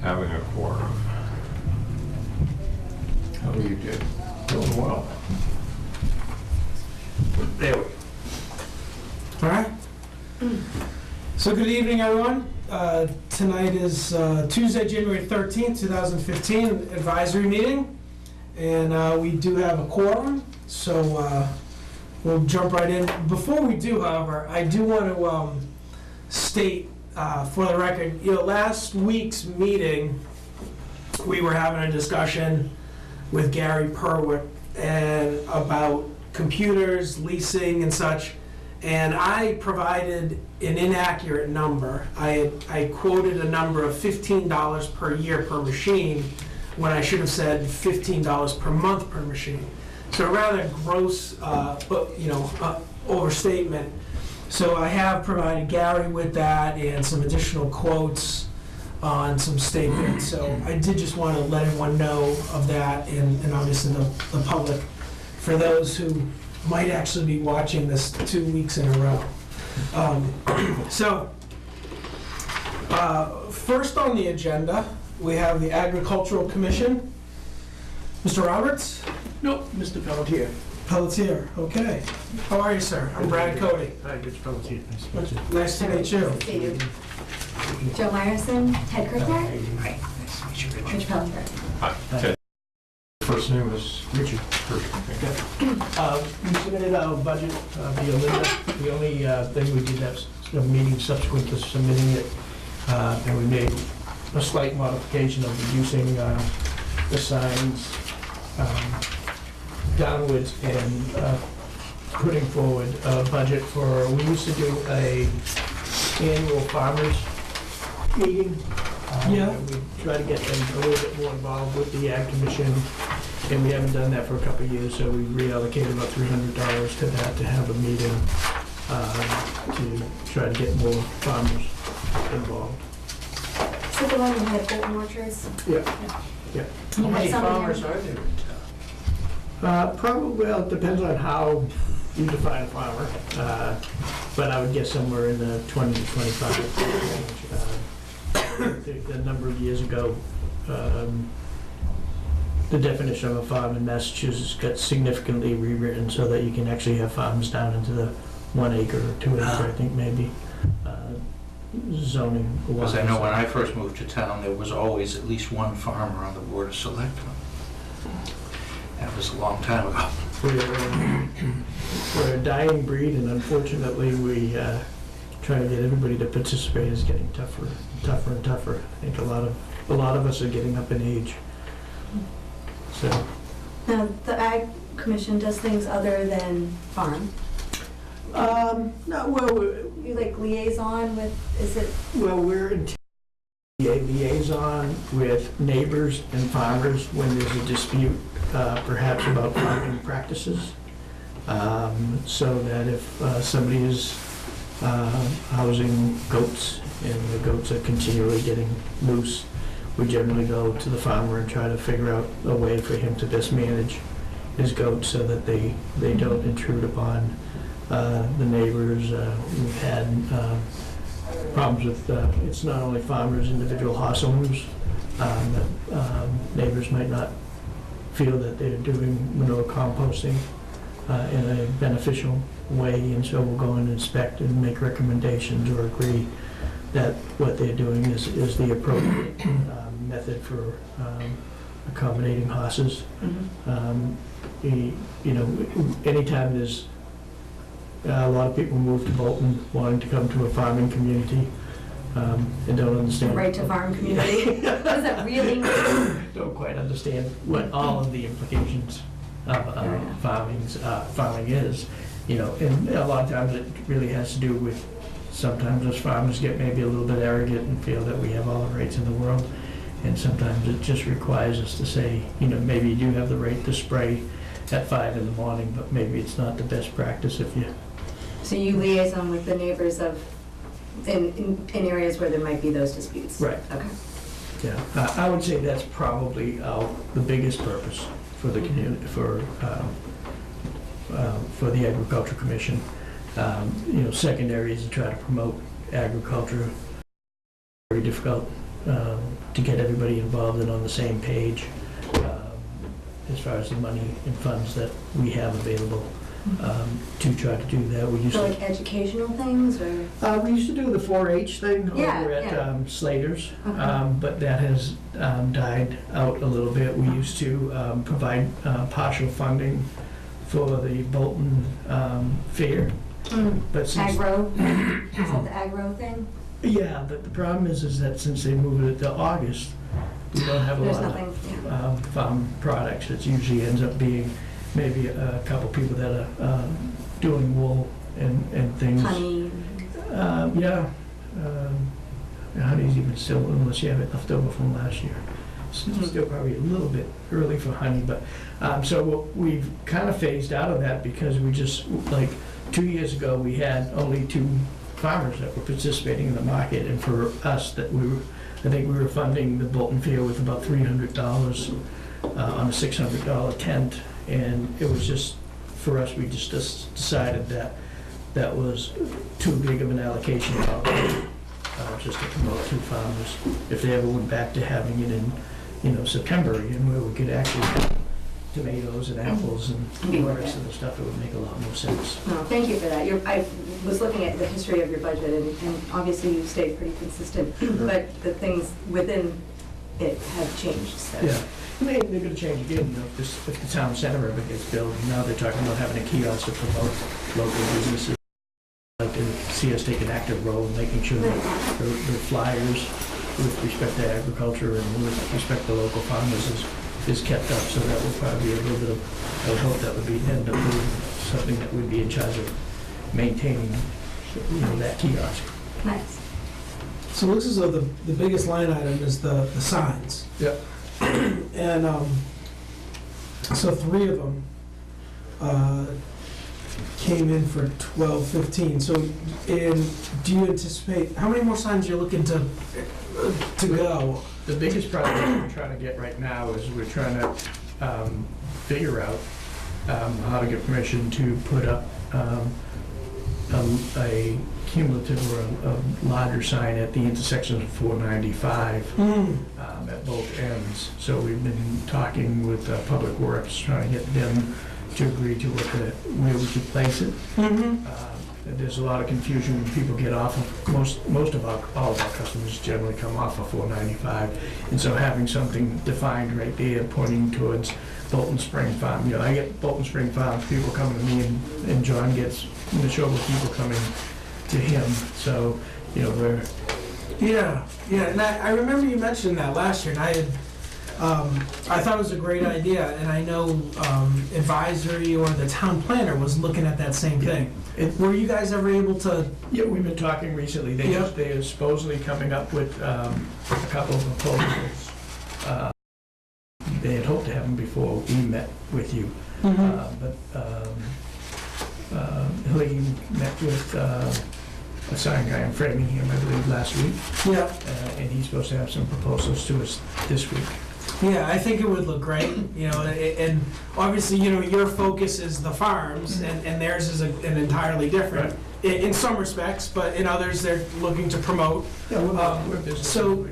having a quorum. How do you do? Doing well. There we go. All right. So good evening, everyone. Tonight is Tuesday, January 13th, 2015, advisory meeting. And we do have a quorum, so we'll jump right in. Before we do, however, I do want to state for the record, last week's meeting, we were having a discussion with Gary Perwick and about computers, leasing and such. And I provided an inaccurate number. I quoted a number of $15 per year per machine when I should have said $15 per month per machine. So a rather gross, overstatement. So I have provided Gary with that and some additional quotes on some statements. So I did just want to let everyone know of that and obviously the public, for those who might actually be watching this 2 weeks in a row. First on the agenda, we have the Agricultural Commission. Mr. Roberts? Nope, Mr. Pelletier. Pelletier, okay. How are you, sir? I'm Brad Cody. Hi, Mr. Pelletier. Nice to meet you. Nice to meet you. Nice to meet you. Joe Meyerson, Ted Kirkner, Hi, nice to meet you, Richard. Rich Pelletier. Hi, Ted. First name is Richard. We submitted our budget via Linda. The only thing we did have a meeting subsequent to submitting it, and we made a slight modification of reducing the signs downwards and putting forward a budget for, we used to do a annual farmers meeting. Yeah. And we try to get them a little bit more involved with the Ag Commission, and we haven't done that for a couple of years, so we reallocated about $300 to that to have a meeting to try to get more farmers involved. Is it the one that had golden orchards? Yeah. You How had many somebody farmers here? are there in town? Probably, well, it depends on how you define a farmer, but I would guess somewhere in the 20 to 25 range. A number of years ago, the definition of a farm in Massachusetts got significantly rewritten so that you can actually have farms down into the 1 acre or 2 acre, I think maybe, zoning. Because I know when I first moved to town, there was always at least one farmer on the Board of Selectmen. That was a long time ago. We're a dying breed, and unfortunately, we try to get everybody to participate is getting tougher and tougher. I think a lot of us are getting up in age. So. Now, the Ag Commission does things other than farm. No, well, You like liaison with, is it? we're a liaison with neighbors and farmers when there's a dispute, perhaps about farming practices. So that if somebody is housing goats and the goats are continually getting loose, we generally go to the farmer and try to figure out a way for him to best manage his goats so that they don't intrude upon the neighbors. We've had problems with, it's not only farmers, individual house owners, that neighbors might not feel that they're doing manure composting in a beneficial way, and so we'll go and inspect and make recommendations or agree that what they're doing is the appropriate method for accommodating horses. Anytime there's a lot of people move to Bolton wanting to come to a farming community and don't understand. Right to farm community. What does that really mean? Don't quite understand what all of the implications of farming is, and a lot of times it really has to do with, sometimes those farmers get maybe a little bit arrogant and feel that we have all the rights in the world, and sometimes it just requires us to say, maybe you do have the right to spray at 5 in the morning, but maybe it's not the best practice if you. So you liaison with the neighbors of, in areas where there might be those disputes? Right. Okay. Yeah, I would say that's probably the biggest purpose for the community, for the Agricultural Commission. Secondary is to try to promote agriculture. Very difficult to get everybody involved and on the same page as far as the money and funds that we have available to try to do that. We used So to like educational things, or? we used to do the 4-H thing Yeah, over yeah. at Slater's, Okay. but that has died out a little bit. We used to provide partial funding for the Bolton Fair, but since Agro, is that the agro thing? yeah, but the problem is that since they moved it to August, we don't have a There's lot nothing, yeah. of farm products. It usually ends up being maybe a couple people that are doing wool and things. Honey. Yeah. Honey's even still, unless you have it left over from last year. It's still probably a little bit early for honey, but, so we've kind of phased out of that because we just, like, 2 years ago, we had only 2 farmers that were participating in the market, and for us, I think we were funding the Bolton Fair with about $300 on a $600 tent, and it was just, for us, we just decided that that was too big of an allocation just to promote 2 farmers. If they ever went back to having it in, September, where we could actually have tomatoes and apples and lettuce and stuff, it would make a lot more sense. No, thank you for that. I was looking at the history of your budget, and obviously you've stayed pretty consistent, but the things within it have changed, so. Yeah, and they're going to change again, if the town center ever gets built. Now they're talking about having a kiosk to promote local businesses. I'd like to see us take an active role in making sure that the flyers with respect to agriculture and with respect to local farmers is kept up. So that will probably be a little bit of, I would hope that would be end up being something that we'd be in charge of maintaining, that kiosk. Nice. So it looks as though the biggest line item is the signs. Yep. And so 3 of them came in for 1215. So, and do you anticipate, how many more signs you're looking to go? The biggest problem we're trying to get right now is we're trying to figure out how to get permission to put up a cumulative or a larger sign at the intersection of 495 at both ends. So we've been talking with Public Works, trying to get them to agree to where we could place it. There's a lot of confusion when people get off of, all of our customers generally come off of 495. And so having something defined right there pointing towards Bolton Spring Farm. I get Bolton Spring Farm, people coming to me, and John gets Neshoba people coming to him. So, we're... Yeah, and I remember you mentioned that last year, and I thought it was a great idea, and I know advisory or the town planner was looking at that same thing. Were you guys ever able to? Yeah, we've been talking recently. They are supposedly coming up with a couple of proposals. They had hoped to have them before we met with you. But Hilly met with a sign guy in Framingham, I believe, last week. Yeah. And he's supposed to have some proposals to us this week. Yeah, I think it would look great, and obviously, your focus is the farms, and theirs is an entirely different, in some respects, but in others, they're looking to promote. Yeah, we're business. So,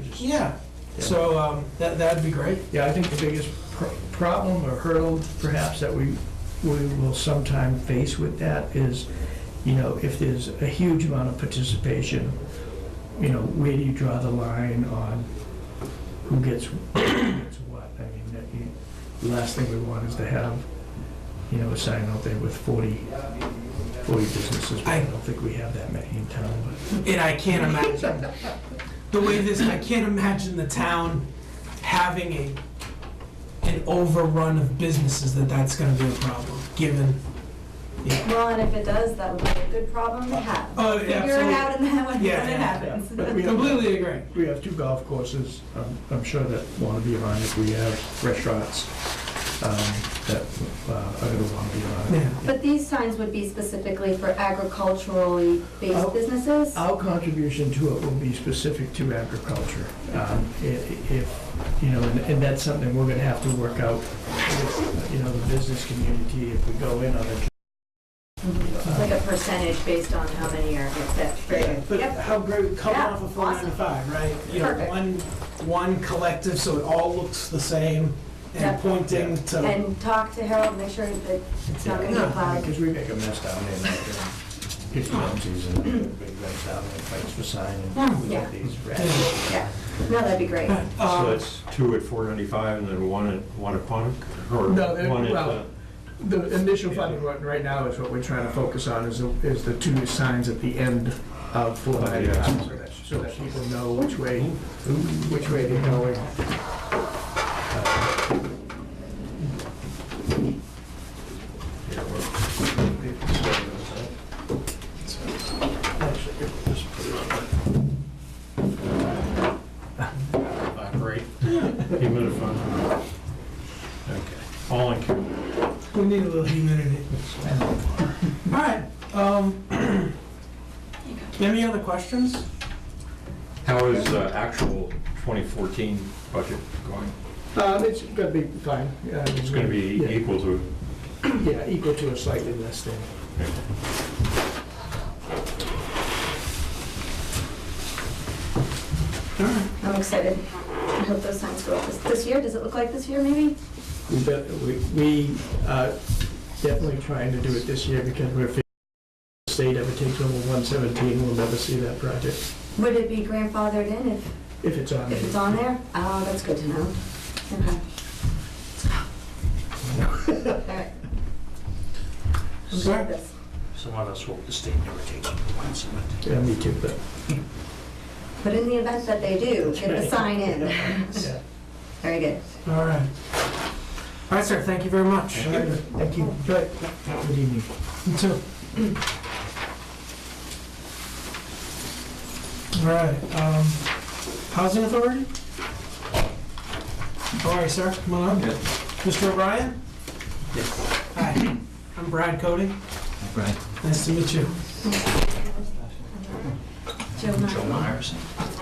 so that'd be great. Yeah, I think the biggest problem or hurdle, perhaps, that we will sometime face with that is, if there's a huge amount of participation, where do you draw the line on who gets what? I mean, the last thing we want is to have, a sign out there with 40 businesses. But I don't think we have that many in town. But. And I can't imagine I can't imagine the town having an overrun of businesses that's going to be a problem, given. Yeah. Well, and if it does, that would be a good problem to have. Oh, yeah, Figure it absolutely. out and then when Yeah, it yeah, happens. But we Completely agree. We have 2 golf courses, I'm sure, that want to be on it. We have restaurants that are going to want to be on it. Yeah. But these signs would be specifically for agriculturally based businesses? Our contribution to it will be specific to agriculture. And that's something we're going to have to work out with, the business community if we go in on it. It's like a percentage based on how many are, that's very good. But Yep. how great, coming Yeah, off of awesome. 495, right? You know, Perfect. one collective, so it all looks the same, and Yeah. pointing to, And talk to Harold, make sure that it's not gonna Yeah. get plowed. Because we make a mess down there, like, pitch Ramses and big guys down there, fights for sign, and we Yeah. got these rats. Yeah, no, that'd be great. So that's 2 at 495 and then one at Quantic? Or No, they're- one at, well, The initial funding right now is what we're trying to focus on, is the two signs at the end of 495, so that people know which way they're going. Great. Humidifier. Okay, all in camera. we need a little humidity. All right, any other questions? How is actual 2014 budget going? It's gonna be fine. It's going to be Yeah. equal to, Yeah, equal to or slightly less than. All right. I'm excited. I hope those signs go up this year. Does it look like this year, maybe? We definitely trying to do it this year because we're figuring if the state ever takes over 117, we'll never see that project Would it be grandfathered in if it's on. if it's on there? Oh, that's good to know. Okay. All right. I'm glad of this. Some of us hope the state never takes over 117. Yeah, me too, but. But in the event that they do, get the sign in. Yeah. Very good. All right. All right, sir, thank you very much. Thank you. Good evening. You too. All right, Housing Authority? How are you, sir? Come on up. Good. Mr. O'Brien? Yes. Hi, I'm Brad Cody. Right. Nice to meet you. Joe Joe Myers.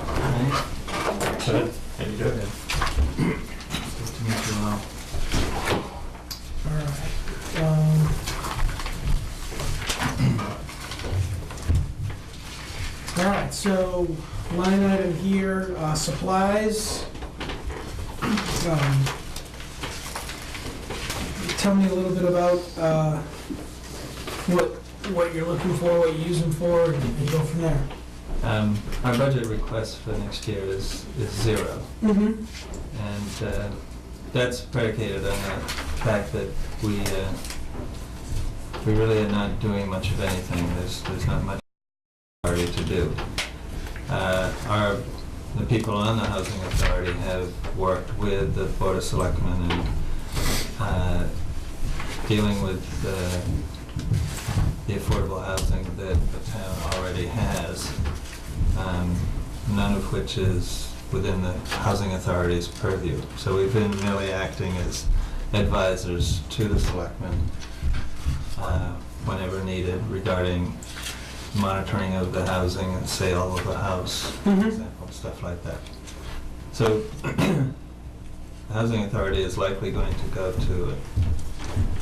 Myers. Ted, how you doing? Good to meet you all. All right. All right, so line item here, supplies. Tell me a little bit about what you're looking for, what you use them for, and go from there. Our budget request for next year is zero, Mm-hmm. and that's predicated on the fact that we really are not doing much of anything. There's not much already to do. The people on the Housing Authority have worked with the Board of Selectmen and dealing with the affordable housing that the town already has, none of which is within the Housing Authority's purview. So we've been merely acting as advisors to the selectmen whenever needed regarding monitoring of the housing and sale of the house, for Mhm. example, stuff like that. So the Housing Authority is likely going to go to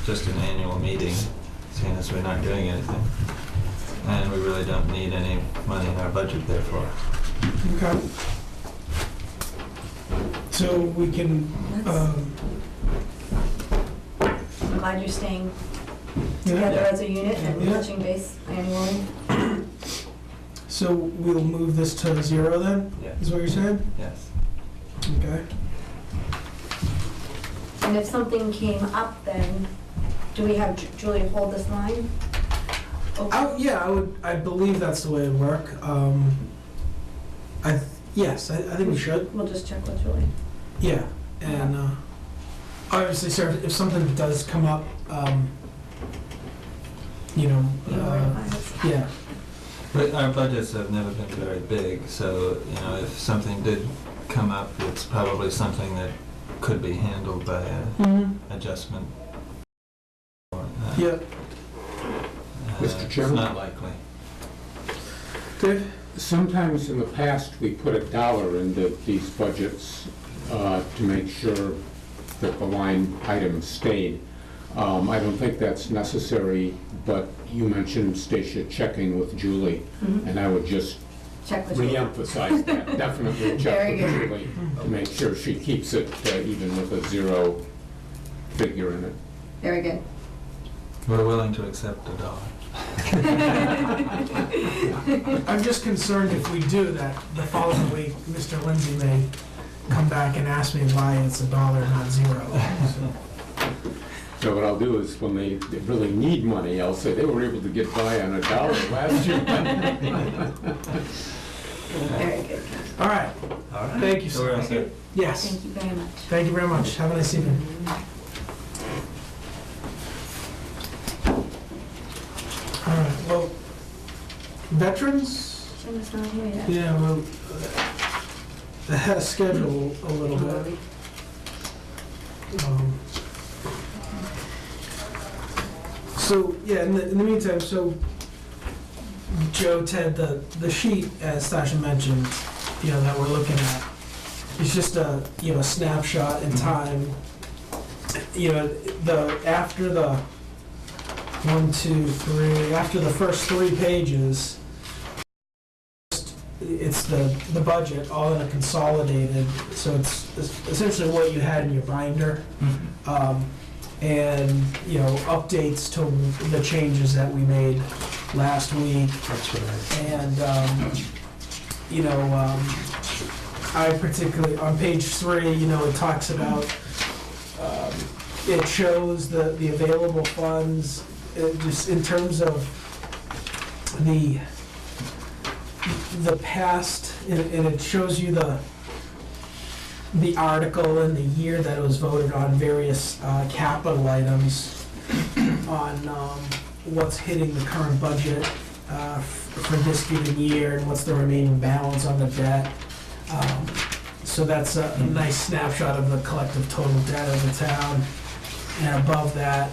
just an annual meeting, seeing as we're not doing anything. And we really don't need any money in our budget therefore. Okay. So we can, I'm glad you're staying yeah, together as a unit and Yeah. touching base annually. so we'll move this to zero then, Yeah. is what you're saying? Yes. Okay. And if something came up, then do we have Julia hold this line? I believe that's the way it would work. Yes, I think we should. We'll just check with Julie. Yeah, and obviously, sir, if something does come up, you know, You know where to find us. yeah, But our budgets have never been very big, so, you know, if something did come up, it's probably something that could be handled by an adjustment. yeah. Mr. Chairman? It's not likely. Dave? Sometimes in the past, we put $1 into these budgets to make sure that the line item stayed. I don't think that's necessary, but you mentioned Stacia checking with Julie, and I would just Check with you. re-emphasize that. Definitely check Very with good. Julie to make sure she keeps it even with a 0 figure in it. Very good. We're willing to accept $1. I'm just concerned if we do that, the following week, Mr. Lindsay may come back and ask me why it's $1, not 0. So what I'll do is when they really need money, I'll say they were able to get by on $1 last year. Very good. All right, All right. thank you, So we're all sir. set. Yes, Thank you very much. thank you very much. Have a nice evening. All right, well, veterans, Jim is not here yet. yeah, well, ahead of schedule a little bit. So, yeah, in the meantime, so Joe, Ted, the sheet, as Stasha mentioned, that we're looking at, it's just a, snapshot in time. After the 1, 2, 3, after the first 3 pages, it's the budget all in a consolidated, so it's essentially what you had in your binder. And, updates to the changes that we made last week. That's right. And, I particularly, on page 3, it talks about, it shows the available funds, just in terms of the past, and it shows you the article and the year that it was voted on, various capital items on what's hitting the current budget for this given year and what's the remaining balance on the debt. So that's a nice snapshot of the collective total debt of the town. And above that,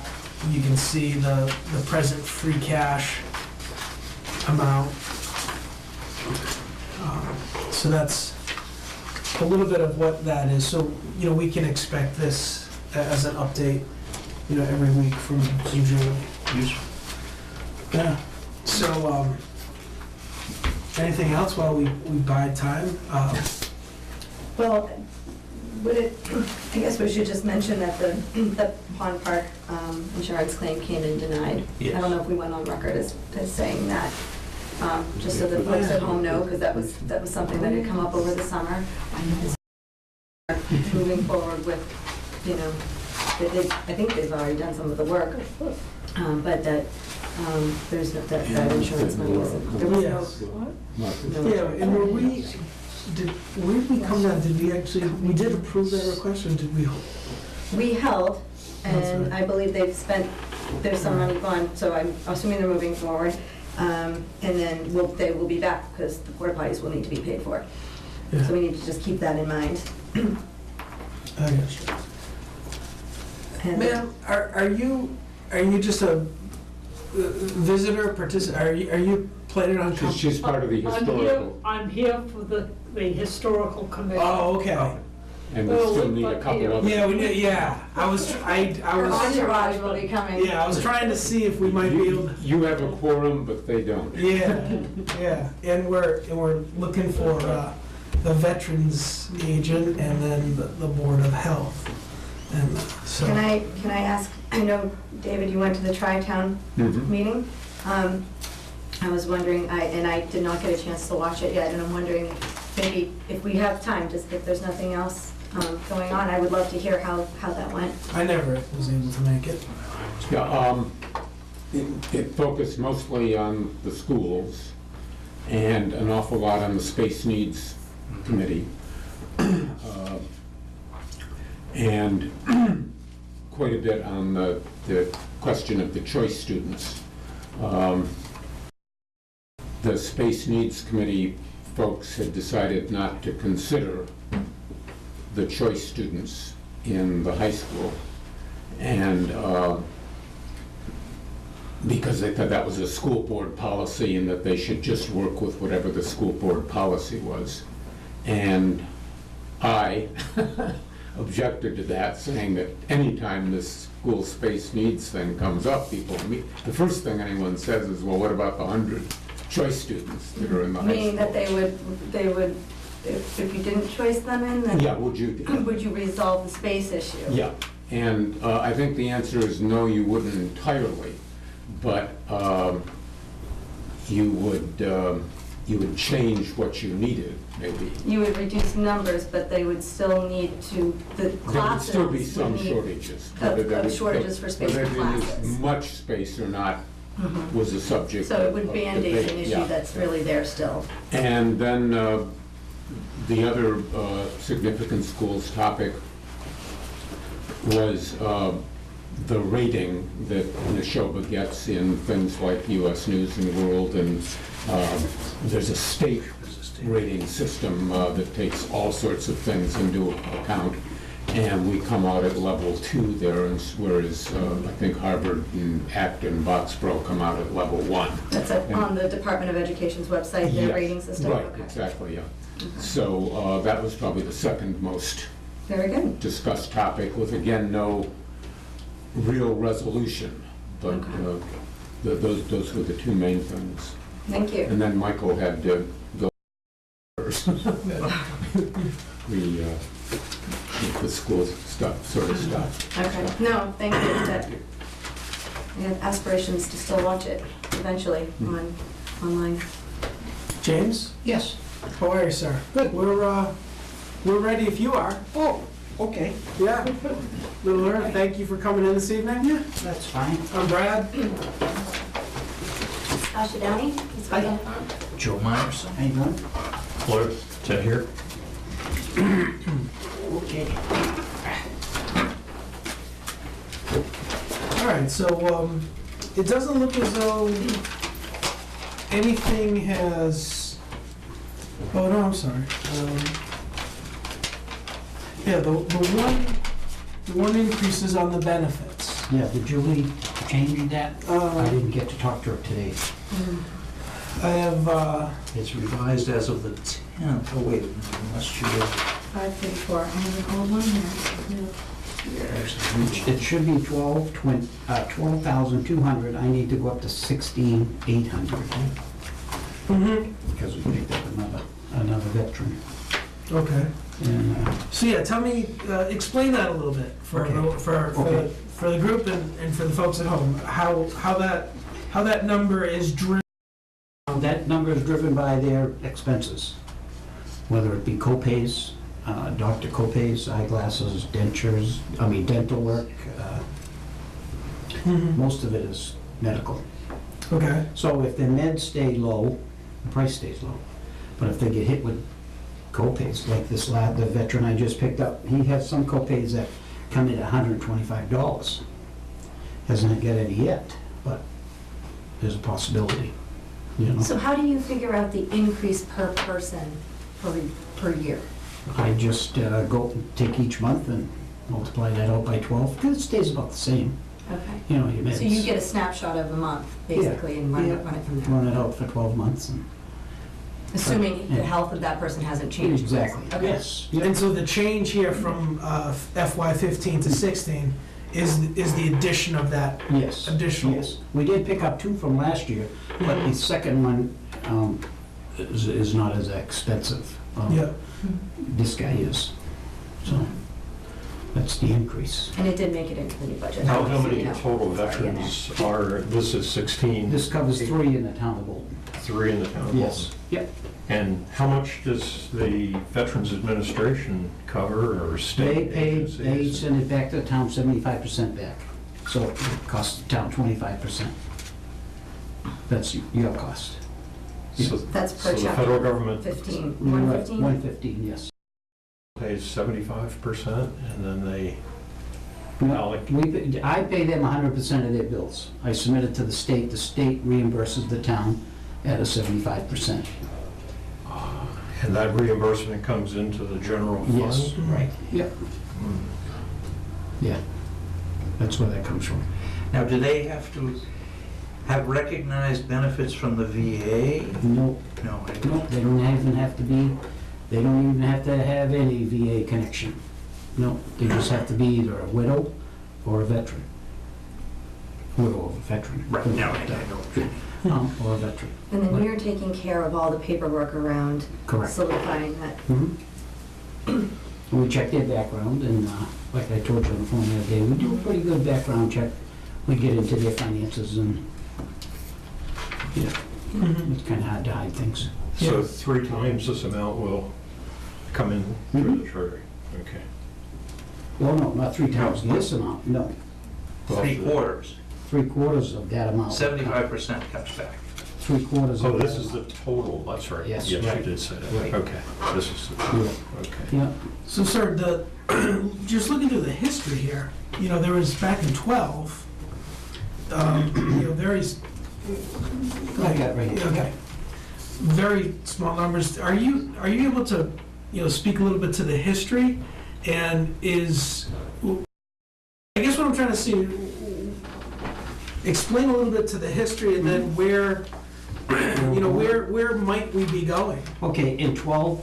you can see the present free cash amount. So that's a little bit of what that is. So, we can expect this as an update, every week from Julie. Useful. Yeah. So, anything else while we buy time? Well, I guess we should just mention that the Pond Park insurance claim came in denied. Yes. I don't know if we went on record as saying that, just so the folks at home know, because that was something that had come up over the summer. Moving forward with, I think they've already done some of the work, but that there's no, that insurance money wasn't, there was Yes. no. Yeah, and where did we come down? Did we actually, we did approve that request, or did we? We held, That's and right. I believe they've spent, there's some money gone, so I'm assuming they're moving forward. And then they will be back, because the porta potties will need to be paid for. Yeah. So we need to just keep that in mind. I guess. And- Ma'am, are you just a visitor, participant? Are you planning on coming? She's part of the historical, I'm here for the historical commission. Oh, okay. and we still need a couple of. Yeah, we did, yeah. I was, Her I entourage will be coming. yeah, I was trying to see if we might be able to. You have a quorum, but they don't. Yeah, yeah, and we're looking for the veterans agent and then the Board of Health, and so. Can I ask, I know, David, you went to the Tri-Town Mhm. meeting. I was wondering, and I did not get a chance to watch it yet, and I'm wondering, maybe if we have time, just if there's nothing else going on, I would love to hear how that went. I never was able to make it. Yeah, it focused mostly on the schools and an awful lot on the Space Needs Committee. And quite a bit on the question of the choice students. The Space Needs Committee folks had decided not to consider the choice students in the high school. And because they thought that was a school board policy and that they should just work with whatever the school board policy was. And I objected to that, saying that anytime this school space needs thing comes up, the first thing anyone says is, well, what about the 100 choice students that are in the high school? Meaning that they would, if you didn't choice them in, then Yeah, would you? would you resolve the space issue? Yeah, and I think the answer is no, you wouldn't entirely, but you would change what you needed, maybe. You would reduce numbers, but they would still need to, the There would classes still be would some need shortages. of Whether there would- shortages for space for whether there is classes. much space or not Mhm. was a subject. So it would of Band-Aid an debate, issue yeah. that's really there still. And then the other significant schools topic was the rating that Neshoba gets in things like US News and World, and there's a state rating system that takes all sorts of things into account, and we come out at level 2 there, and whereas I think Harvard and Acton, Boxborough come out at level 1. That's on the Department of Education's website, their Yes, rating system? Right, Okay. exactly, yeah. Okay. So that was probably the second most Very good. discussed topic, with again, no real resolution. But Okay. those were the two main things. Thank you. And then Michael had to go first. The school stuff, sort of stuff. Okay, no, thank you. We have aspirations to still watch it eventually online. James, Yes. how are you, sir? Good. We're ready if you are. Oh, okay. Yeah. Little early. Thank you for coming in this evening. Yeah. That's fine. I'm Brad. Sasha Downey? He's Hi. coming. Joe Myerson. How you doing? Floor, Ted here. Okay. All right, so it doesn't look as though anything has, oh, no, I'm sorry. Yeah, the one increase is on the benefits. Yeah, did Julie change that? I Uh, didn't get to talk to her today. I have, It's revised as of the 10th. Oh, wait, unless you, 534. I have an old one here. It should be 12,200. I need to go up to 16,800 because we picked up another veteran. okay. And So yeah, tell me, explain that a little bit for Okay. for the group and for the folks at home, how that number is driven. that number is driven by their expenses, whether it be co-pays, doctor co-pays, eyeglasses, dentures, dental work. Most of it is medical. Okay. So if their meds stay low, the price stays low. But if they get hit with co-pays, like this the veteran I just picked up, he has some co-pays that come in at $125. Hasn't got any yet, but there's a possibility, you know. So how do you figure out the increase per person per year? I just go take each month and multiply that out by 12, because it stays about the same, Okay. you know, your meds. So you get a snapshot of a month, basically, and run Yeah. it from there? Run it out for 12 months. And Assuming the Yeah. health of that person hasn't changed? Exactly, Okay. yes. And so the change here from FY15 to 16 is the addition of that Yes. additional. Yes. We did pick up 2 from last year, but the second one is not as expensive. Yeah. This guy is. So that's the increase. And it did make it into the new budget? How many Yeah. total veterans are, this is 16? This covers 3 in the town of Bolton. 3 in the town of Yes. Bolton. Yep. And how much does the Veterans Administration cover, or They state pay, they agencies? send it back to the town 75% back. So it costs the town 25%. That's your cost. So That's per so the chapter. federal government 15, Right, 115? 115, yes. pays 75%, and then they I pay them 100% of their bills. I submit it to the state reimburses the town at a 75%. and that reimbursement comes into the general fund? Yes, right, yep, Hmm. yeah. That's where that comes from. now, do they have to have recognized benefits from the VA? No, No, no, they don't even have to be, they don't even have to have any VA connection. no, they just have to be either a widow or a veteran. Widow of a veteran. Right, now I know. Or a veteran. And then you're taking care of all the paperwork around Correct. solidifying that. Mhm. We checked their background, and like I told you on the phone the other day, we do a pretty good background check. We get into their finances, and it's kind of hard to hide things. So 3 times this amount will come in through the treasury? Okay. Well, no, not 3 times this amount, no. Well, 3/4, 3/4 of that amount. 75% comes back. 3/4 Oh, of this that is the total, that's right. Yes. Yes, you Right. did say that. Right. Okay, this is the amount. okay. Yeah, So, sir, just looking through the history here, there was back in 12, very, I got it right here. okay, very small numbers. Are you able to, speak a little bit to the history? And I guess what I'm trying to see, explain a little bit to the history, and then where might we be going? Okay, in 12,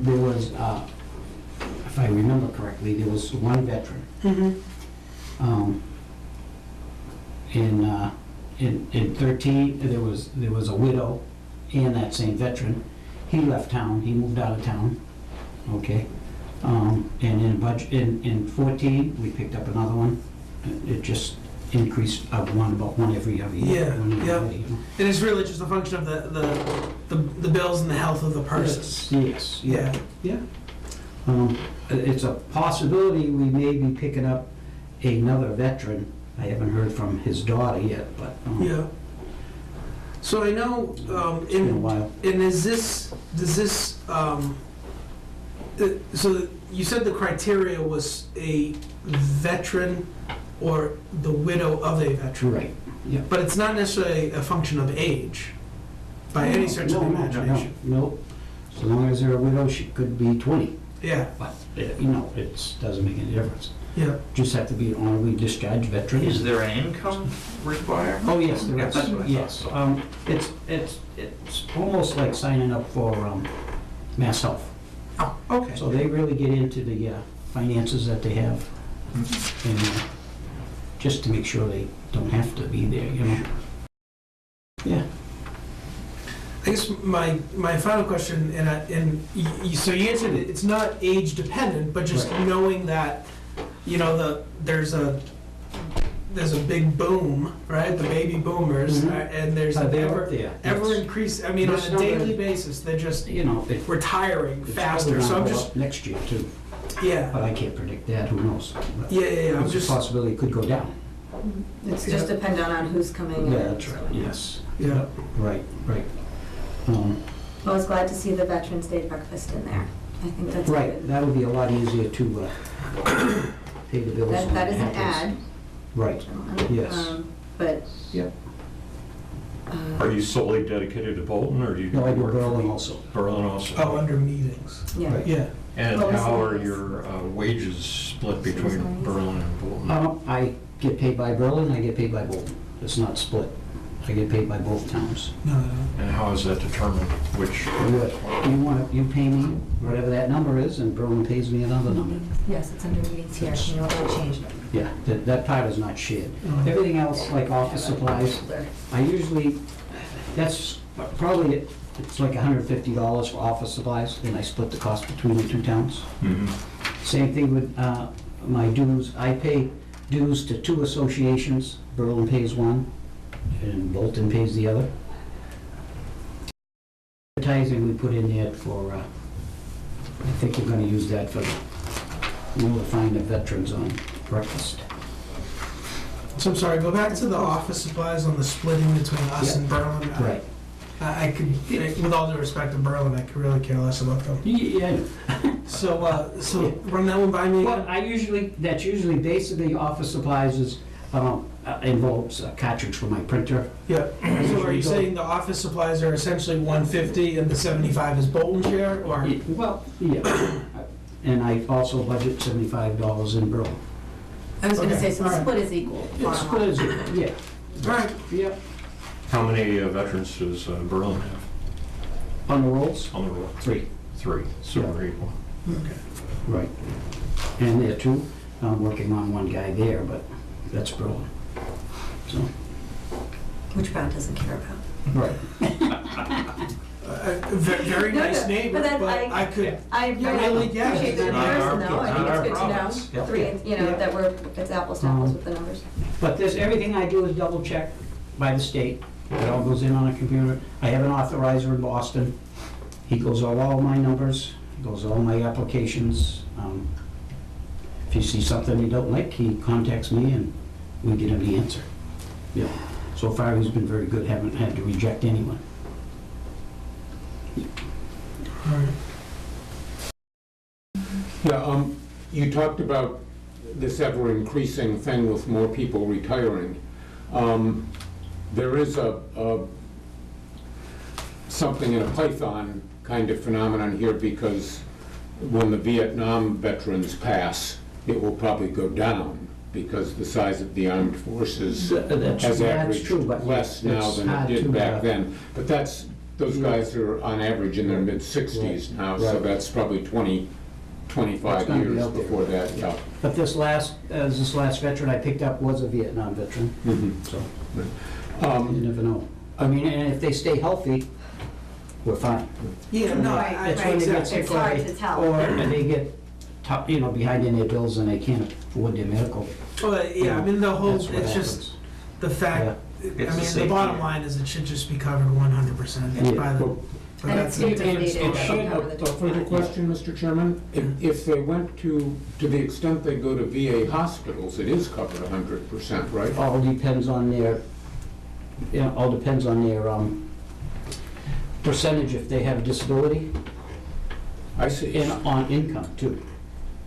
there was, if I remember correctly, there was one veteran. Mm-hmm. In 13, there was a widow and that same veteran. He left town, he moved out of town, okay? And in 14, we picked up another one. It just increased about one every other year. Yeah, one every yeah. other year. And it's really just a function of the bills and the health of the person. Yes, Yeah. yeah. It's a possibility we may be picking up another veteran. I haven't heard from his daughter yet, but Yeah. So I know, it's been a while. and does this, so you said the criteria was a veteran or the widow of a veteran, Right, yeah. but it's not necessarily a function of age by any stretch of the imagination. No, so long as they're a widow, she could be 20, Yeah, but, it doesn't make any difference. yeah. Just have to be an honorably discharged veteran. Is there an income requirement? Oh, yes, there Yeah, is, that's what I thought. yes. It's almost like signing up for Mass Health. Oh, okay. So they really get into the finances that they have, and just to make sure they don't have to be there, Yeah. I guess my final question, so you answered it, it's not age dependent, but just Right. knowing that, there's a big boom, right? The baby boomers, Mhm. and there's an They're ever up there. increase. I mean, on This a number- daily basis, they're just It's retiring probably faster. gonna So I'm go just, up next year too, yeah, but I can't predict that, who knows? But yeah. I'm It's just, a possibility it could go down. It's just dependent on who's coming in. Yeah, that's right, yes. yeah. Right. I was glad to see the Veterans Day breakfast in there. I think that's Right, good. that would be a lot easier to pay the bills. when That it is an happens. ad. Right, gentlemen. Yes. But. Yep. Are you solely dedicated to Bolton, or do you? no, I do work for Berlin also. Berlin also? Oh, under meetings. Yeah. Right. Yeah. And What was how the- are your wages split between Berlin and Bolton? I get paid by Berlin, I get paid by Bolton. It's not split. I get paid by both towns. No. And how is that determined? Which? You pay me whatever that number is, and Berlin pays me another number. Yes, it's under meetings here. You know what, I changed it. Yeah, that part is not shared. Everything else, like office supplies, I usually, that's probably, it's like $150 for office supplies, and I split the cost between the two towns. Mhm. Same thing with my dues. I pay dues to 2 associations. Berlin pays one, and Bolton pays the other. Advertising we put in there for, I think we're gonna use that for notifying the veterans on breakfast. So I'm sorry, go back to the office supplies on the splitting between us Yeah. and Berlin. Right. I could, with all due respect to Berlin, I could really care less about them. Yeah. So, Yeah. run that one by me Well, again. that's usually basically office supplies is, involves a cartridge for my printer. Yeah. So are you saying the office supplies are essentially 150 and the 75 is Bolton share, or? Well, yeah. And I also budget $75 in Berlin. I was gonna Okay, say, so the all right. split is equal. It's good as, yeah, All right. yeah. How many veterans does Berlin have On the rolls, on the roll? 3. 3, so Yeah. we're equal. Okay. Right. And there too, I'm working on one guy there, but that's Berlin. So, Which Brown doesn't care about. right. Very No, nice no, neighbor, but but that I could, I Yeah, really, yeah. appreciate the Not our- comparison though, I not think our it's good to province. know, Yep. three, you know, Yep. that we're, it's apples to apples with the numbers. But there's, everything I do is double checked by the state. It all goes in on a computer. I have an authorizer in Boston. He goes over all my numbers, goes over all my applications. If you see something you don't like, he contacts me and we get him the answer. Yeah. So far, he's been very good, haven't had to reject anyone. Yeah, you talked about this ever-increasing thing with more people retiring. There is something in a Python kind of phenomenon here, because when the Vietnam veterans pass, it will probably go down, because the size of the armed forces has averaged true, but less now it's than it hard did to, back then. But those guys are on average in their mid-60s now, so Right. that's probably 20, 25 It's gonna be years out there. before that, yeah. But this last veteran I picked up was a Vietnam veteran, so you never know. I mean, and if they stay healthy, we're fine. yeah, no, Right, I, It's when they get It's sick hard or to tell. they get, behind in their bills and they can't afford their medical. well, yeah, I mean, the whole, That's what it's just happens. the fact, Yeah. I It's a mean, the safety bottom net. line is it should just be covered 100% Yeah. by the, but And that's it's a been different mandated. story. It should- A further question, Mr. Chairman? If they went to the extent they go to VA hospitals, it is covered 100%, right? All depends on their, percentage if they have disability I see. and on income too.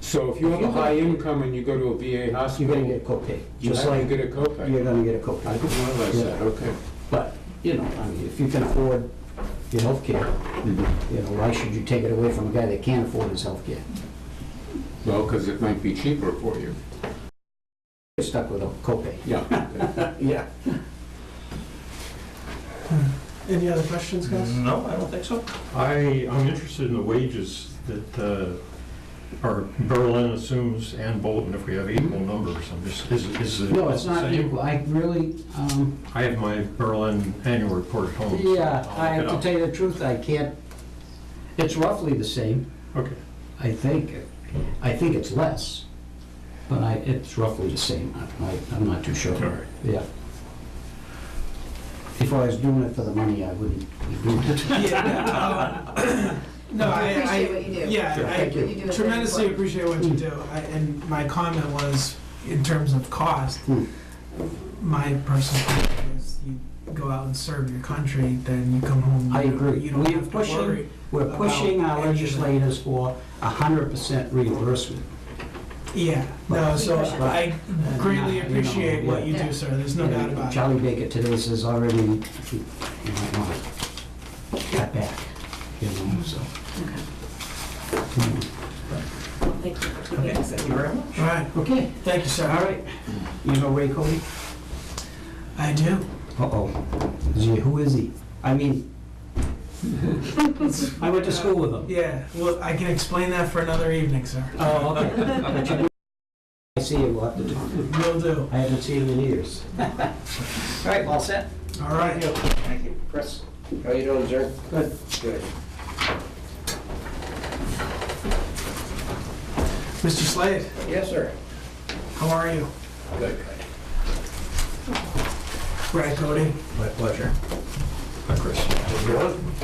So if you have a high income and you go to a VA You're hospital, gonna get a copay, you just have to like get a copay? you're gonna get a I copay. didn't realize Yeah. that, okay. But, I mean, if you can afford your healthcare, why should you take it away from a guy that can't afford his healthcare? Well, because it might be cheaper for you. You're stuck with a copay. Yeah. Yeah. Any other questions, guys? No, I don't think so. I'm interested in the wages that our Berlin assumes and Bolton, if we have equal numbers. I'm just, is it No, it's the not same? equal. I really, I have my Berlin annual report at home. so yeah, I'll I look have it to up. tell you the truth, I can't, it's roughly the same, Okay. I think. I think it's less, but it's roughly the same. I'm not too sure. All right. Yeah. If I was doing it for the money, I wouldn't be doing it. Yeah, no, I appreciate what you do. Yeah, Sure, I thank you. What you do is very tremendously important. appreciate what you do. And my comment was, in terms of cost, my personal opinion is you go out and serve your country, then you come home. I you- agree. You don't We're have to pushing- worry. We're pushing our About any of that. legislators for 100% reimbursement. Yeah, no, so But- I greatly You know, appreciate what you yeah. do, sir. There's no And doubt about it. Charlie Baker today says already, you might want to cut back, so. Thank you for Okay, keeping us. thank you very much. All right, Okay, thank you, sir. all right. You know Ray Cody? I do. Uh-oh. Who is he? I mean, I went to school with him. Yeah, well, I can explain that for another evening, sir. Oh, okay. But you do- I see you, we'll have to talk. Will do. I haven't seen him in years. All right, all set? All right. Thank you. Chris? How you doing, sir? Good. Good. Mr. Slade, Yes, sir. how are you? Good. Brad Cody. My pleasure. Hi, Chris. How you doing?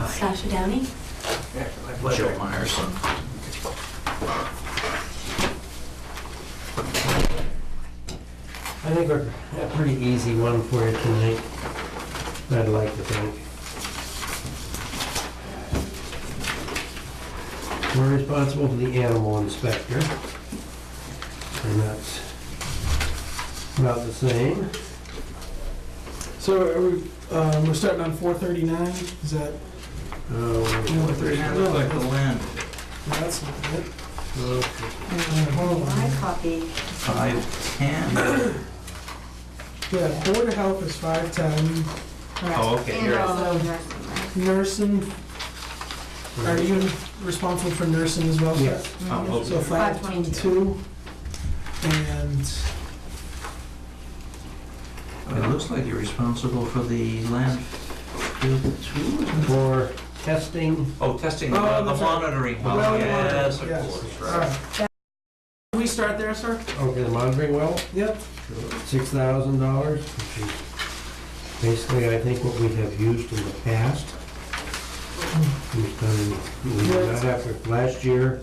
Sasha Downey? My pleasure. Joe Myerson. I think we're a pretty easy one for you tonight, I'd like to think. We're responsible for the animal inspector, and that's about the same. So are we, we're starting on 439, is that? Looks like the land. No, that's not it. Hold My on. copy. 510. Yeah, Board of Health is 510, Oh, okay, And here it is. also nursing, right? nursing, Are you responsible for nursing as well, sir? Yes. Oh, So 522, and It looks like you're responsible for the landfill too. For testing, Oh, testing, Oh, the that's right. monitoring. The Oh, well yes, of monitoring, course, all right. right. Can we start there, sir? okay, the monitoring well, Yep. $6,000, which is basically, I think, what we have used in the past. We did not have, last year,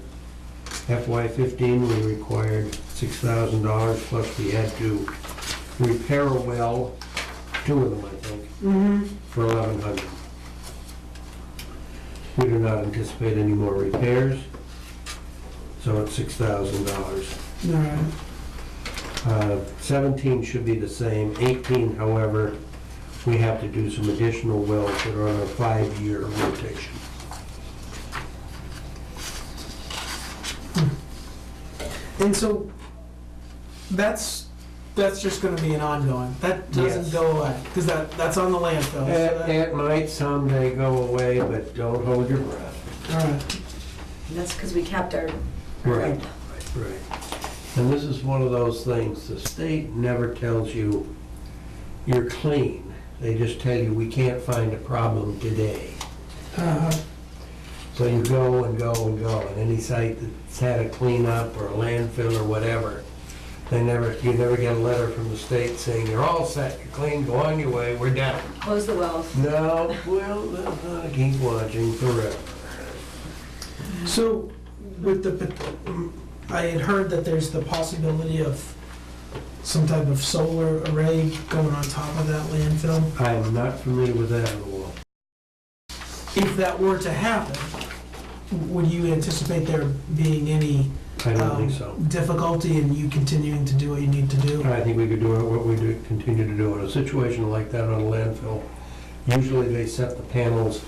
FY15, we required $6,000, plus we had to repair a well, 2 of them, I think, Mm-hmm. for $1,100. We do not anticipate any more repairs, so it's $6,000. All right. 17 should be the same. 18, however, we have to do some additional wells that are on a 5-year rotation. And so that's just gonna be an ongoing, that doesn't Yes. go away, because that's on the landfill. so that- It might someday go away, but don't hold your breath. All right. And that's because we capped our Right. rent. Right. And this is one of those things, the state never tells you you're clean. They just tell you, we can't find a problem today. Uh, So you go and go and go, and any site that's had a cleanup or a landfill or whatever, you never get a letter from the state saying, you're all set, you're clean, go on your way, we're done. Close the wells. No, well, keep watching forever. So with I had heard that there's the possibility of some type of solar array going on top of that landfill. I am not familiar with that at all. If that were to happen, would you anticipate there being any I don't think so. difficulty in you continuing to do what you need to do? I think we could do what we do, continue to do in a situation like that on a landfill. Usually they set the panels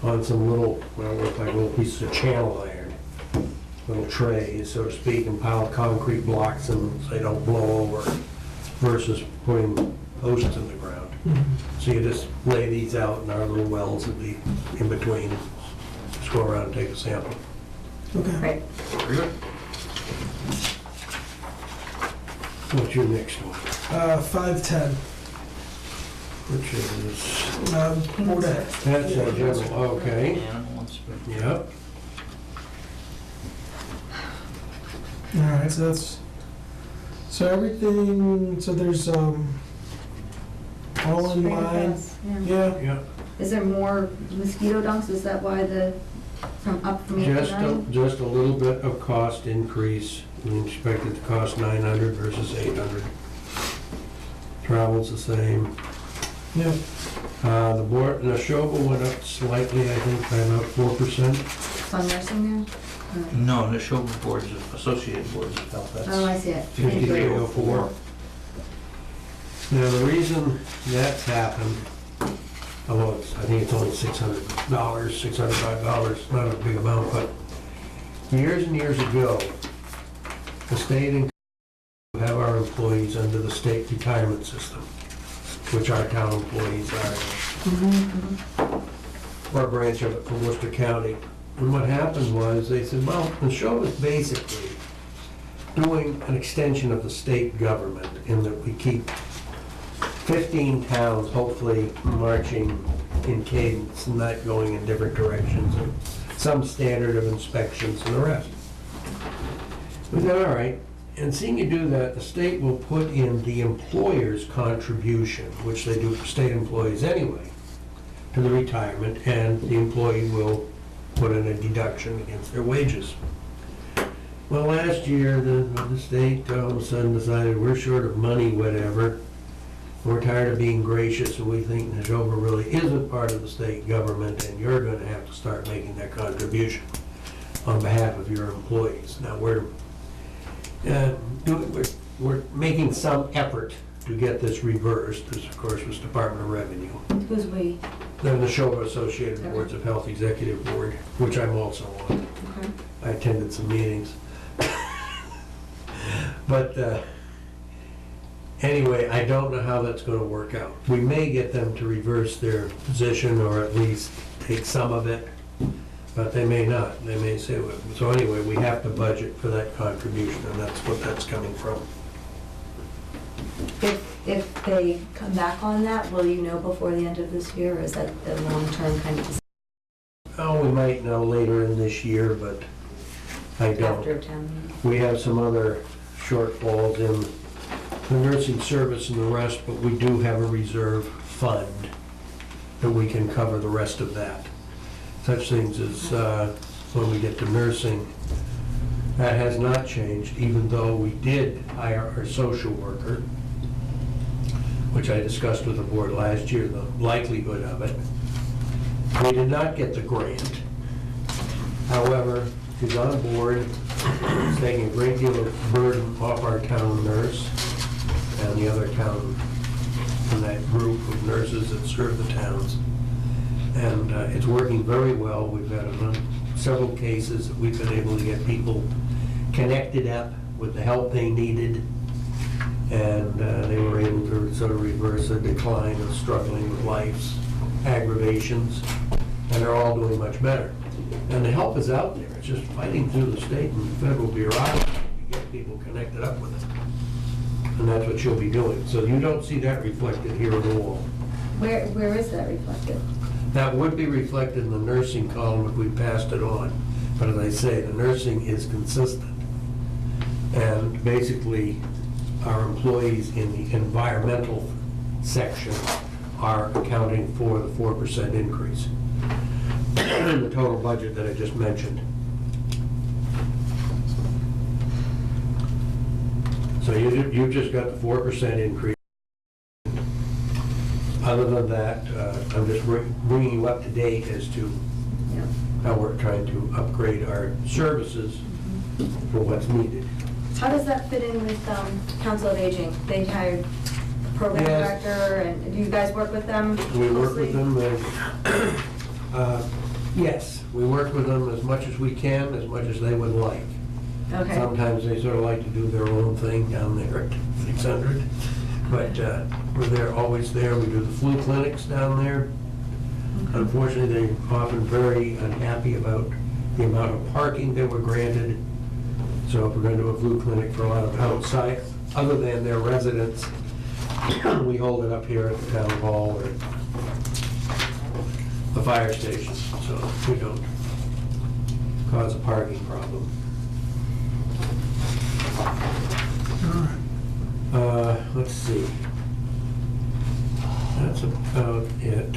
on some little, well, look like little pieces of channel iron, little trays, so to speak, and pile concrete blocks and so they don't blow over, versus putting posts in the ground. Mhm. So you just lay these out in our little wells and be in between, just go around and take a sample. Okay. Right. Very good. What's your next one? 510. Which is, Board of- that's a general, okay, Animal inspector. yep. All right, so that's, so everything, so there's, all in Spray line. pass, yeah. Yeah, Yep. Is there more mosquito dunks? Is that why up from 8 to Just 9? just a little bit of cost increase. We expect it to cost $900 versus $800. Travel's the same. yeah. The board, Neshoba went up slightly, I think, by about 4%. It's on nursing there? No, the show boards, associated boards of health, that's. Oh, I see it. Thank you. 5304. Now, the reason that's happened, although I think it's only $600, $605, not a big amount, but years and years ago, the state and have our employees under the state retirement system, which our town employees are, or a branch of it from Worcester County. And what happened was, they said, well, the show is basically doing an extension of the state government in that we keep 15 towns hopefully marching in cadence and not going in different directions, and some standard of inspections and the rest. We said, all right, and seeing you do that, the state will put in the employer's contribution, which they do for state employees anyway, to the retirement, and the employee will put in a deduction against their wages. Well, last year, the state all of a sudden decided we're short of money, whatever. We're tired of being gracious, and we think Neshoba really isn't part of the state government, and you're gonna have to start making that contribution on behalf of your employees. Now, we're making some effort to get this reversed. This, of course, was Department of Revenue. Who's we? Then the Neshoba Associated Boards of Health Executive Board, which I'm also on. Okay. I attended some meetings. But anyway, I don't know how that's going to work out. We may get them to reverse their position or at least take some of it. but they may not. They may say, so anyway, we have to budget for that contribution, and that's what that's coming from. If they come back on that, will you know before the end of this year, or is that the long-term kind of Oh, we might know later in this year, but I don't. after town meeting? We have some other shortfalls in the nursing service and the rest, but we do have a reserve fund that we can cover the rest of that. Such things as when we get to nursing, that has not changed, even though we did hire our social worker, which I discussed with the board last year, the likelihood of it. We did not get the grant. However, she's on board, it's taking a great deal of burden off our town nurse and the other town, in that group of nurses that serve the towns. And it's working very well. We've had several cases that we've been able to get people connected up with the help they needed. And they were able to sort of reverse a decline of struggling with life's aggravations. And they're all doing much better. And the help is out there. It's just fighting through the state and federal bureaucracy to get people connected up with it. And that's what she'll be doing. So you don't see that reflected here on the wall. Where is that reflected? That would be reflected in the nursing column if we passed it on. But as I say, the nursing is consistent. And basically, our employees in the environmental section are accounting for the 4% increase in the total budget that I just mentioned. So you've just got the 4% increase. Other than that, I'm just bringing you up to date as to Yeah. how we're trying to upgrade our services for what's needed. How does that fit in with Council of Aging? They hired a program Yes. director, and do you guys work with them We work with closely? them, yes, we work with them as much as we can, as much as they would like. Okay. Sometimes they sort of like to do their own thing down there at 600, but we're always there. We do the flu clinics down there. Unfortunately, they're often very unhappy about the amount of parking they were granted. So if we're going to do a flu clinic for a lot of outside, other than their residents, we hold it up here at the town hall or the fire station, so we don't cause a parking problem. Let's see. That's about it.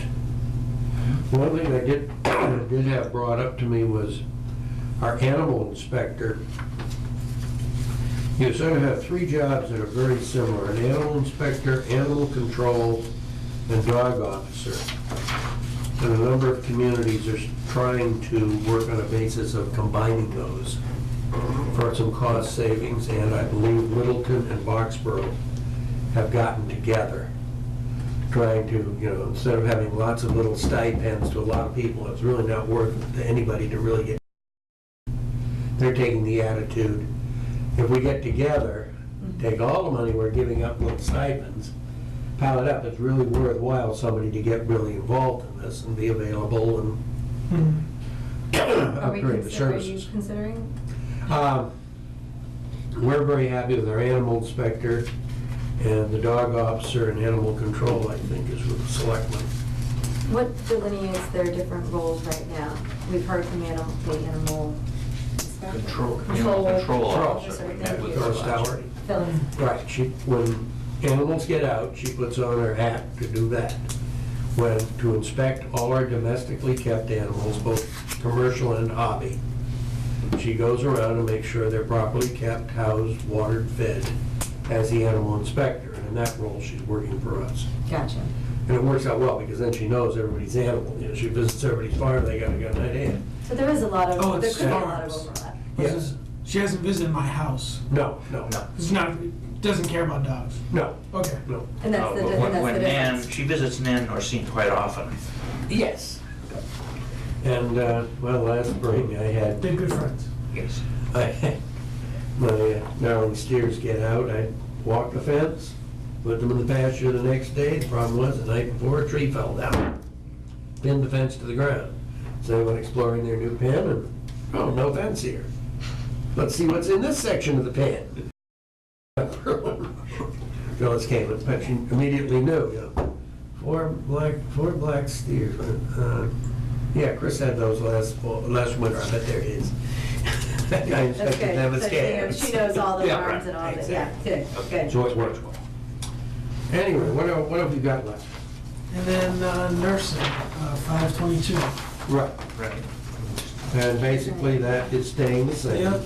One thing I did have brought up to me was our animal inspector. You sort of have three jobs that are very similar: an animal inspector, animal control, and dog officer. And a number of communities are trying to work on a basis of combining those for some cost savings, and I believe Littleton and Boxborough have gotten together, trying to, instead of having lots of little stipends to a lot of people, it's really not worth it to anybody to really get. They're taking the attitude, if we get together, take all the money we're giving up little stipends, pile it up, it's really worthwhile somebody to get really involved in this and be available and upgrade the Are you services. considering? We're very happy with our animal inspector, and the dog officer and animal control, I think, is with the selectmen. What delineates their different roles right now? We've heard from the animal inspector. Control Control officer. Thank Met with you. her Doris last Tower. week. Phyllis. Right, when animals get out, she puts on her hat to do that. When, to inspect all our domestically kept animals, both commercial and hobby. She goes around and makes sure they're properly kept, housed, watered, fed, as the animal inspector. And in that role, she's working for us. Gotcha. And it works out well, because then she knows everybody's animal. She visits everybody's farm, they got a gun idea. So there is a lot of, Oh, there it's could be a lot of farms. overlap. Yes. She hasn't visited my house. No. She's not, doesn't care about dogs. No. Okay. No. And that's the, But and that's the when Nan, difference. she visits Nan or seen quite often. Yes. And, last spring, I had They're good friends. Yes. My gnarly steers get out, I walk the fence, put them in the pasture the next day. The problem was, the night before, a tree fell down, pinned the fence to the ground. Is anyone exploring their new pen? And, oh, no pen's here. Let's see what's in this section of the pen. Phyllis came and she immediately knew, you know, four black steers. Yeah, Chris had those last winter. I bet they're his. That guy That's inspected good. them as So calves. she knows all the Yeah, farms right, and all of it, exactly. yeah, good, good. So it works well. Anyway, what have you got left? And then nursing, 522. Right. Right. And basically that is staying the same. Yep.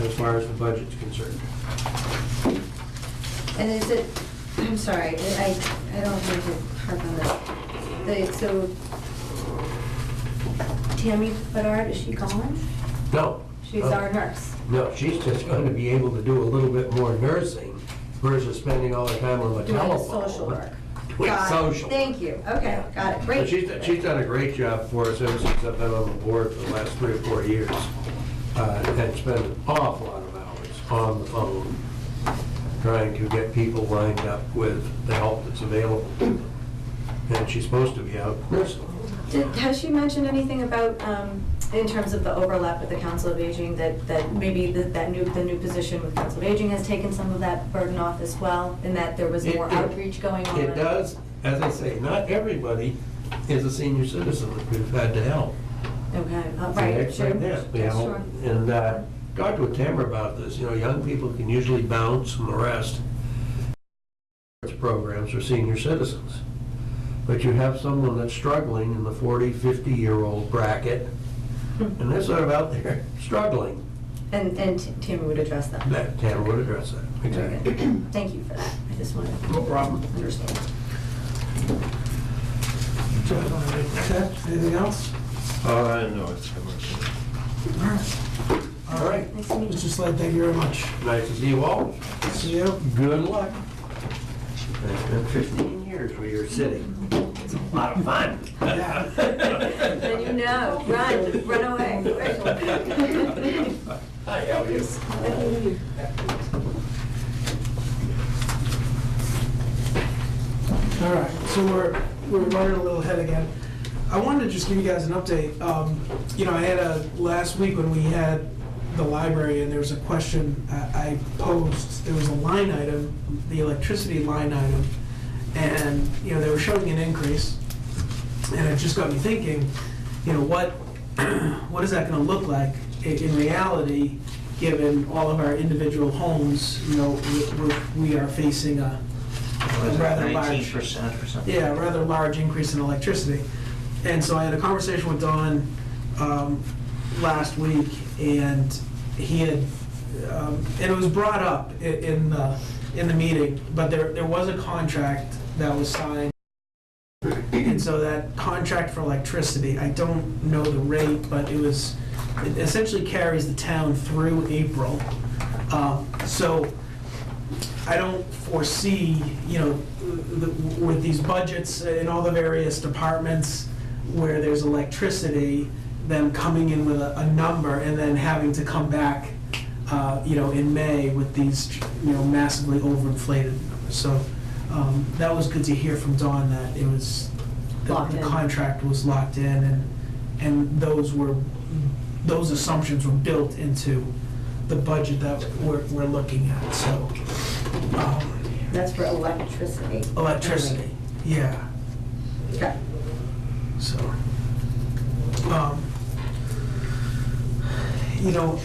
As far as the budget's concerned. And is it, I'm sorry, I don't mean to harp on this. So Tammy Bedard, is she gone? No. She's our nurse. No, she's just going to be able to do a little bit more nursing versus spending all her time on the Doing the telephone. social work. Doing Got it. social. Thank you, okay, got it, But great. she's done a great job for us ever since I've been on the board for the last 3 or 4 years. And spent an awful lot of hours on the phone trying to get people lined up with the help that's available. And she's supposed to be out nursing. Has she mentioned anything about, in terms of the overlap with the Council of Aging, that maybe the new position with Council of Aging has taken some of that burden off as well, and that there was more outreach going on? It does, as I say, not everybody is a senior citizen that we've had to help. Okay, So right, it's sure, like that, you know, sure. And talked with Tamara about this, you know, young people can usually bounce and the rest. Programs for senior citizens. But you have someone that's struggling in the 40, 50-year-old bracket, and they're sort of out there struggling. And Tammy would address that. That Tamara would address that, Very exactly. good. Thank you for that. I just wanted to No problem. understand. Okay, anything else? No, it's coming. All right. All right, Nice to meet you. Mr. Slade, thank you very much. nice to see you all. See you. Good luck. It's been 15 years where you're sitting. It's a lot of fun. Yeah. Then you know, run away. Hi, how are you? All right, so we're running a little ahead again. I wanted to just give you guys an update. You know, I had last week when we had the library and there was a question I posed. There was a line item, the electricity line item, and, you know, they were showing an increase. And it just got me thinking, you know, what is that gonna look like in reality, given all of our individual homes, you know, we are facing a rather large, 19% or something. yeah, a rather large increase in electricity. And so I had a conversation with Don last week, and he had, and it was brought up in the meeting, but there was a contract that was signed. And so that contract for electricity, I don't know the rate, but it essentially carries the town through April. So I don't foresee, you know, with these budgets in all the various departments where there's electricity, them coming in with a number and then having to come back, you know, in May with these, you know, massively overinflated numbers. So that was good to hear from Dawn that it was, the contract was locked in, and those assumptions were built into the budget that we're looking at, so. That's for electricity. Electricity, yeah, Okay. so. You know,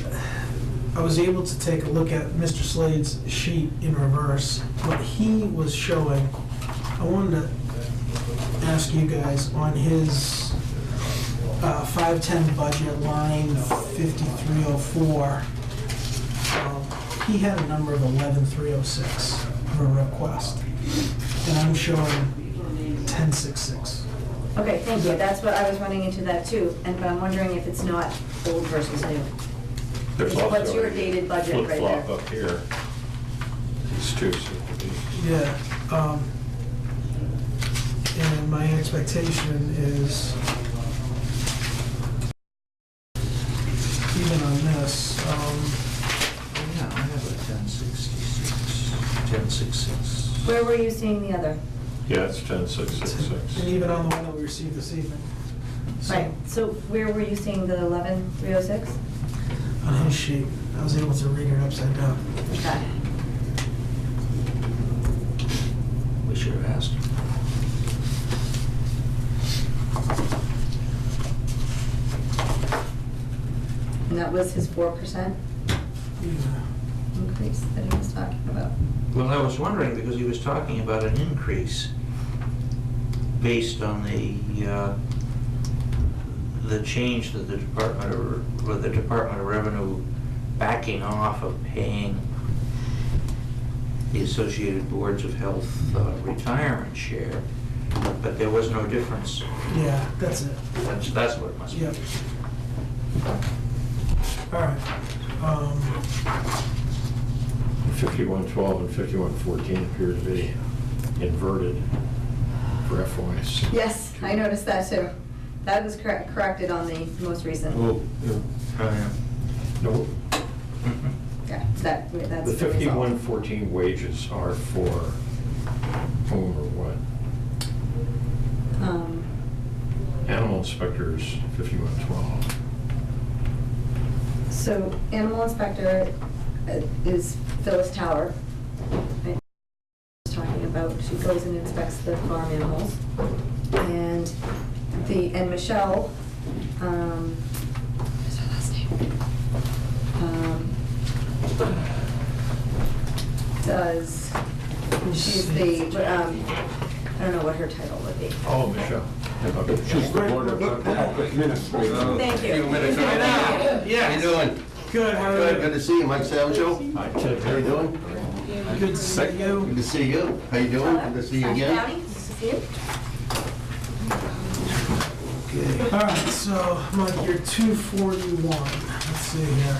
I was able to take a look at Mr. Slade's sheet in reverse. What he was showing, I wanted to ask you guys on his 510 budget line 5304, he had a number of 11306 for a request, and I'm showing 1066. Okay, thank you. That's what I was running into that too, but I'm wondering if it's not old versus new. There's What's also your a dated budget right flip-flop there? up here. These two, so Yeah, and my expectation is, even on this, Yeah, I have a 1066, 1066. Where were you seeing the other? yeah, it's 10666. and even on the one that we received this evening. Right, so where were you seeing the 11,306? On his sheet, I was able to read it upside down. Okay. We should have asked. And that was his 4% increase that he was talking about. Well, I was wondering, because he was talking about an increase based on the change that the Department of Revenue backing off of paying the Associated Boards of Health retirement share, but there was no difference. Yeah, that's it. That's what it must be. Yep. All right. 5112 and 5114 appear to be inverted for FOIs. Yes, I noticed that too. That was corrected on the most recent. Oh, yeah. No, Yeah, that's the the result. 5114 wages are for whom or what? Animal inspectors, 5112. So animal inspector is Phyllis Tower. I was talking about, she goes and inspects the farm animals. And Michelle, what's her last name? She's the, I don't know what her title would be. Oh, Michelle. She's the Board of Administrators. Thank you. Yeah. How you doing? Good, how are Good, you? good to see you, Mike Savageau. Hi, Ted. How you doing? Good to see you. Good to see you. How you doing? Good to see you again. Howdy, nice to see you. Okay. All right, so Mike, you're 241. Let's see here.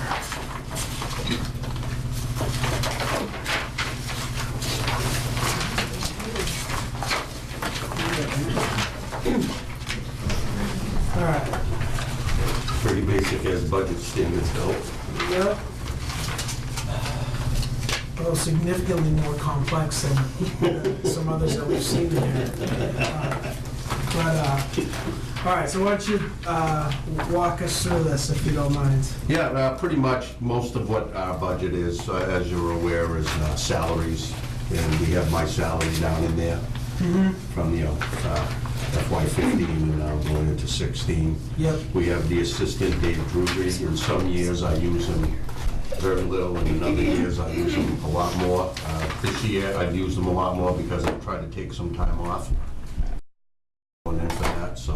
All right. Pretty basic as budget standards go. Yep. Well, significantly more complex than some others that we've seen here. All right, so why don't you walk us through this, if you don't mind? Yeah, pretty much most of what our budget is, as you're aware, is salaries. And we have my salary down in there from, FY15 going into 16. Yep. We have the assistant, Dave Drury. In some years, I use him very little, and in other years, I use him a lot more. This year, I've used him a lot more because I've tried to take some time off. Going in for that, so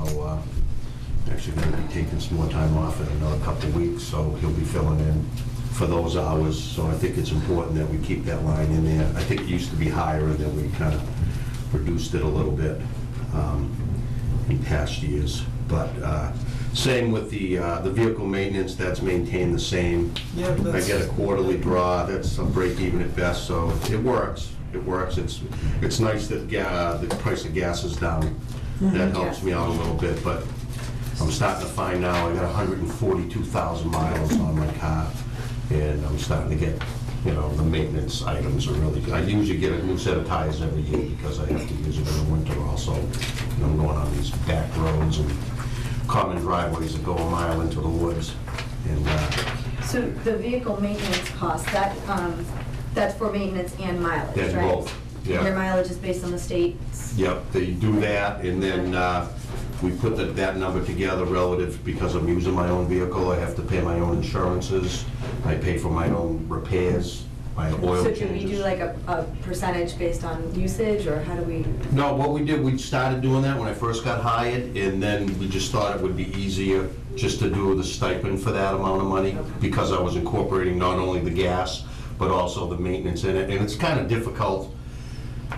actually going to be taking some more time off in another couple of weeks, so he'll be filling in for those hours. So I think it's important that we keep that line in there. I think it used to be higher, and then we kind of reduced it a little bit in past years. But same with the vehicle maintenance, that's maintained the same. Yep, I that's, get a quarterly draw, that's a break even at best, so it works. It works. It's nice that the price of gas is down. That helps me out a little bit, but I'm starting to find now I got 142,000 miles on my car, and I'm starting to get, the maintenance items are really, I usually get a new set of tires every year because I have to use it in the winter also. And I'm going on these back roads and common driveways that go a mile into the woods. And So the vehicle maintenance cost, that's for maintenance and mileage, right? that's both, Your yeah. mileage is based on the state's? Yep, they do that, and then we put that number together relative, because I'm using my own vehicle, I have to pay my own insurances, I pay for my own repairs, my oil So changes. do we do like a percentage based on usage, or how do we? No, what we did, we started doing that when I first got hired, and then we just thought it would be easier just to do the stipend for that amount of money, because I was incorporating not only the gas, but also the maintenance in it, and it's kind of difficult.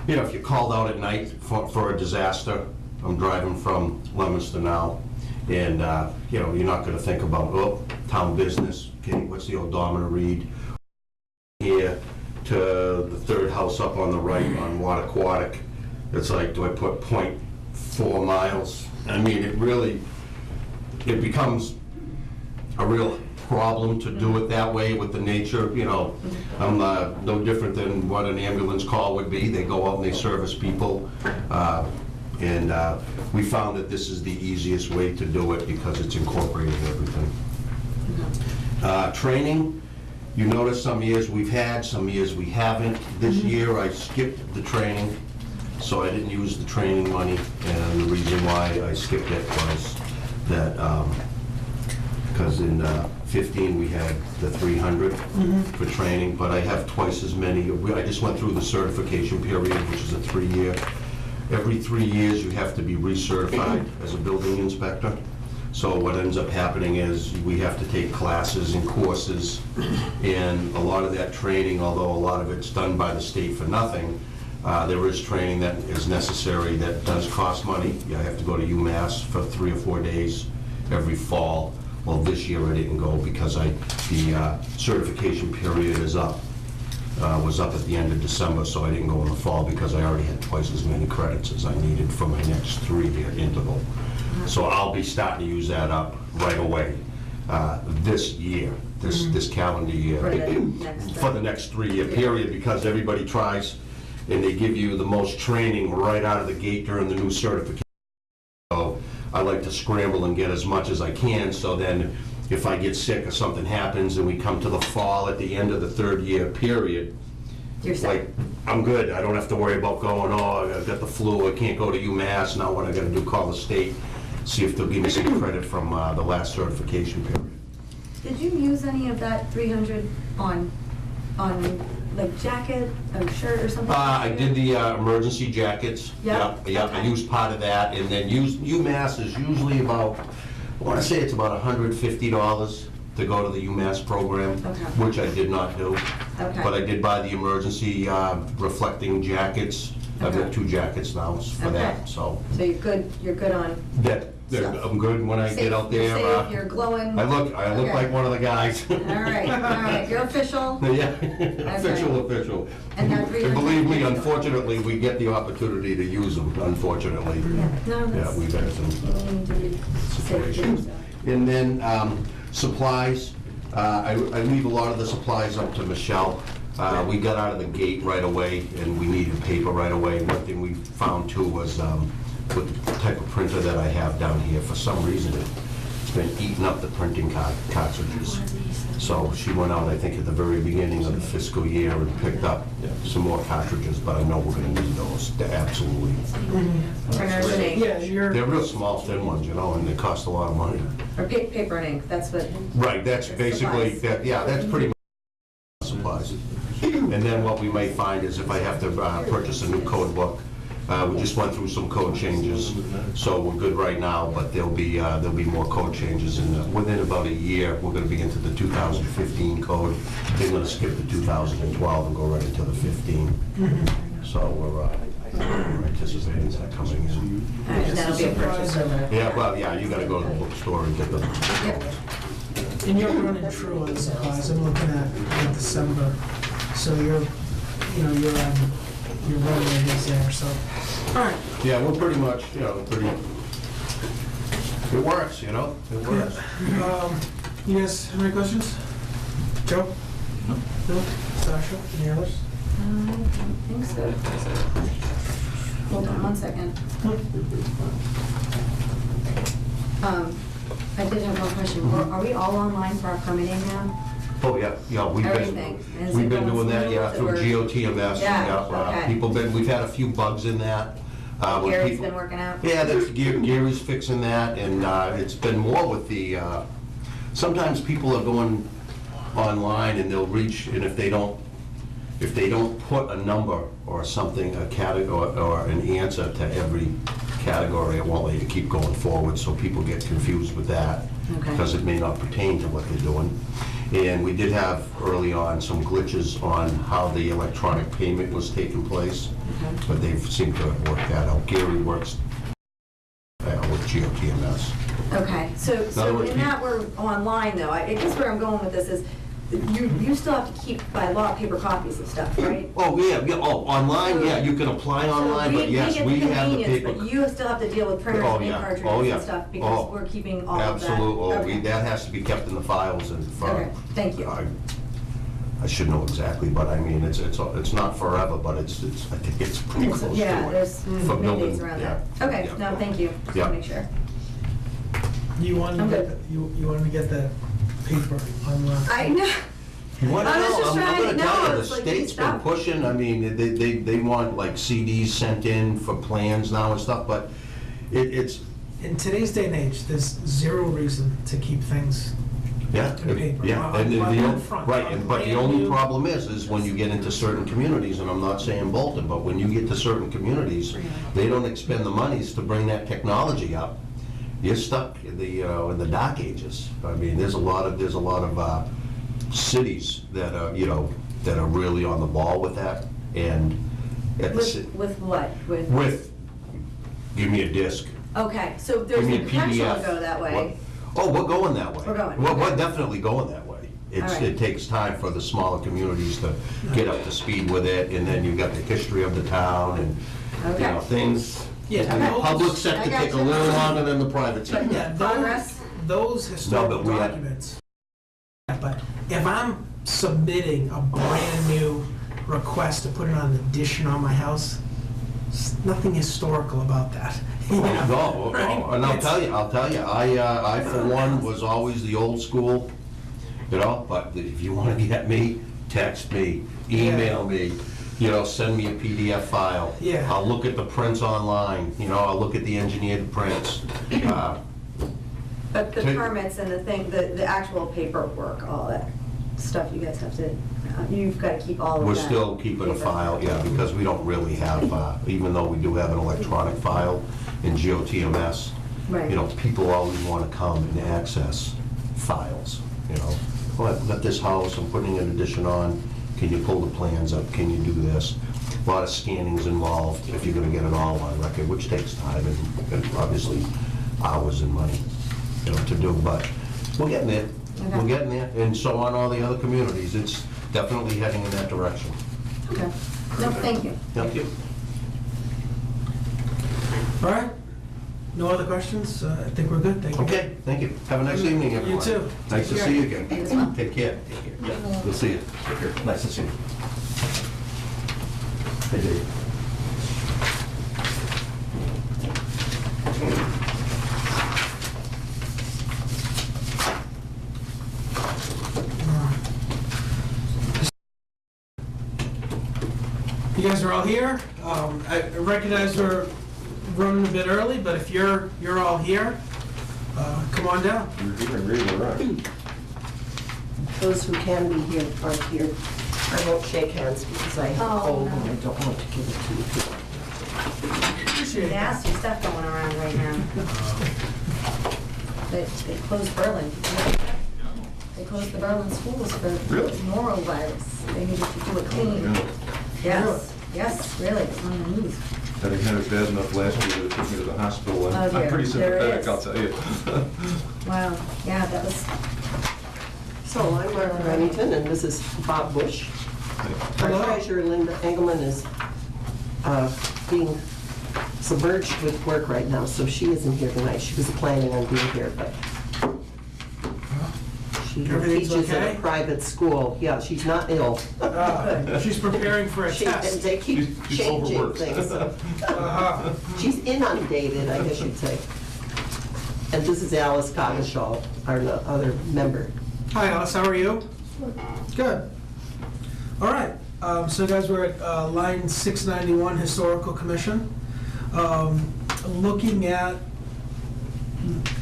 If you're called out at night for a disaster, I'm driving from Leominster now, and you're not going to think about, town business, okay, what's the odometer read? Here to the third house up on the right on Wattaquatic, it's like, do I put 0.4 miles? I mean, it becomes a real problem to do it that way with the nature. I'm no different than what an ambulance call would be. They go out and they service people, And we found that this is the easiest way to do it because it's incorporating everything. Training, you notice some years we've had, some years we haven't. This year I skipped the training, so I didn't use the training money. And the reason why I skipped it was that, because in 15 we had the 300 for training, but I have twice as many. I just went through the certification period, which is a 3-year. Every 3 years you have to be recertified as a building inspector. So what ends up happening is we have to take classes and courses, and a lot of that training, although a lot of it's done by the state for nothing, there is training that is necessary that does cost money. You have to go to UMass for 3 or 4 days every fall. Well, this year I didn't go because the certification period is up. Was up at the end of December, so I didn't go in the fall because I already had twice as many credits as I needed for my next 3-year interval. So I'll be starting to use that up right away this year, this calendar year, for the next 3-year period, because everybody tries and they give you the most training right out of the gate during the new certification. So I like to scramble and get as much as I can, so then if I get sick or something happens and we come to the fall at the end of the 3rd year period, You're like, I'm good. I don't have to worry about going, oh, I've got the flu, I can't go to UMass. Now what I gotta do, call the state, see if they'll give me some credit from the last certification period. Did you use any of that 300 on like jacket or shirt or something? I did the emergency jackets. Yeah? Yeah, Okay. I used part of that, and then UMass is usually about, I wanna say it's about $150 to go to the UMass program, Okay. which I did not do. Okay. But I did buy the emergency reflecting jackets. I've got Okay. 2 jackets now for Okay. that, so So you're good on, I'm good when I safe, get out there. you're safe, you're glowing? I look Okay. like one of the guys. All right, you're official? Yeah, official. And that And 300 believe me, unfortunately, we get the opportunity to use them, unfortunately. No, Yeah, that's, we've had some we need to be safe. situations. And then supplies, I leave a lot of the supplies up to Michelle. We got out of the gate right away, and we needed paper right away. One thing we found too was with the type of printer that I have down here, for some reason, it's been eating up the printing cartridges. So she went out, I think, at the very beginning of the fiscal year and picked up some more cartridges, but I know we're gonna need those, absolutely. Printers and ink, Yeah, They're real small, thin ones, you know, and they cost a lot of money. or paper and ink, that's what. Right, that's It's basically, supplies. that's pretty much supplies. And then what we may find is if I have to purchase a new code book, we just went through some code changes, so we're good right now, but there'll be more code changes, and within about a year, we're gonna be into the 2015 code. They're gonna skip the 2012 and go right into the 15. So we're anticipating that coming in. All right, that'll be a purchase order. Yeah, well, yeah, you gotta go to the bookstore and get the. Yep. and you're running true on supplies. I'm looking at December, so your running rate is there, so. All right. Yeah, we're pretty much, it works, it works. You guys have any questions? Joe? No. Bill? Sasha? Any others? I don't think so. Hold on 1 second. I did have one question. Are we all online for our permitting now? Oh, yeah, Everything. Is we've it been going doing that, yeah, smooth, through or- GOTMS. Yeah, okay. We've had a few bugs in that. when Gary's people- been working out? Yeah, Gary's fixing that, and it's been more with the, sometimes people are going online and they'll reach, and if they don't put a number or something, a category, or an answer to every category, it won't let you keep going forward, so people get confused with that. Okay. Because it may not pertain to what they're doing. And we did have early on some glitches on how the electronic payment was taking place, Okay. but they've seemed to have worked that out. Gary works with GOTMS. Okay, so other words, in that we're online though, I guess where I'm going with this is, you still have to keep by law paper copies of stuff, right? Oh, yeah, online, yeah, you can apply online, but yes, we have the paper. But you still have to deal with printers Oh, and ink yeah. cartridges Oh, yeah. and stuff, because Oh, we're keeping all of that. Absolutely, Okay. that has to be kept in the files and for. Okay, thank you. I should know exactly, but I mean, it's not forever, but I think it's pretty close to it. Yeah, there's For mandates building, around yeah. that. Okay, Yeah. no, thank you. Just Yeah. want to make sure. You wanted to I'm get, good. you wanted to get that paper online. I know. What I was else? just I'm trying- gonna no, tell you, the it's like, state's been stop. pushing, I mean, they want like CDs sent in for plans now and stuff, but it's, In today's day and age, there's zero reason to keep things. yeah, To paper. yeah. On- And on the that o- front, right, on but the brand only new- problem is when you get into certain communities, and I'm not saying Bolton, but when you get to certain communities, they don't expend the monies to bring that technology up. You're stuck in the dark ages. I mean, there's a lot of cities that are, that are really on the ball with that, and it's, With what? with, give me a disc. Okay, so there's Give me the a potential PDF. to go that way. Oh, we're going that way. We're going, We're okay. definitely going that way. All right. It takes time for the smaller communities to get up to speed with it, and then you've got the history of the town, and, Okay. Things, Yeah, the those- public sector I take a gotcha. little longer than the private sector. Yeah, Progress. those historical but we had- documents. But if I'm submitting a brand new request to put it on an addition on my house, there's nothing historical about that. You know, right? And I'll It's- tell you, I for one was always the old school, but if you want to get me, text me, email me, send me a PDF file. Yeah. I'll look at the prints online, I'll look at the engineered prints. But the Take- permits and the actual paperwork, all that stuff you guys have to, you've got to keep all of that. We're still keeping a paper. file, because we don't really have, even though we do have an electronic file in GOTMS, Right. people always want to come and access files, Oh, I've got this house, I'm putting an addition on, can you pull the plans up, can you do this? A lot of scanning's involved if you're gonna get it all on record, which takes time and obviously hours and money, to do, but we're getting there. Okay. We're getting there, and so on all the other communities, it's definitely heading in that direction. Okay. No, thank you. Thank you. All right, no other questions? I think we're good, thank you. Okay, thank you. Have a nice evening, everyone. You too. Nice to Take see you care. again. You as well. Take care. Yeah, we'll see you. Take care. Nice to see you. Hey, Dave. You guys are all here. I recognize we're running a bit early, but if you're all here, come on down. Those who can be here aren't here. I won't shake hands because I have a cold and I don't want to give it to you. Appreciate that. Nasty stuff going around right now. They closed Berlin. They closed the Berlin schools for norovirus. They needed to do a clean. Yes, yes, really, it's on the news. I think it was bad enough last year that it took me to the hospital, and Oh, dear. I'm pretty There it sympathetic, I'll is. tell you. Wow, yeah, that was, So I'm Martha Remington and this is Bob Bush. Our Hello. treasurer, Linda Engelman, is being submerged with work right now, so she isn't here tonight. She was planning on being here, but she Everything's teaches at okay? a private school. Yeah, she's not ill. She's preparing for a She- test. They keep She's changing overworked. things. Uh-huh. She's inundated, I guess you'd say. And this is Alice Coggeshall, our other member. Hi, Alice, how are you? Good. All right, so guys, we're at line 691, Historical Commission. Looking at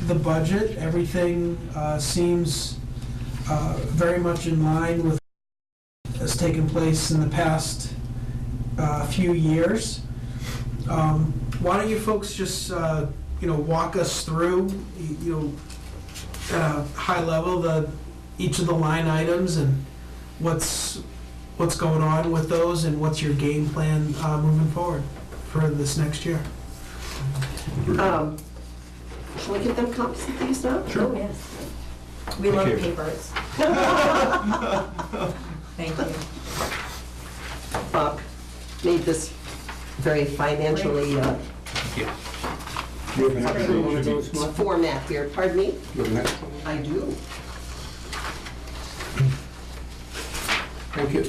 the budget, everything seems very much in line with what has taken place in the past few years. Why don't you folks just, walk us through, at a high level, each of the line items and what's going on with those and what's your game plan moving forward for this next year? Shall we get them copies of these now? oh, yes. We love papers. Thank you. Bob made this very financially format here. Pardon me? I do. Thank you.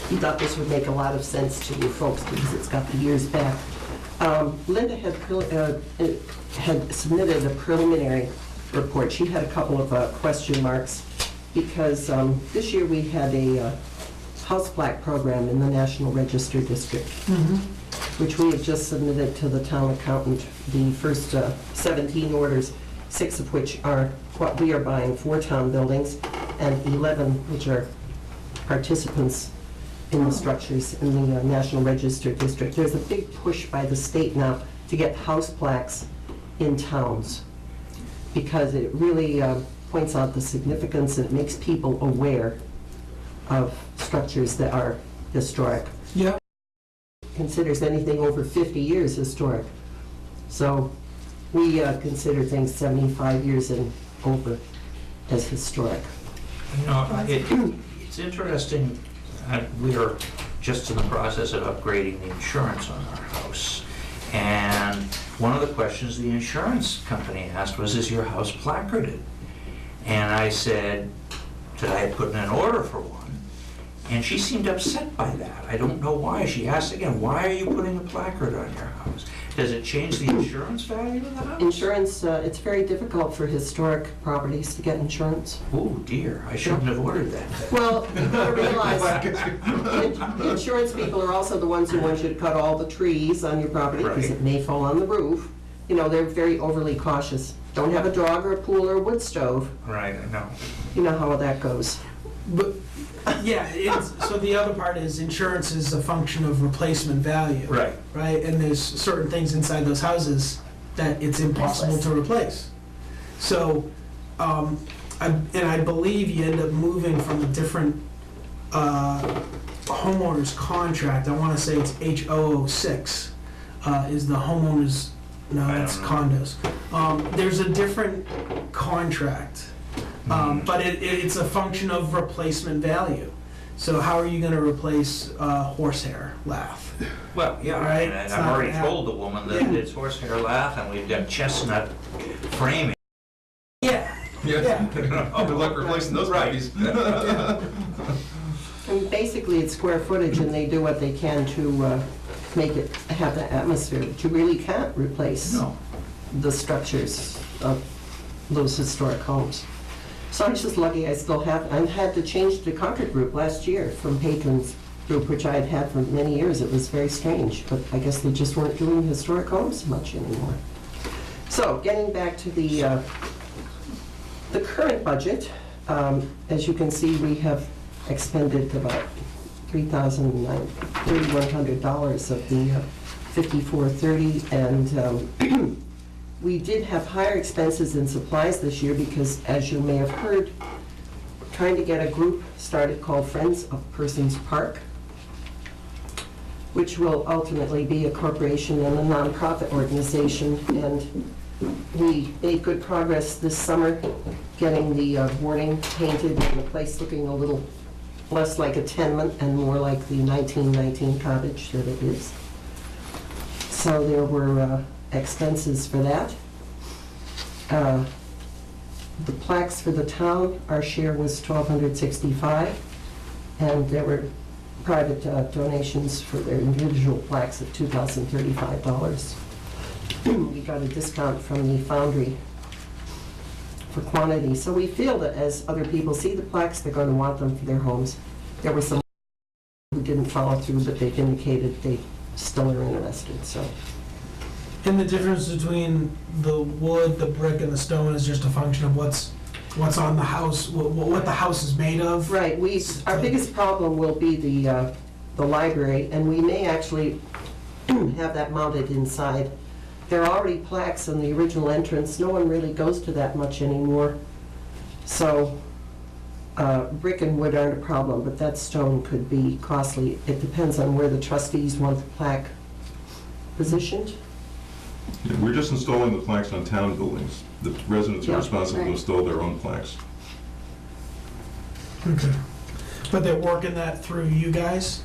He thought this would make a lot of sense to you folks because it's got the years back. Linda had submitted a preliminary report. She had a couple of question marks because this year we had a house plaque program in the National Register District, which we have just submitted to the town accountant. The first 17 orders, 6 of which are what we are buying for town buildings, and 11 which are participants in the structures in the National Register District. There's a big push by the state now to get house plaques in towns because it really points out the significance and it makes people aware of structures that are historic. Yeah. Considers anything over 50 years historic. So we consider things 75 years and over as historic. You know, it's interesting, we are just in the process of upgrading the insurance on our house. And one of the questions the insurance company asked was, is your house placarded? And I said that I had put in an order for one. And she seemed upset by that. I don't know why. She asked again, why are you putting a placard on your house? Does it change the insurance value of the house? Insurance, it's very difficult for historic properties to get insurance. Oh dear, I shouldn't have ordered that. Well, you gotta realize, insurance people are also the ones who want you to cut all the trees on your property because Right. it may fall on the roof. You know, they're very overly cautious. Don't have a dog or a pool or a wood stove. Right, I know. You know how that goes. But, yeah, so the other part is insurance is a function of replacement value. Right. Right, and there's certain things inside those houses that it's impossible to replace. So, I believe you end up moving from a different homeowner's contract. I want to say it's H006 is the homeowner's, no, I it's don't know. condos. There's a different contract. But it's a function of replacement value. So how are you going to replace horsehair lath? Well, yeah, Right, and it's I've not already that- told the woman that it's horsehair lath and we've got chestnut framing. Yeah. Yeah. Good luck replacing those puppies. And basically, it's square footage, and they do what they can to make it have that atmosphere. But you really can't replace No. the structures of those historic homes. So I'm just lucky I still have, I had to change the Concord group last year from Patrons Group, which I had had for many years. It was very strange, but I guess they just weren't doing historic homes much anymore. So getting back to the current budget, as you can see, we have expended about $3,100 of the $5,430, and we did have higher expenses in supplies this year because, as you may have heard, trying to get a group started called Friends of Persons Park, which will ultimately be a corporation and a nonprofit organization. And we made good progress this summer getting the warning painted and the place looking a little less like a tenement and more like the 1919 cottage that it is. So there were expenses for that. The plaques for the town, our share was $1,265, and there were private donations for their individual plaques at $2,035. We got a discount from the foundry for quantity, so we feel that as other people see the plaques, they're going to want them for their homes. There were some who didn't follow through, but they indicated they still are interested, so. And the difference between the wood, the brick, and the stone is just a function of what's on the house, what the house is made of. Right, our biggest problem will be the library, and we may actually have that mounted inside. There are already plaques in the original entrance. No one really goes to that much anymore. So brick and wood aren't a problem, but that stone could be costly. It depends on where the trustees want the plaque positioned. Yeah, we're just installing the plaques on town buildings. The residents are Yeah, responsible to right. install their own plaques. Okay. But they're working that through you guys?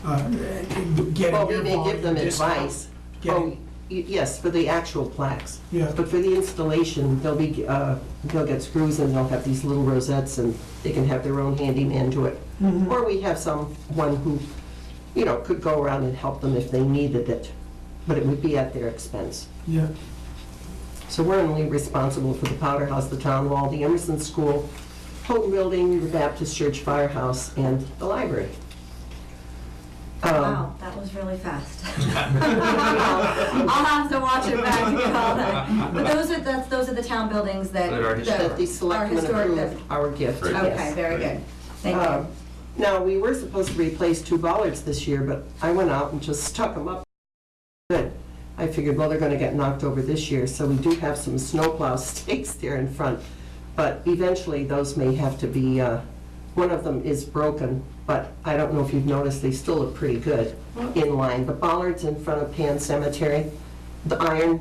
Getting Well, we your may give volume them discount? advice. Getting- Yes, for the actual plaques. Yeah. But for the installation, they'll get screws and they'll have these little rosettes and they can have their own handyman do it. Mhm. Or we have someone who, could go around and help them if they needed it, but it would be at their expense. Yeah. So we're only responsible for the Powder House, the Town Hall, the Emerson School, Houghton Building, the Baptist Church Firehouse, and the library. Wow, that was really fast. I'll have to watch it back to get all that. But those are the town buildings that. That are That the selectmen historic, approved our gift. Right. Okay, yes. very good. Thank you. Now, we were supposed to replace 2 bollards this year, but I went out and just stuck them up. Good. I figured, well, they're gonna get knocked over this year, so we do have some snowplow stakes there in front. But eventually, those may have to be, one of them is broken, but I don't know if you've noticed, they still look pretty good in line. The bollards in front of Pan Cemetery, the iron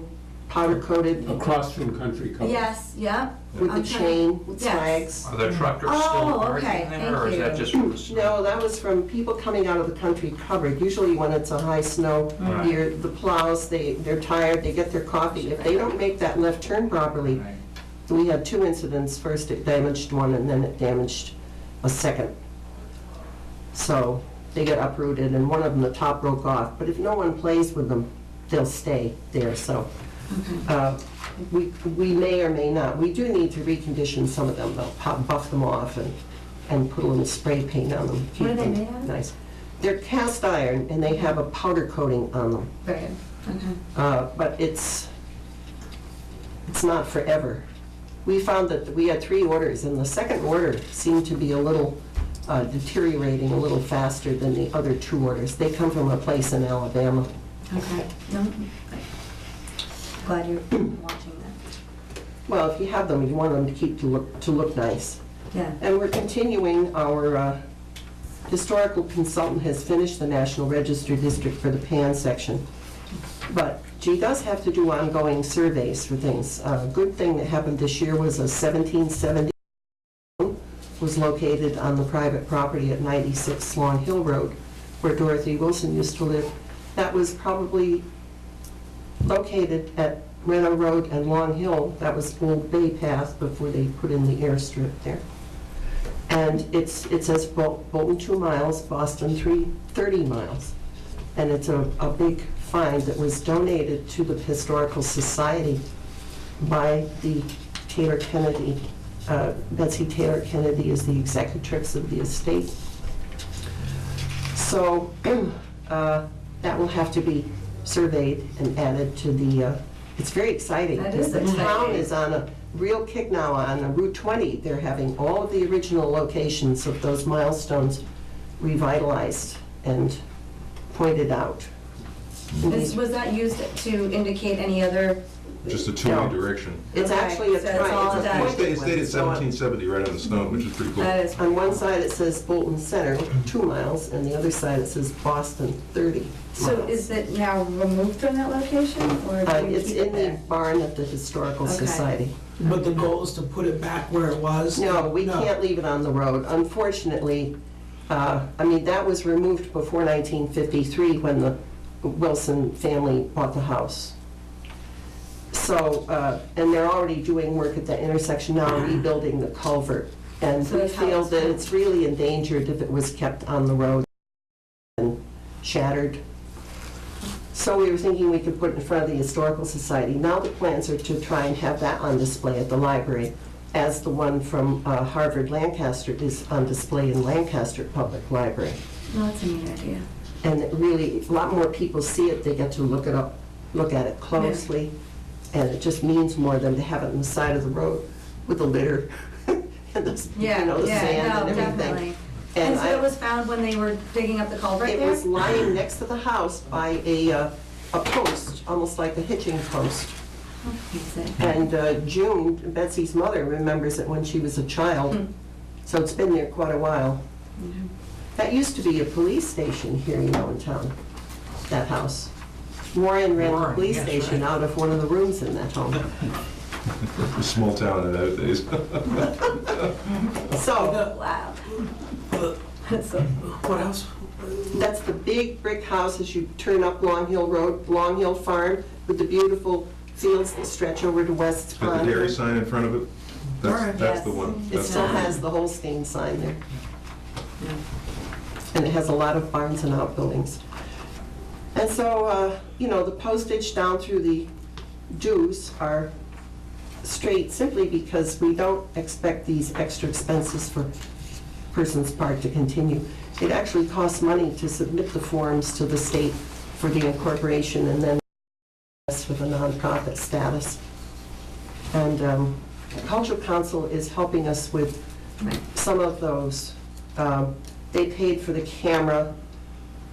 powder coated Across from Country Club. Yes, yeah. with the I'm chain, with Yes. flags. Are the truckers still Oh, parking okay, there, or thank is that you. just from the snow? No, that was from people coming out of the country covered. Usually when it's a high snow Right. year, the plows, they're tired, they get their coffee. If they don't make that left turn properly, Right. we had 2 incidents. First it damaged one and then it damaged a second. So they get uprooted and one of them, the top broke off. But if no one plays with them, they'll stay there, so. We may or may not. We do need to recondition some of them, though, buff them off and put a little spray paint on them. What are they Keep them made out of? Nice. They're cast iron and they have a powder coating on them. Very good. Okay. But it's not forever. We found that we had 3 orders and the second order seemed to be a little deteriorating a little faster than the other 2 orders. They come from a place in Alabama. Okay. No, glad you're watching that. Well, if you have them, you want them to keep to look nice. Yeah. And we're continuing, our historical consultant has finished the National Register District for the Pan section. But she does have to do ongoing surveys for things. A good thing that happened this year was a 1770 was located on the private property at 96 Long Hill Road, where Dorothy Wilson used to live. That was probably located at Renner Road and Long Hill. That was Old Bay Path before they put in the airstrip there. And it says Bolton 2 miles, Boston 30 miles. And it's a big find that was donated to the Historical Society by the Taylor Kennedy. Betsy Taylor Kennedy is the executrix of the estate. So that will have to be surveyed and added to the, it's very exciting. That is The town exciting. is on a real kick now on Route 20. They're having all of the original locations of those milestones revitalized and pointed out. Was that used to indicate any other? Just a two-way direction. It's Okay, actually a so it's all triangle. done. It's dated 1770 right on the stone, which is pretty cool. That is. On one side, it says Bolton Center, 2 miles, and the other side, it says Boston, 30 So miles. is it now removed from that location, or do you It's keep it in the there? barn at the Historical Okay. Society. But the goal is to put it back where it was? No, we can't leave it on the road. Unfortunately, that was removed before 1953 when the Wilson family bought the house. So, and they're already doing work at that intersection now, rebuilding the culvert. And So we that's how feel it's that done. it's really endangered if it was kept on the road and shattered. So we were thinking we could put it in front of the Historical Society. Now the plans are to try and have that on display at the library, as the one from Harvard Lancaster is on display in Lancaster Public Library. No, that's a neat idea. And it really, a lot more people see it, they get to look at it closely, and it just means more than to have it on the side of the road with the litter and the, Yeah, the yeah, sand no, and everything. definitely. And so it was found when they were digging up the culvert It there? was lying next to the house by a post, almost like a hitching post. Is it? And June, Betsy's mother, remembers it when she was a child, so it's been there quite a while. That used to be a police station here, in town, that house. Warren ran the Warren, police yes, station right. out of one of the rooms in that home. A small town in those days. So, Wow. So, What else? that's the big brick house as you turn up Long Hill Road, Long Hill Farm, with the beautiful fields that stretch over to West Got the Pond. dairy sign in front of it. Alright. That's the Yes. one. It That's still the one. has the Holstein sign there. And it has a lot of barns and outbuildings. And so, the postage down through the dues are straight simply because we don't expect these extra expenses for Persons Park to continue. It actually costs money to submit the forms to the state for the incorporation and then for the nonprofit status. And Cultural Council is helping us with some of those. They paid for the camera.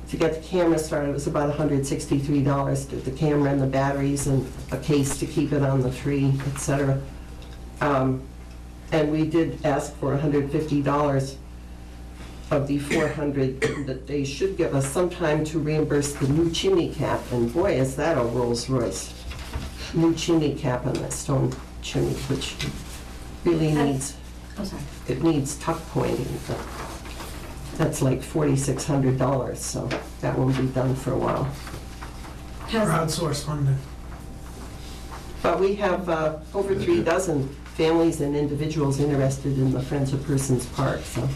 To get the camera started, it was about $163 to the camera and the batteries and a case to keep it on the tree, etc. And we did ask for $150 of the $400 that they should give us some time to reimburse the new chimney cap. And boy, is that a Rolls Royce. New chimney cap on that stone chimney, which really needs, it needs tuck pointing. But that's like $4,600, so that won't be done for a while. Crowdsource funding. But we have over 3 dozen families and individuals interested in the Friends of Persons Park, so.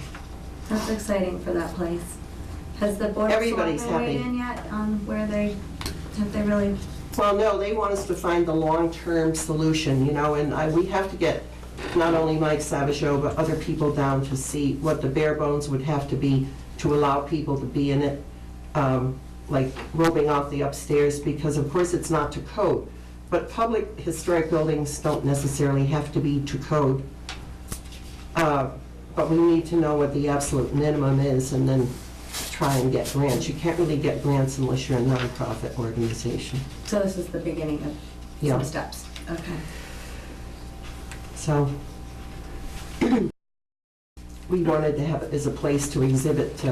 That's exciting for that place. Has the board of Everybody's selectmen weighed happy. in yet on where have they really? Well, no, they want us to find the long-term solution, and we have to get not only Mike Savageau, but other people down to see what the bare bones would have to be to allow people to be in it, like roping off the upstairs, because of course it's not to code. But public historic buildings don't necessarily have to be to code. But we need to know what the absolute minimum is and then try and get grants. You can't really get grants unless you're a nonprofit organization. So this is the beginning of Yeah. some steps. Okay. So we wanted to have it as a place to exhibit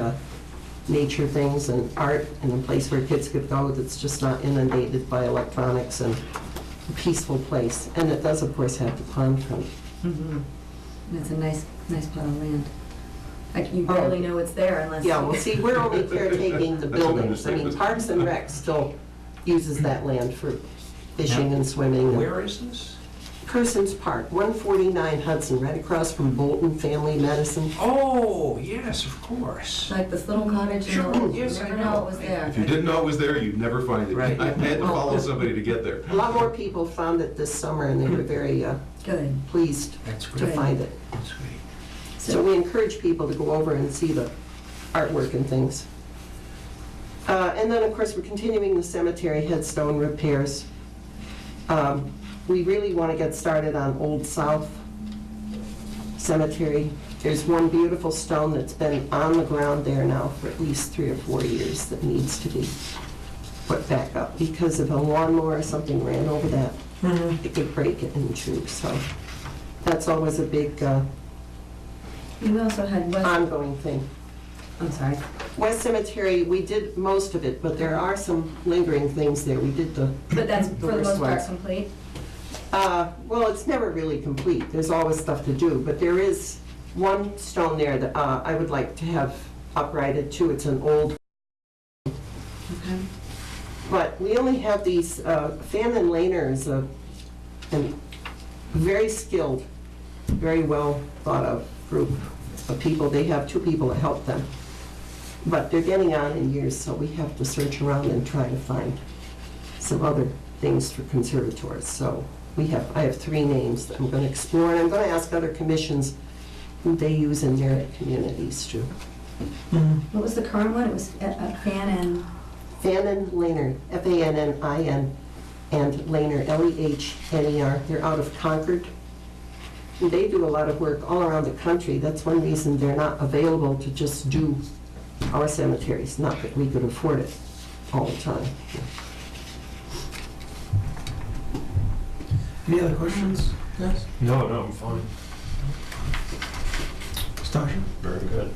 nature things and art, and a place where kids could go that's just not inundated by electronics, and a peaceful place. And it does, of course, have the pond front. It's a nice plot of land. You barely know it's there unless. Yeah, well, see, we're only caretaking the buildings. I mean, Parks and Rec still uses that land for fishing and swimming. Where is this? Persons Park, 149 Hudson, right across from Bolton Family Medicine. Oh, yes, of course. Like this little cottage in the Sure, woods. yes, You I never know. know it was there. If you didn't know it was there, you'd never find it. Right. I had to follow somebody to get there. A lot more people found it this summer, and they were very Good. pleased That's to great. find it. That's great. So we encourage people to go over and see the artwork and things. And then, of course, we're continuing the cemetery headstone repairs. We really want to get started on Old South Cemetery. There's one beautiful stone that's been on the ground there now for at least 3 or 4 years that needs to be put back up, because if a lawnmower or something ran over that, it could break it in two. So that's always a big You also had West. ongoing thing. I'm sorry. West Cemetery, we did most of it, but there are some lingering things there. We did the But that's The for the worst most part ones. complete. well, it's never really complete. There's always stuff to do, but there is one stone there that I would like to have uprighted too. It's an old, Okay. but we only have these, Fan and Laner is a very skilled, very well thought of group of people. They have 2 people that help them, but they're getting on in years, so we have to search around and try to find some other things for conservators. So I have 3 names that I'm going to explore, and I'm going to ask other commissions who they use in their communities too. What was the current one? It was Fan and. Fannin Lehner, Fannin, and Lehner, Lehner. They're out of Concord. And they do a lot of work all around the country. That's one reason they're not available to just do our cemeteries, not that we could afford it all the time. Any other questions? Yes? No, I'm fine. Stasha? Very good.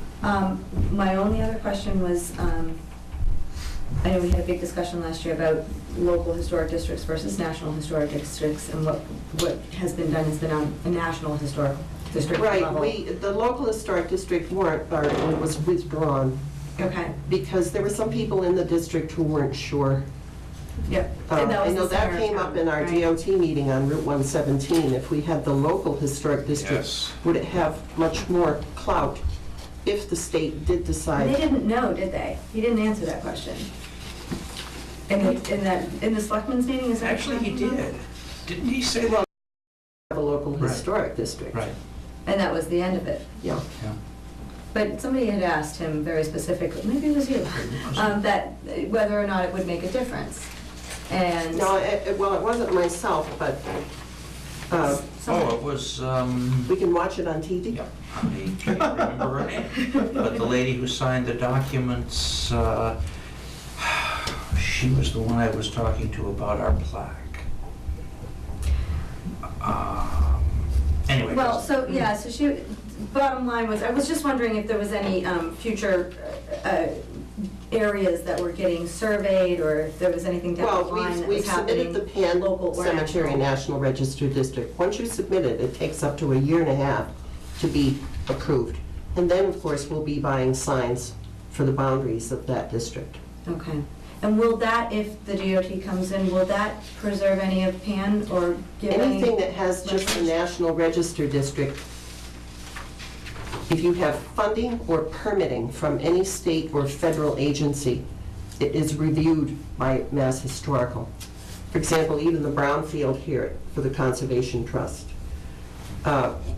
My only other question was, I know we had a big discussion last year about local historic districts versus national historic districts, and what has been done has been on a national historic district level. Right, the local historic district warrant article was withdrawn Okay, because there were some people in the district who weren't sure. yep. I And was know the center that of came up town, in our right? DOT meeting on Route 117. If we had the local historic district, Yes. would it have much more clout if the state did They decide, didn't know, did they? He didn't answer that question. In the selectmen's meeting, is that? Actually, he did. Didn't he say that? well, have a local Right. historic district. Right. And that was the end of it. Yeah. But somebody had asked him very specifically, maybe it was you, that whether or not it would make a difference. And No, well, it wasn't myself, but Oh, it was, we can watch it on TV. I can't remember her name, but the lady who signed the documents, she was the one I was talking to about our plaque. Anyway. well, so yeah, so she. Bottom line was, I was just wondering if there was any future areas that were getting surveyed, or if there was anything down the Well, line that we've was submitted happening. the Pan local or Cemetery national. National Register District. Once you submit it, it takes up to a year and a half to be approved. And then, of course, we'll be buying signs for the boundaries of that district. Okay. And will that, if the DOT comes in, will that preserve any of Pan or give any? Anything that has just the leverage? National Register District, if you have funding or permitting from any state or federal agency, it is reviewed by Mass Historical. For example, even the brownfield here for the Conservation Trust.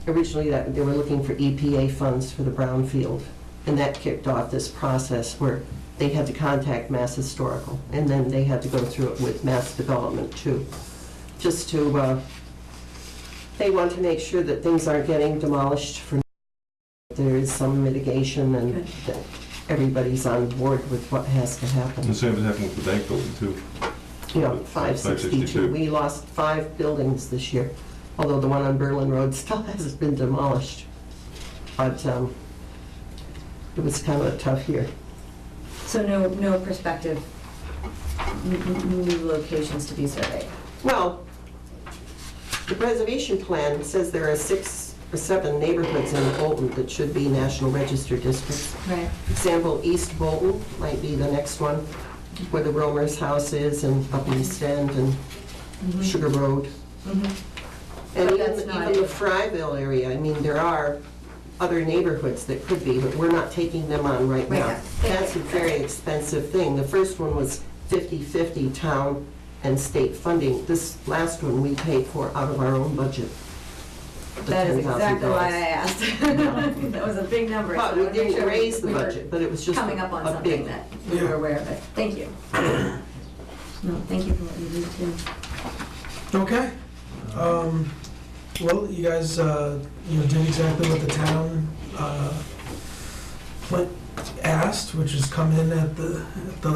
Originally, they were looking for EPA funds for the brownfield, and that kicked off this process where they had to contact Mass Historical, and then they had to go through it with Mass Development too, just to, they want to make sure that things aren't getting demolished for, there is some mitigation and Good. that everybody's on board with what has to happen. The same happened with the bank building too. Yeah, 562. We lost 5 buildings this year, although the one on Berlin Road still hasn't been demolished. But it was kind of a tough year. So no prospective new locations to be surveyed? Well, the preservation plan says there are 6 or 7 neighborhoods in Bolton that should be National Register districts. Right. For example, East Bolton might be the next one, where the Romer's house is, and up East End and Sugar Road. Mhm. And But even that's not even the it. Fryville area, I mean, there are other neighborhoods that could be, but we're not taking them on right Right, now. yeah. Thank That's a you. very expensive thing. The first one was 50/50 town and state funding. This last one we paid for out of our own budget. the That is exactly why I $10,000. asked. That was a big number. so I But we wanted to make didn't sure raise the we were budget, but it was just coming up on a something big. that we were aware of it. Thank you. No, thank you for what you did too. Okay. Well, you guys, did exactly what the town asked, which is come in at the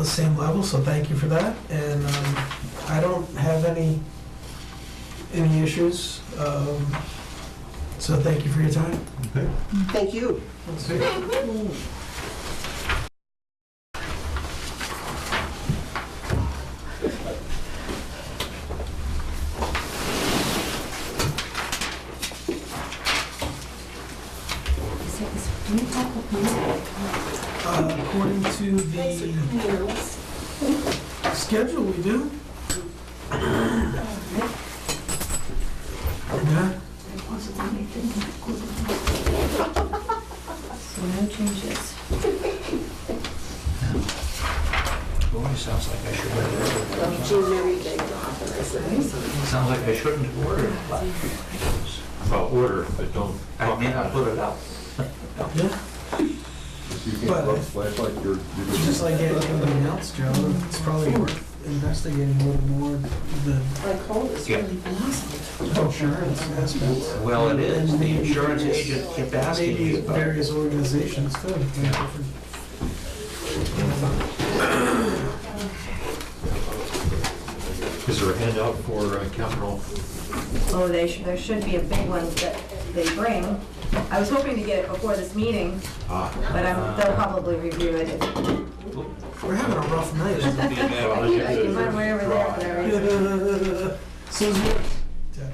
same level, so thank you for that. And I don't have any issues, so thank you for your time. Okay. Thank you. According to the schedule, we do. Yeah. So no changes. Boy, sounds like I should have Junior big office. Sounds like I shouldn't have ordered it, but Well, order, but don't. I may not put it out. Yeah. But just like anything else, Joe, it's probably worth investigating a little more the My cold is Yeah. really blossomed. insurance aspects. Well, it is. And The maybe insurance various- agent kept asking maybe me about it. various organizations too. different- Is there a handout for capital? Oh, there should be a big one that they bring. I was hoping to get it before this meeting, but they'll probably review it. We're having a rough night. I keep mine way over there for that reason. Susan? Okay.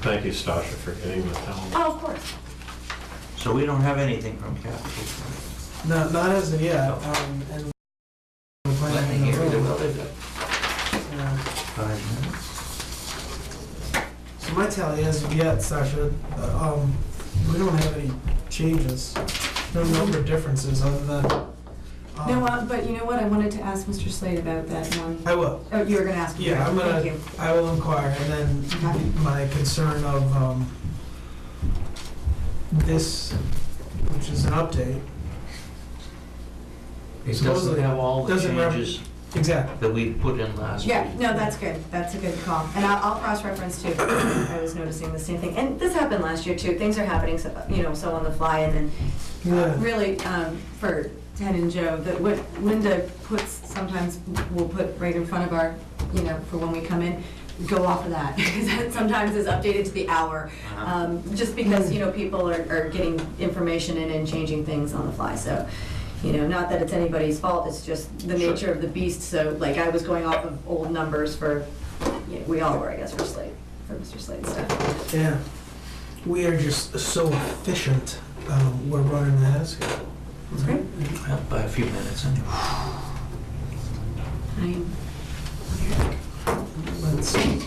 Thank you, Stasha, for getting the town. Oh, of course. So we don't have anything from capital. No, not as of yet. And we're Let me planning hear on it. the Well, road. they've got Yeah. 5 minutes. So my tally as of yet, Sasha, we don't have any changes, no number differences other than. No, but you know what, I wanted to ask Mr. Slade about that. I will. Oh, you were gonna ask me. Yeah, Thank you. I will inquire, and then my concern of, this, which is an update. It doesn't Supposedly have all the doesn't rep- changes Exactly. that we put in last week. Yeah, no, that's good. That's a good call. And I'll cross-reference too. I was noticing the same thing. And this happened last year too. Things are happening, so, so on the fly. And then Yeah. really, for Ted and Joe, that what Linda puts, sometimes we'll put right in front of our, for when we come in, go off of that. Because that sometimes is updated to the hour. Just because, people are getting information in and changing things on the fly. So, not that it's anybody's fault, it's just the nature of the beast. So, like, I was going off of old numbers we all were, I guess, for Mr. Slade's stuff. Yeah. We are just so efficient. We're running ahead of schedule. That's great. Well, by a few minutes anyway. Let's see.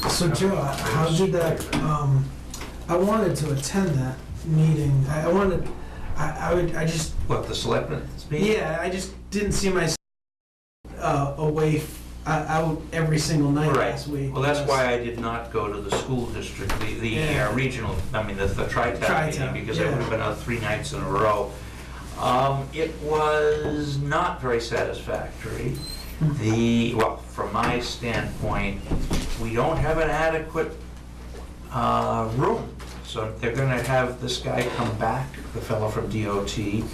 So Joe, how did that, I wanted to attend that meeting. I just, What, the selectmen's meeting? yeah, I just didn't see myself out every single night Right. last week. Well, that's why I did not go to the school district, the Yeah. regional, the tri-town Tri-town, meeting, because I yeah. would have been out 3 nights in a row. It was not very satisfactory. Well, from my standpoint, we don't have an adequate room. So they're gonna have this guy come back, the fellow from DOT,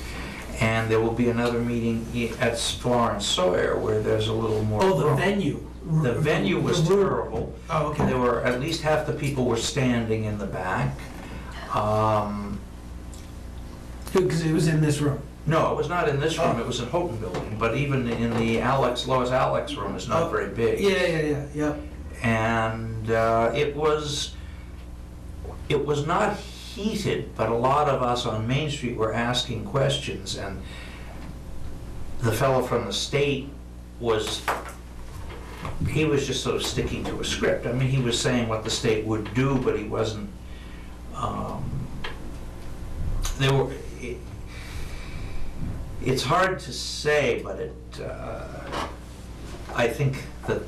and there will be another meeting at Florence Sawyer where there's a little more Oh, the room. venue. The venue was The room. terrible. Oh, okay. There were, at least half the people were standing in the back. Because it was in this room. No, it was not in this room, it was in Houghton Building, but even in the Lois Alex room is not very big. Yeah. And it was not heated, but a lot of us on Main Street were asking questions, and the fellow from the state was just sort of sticking to a script. I mean, he was saying what the state would do, but he wasn't, it's hard to say, but I think that,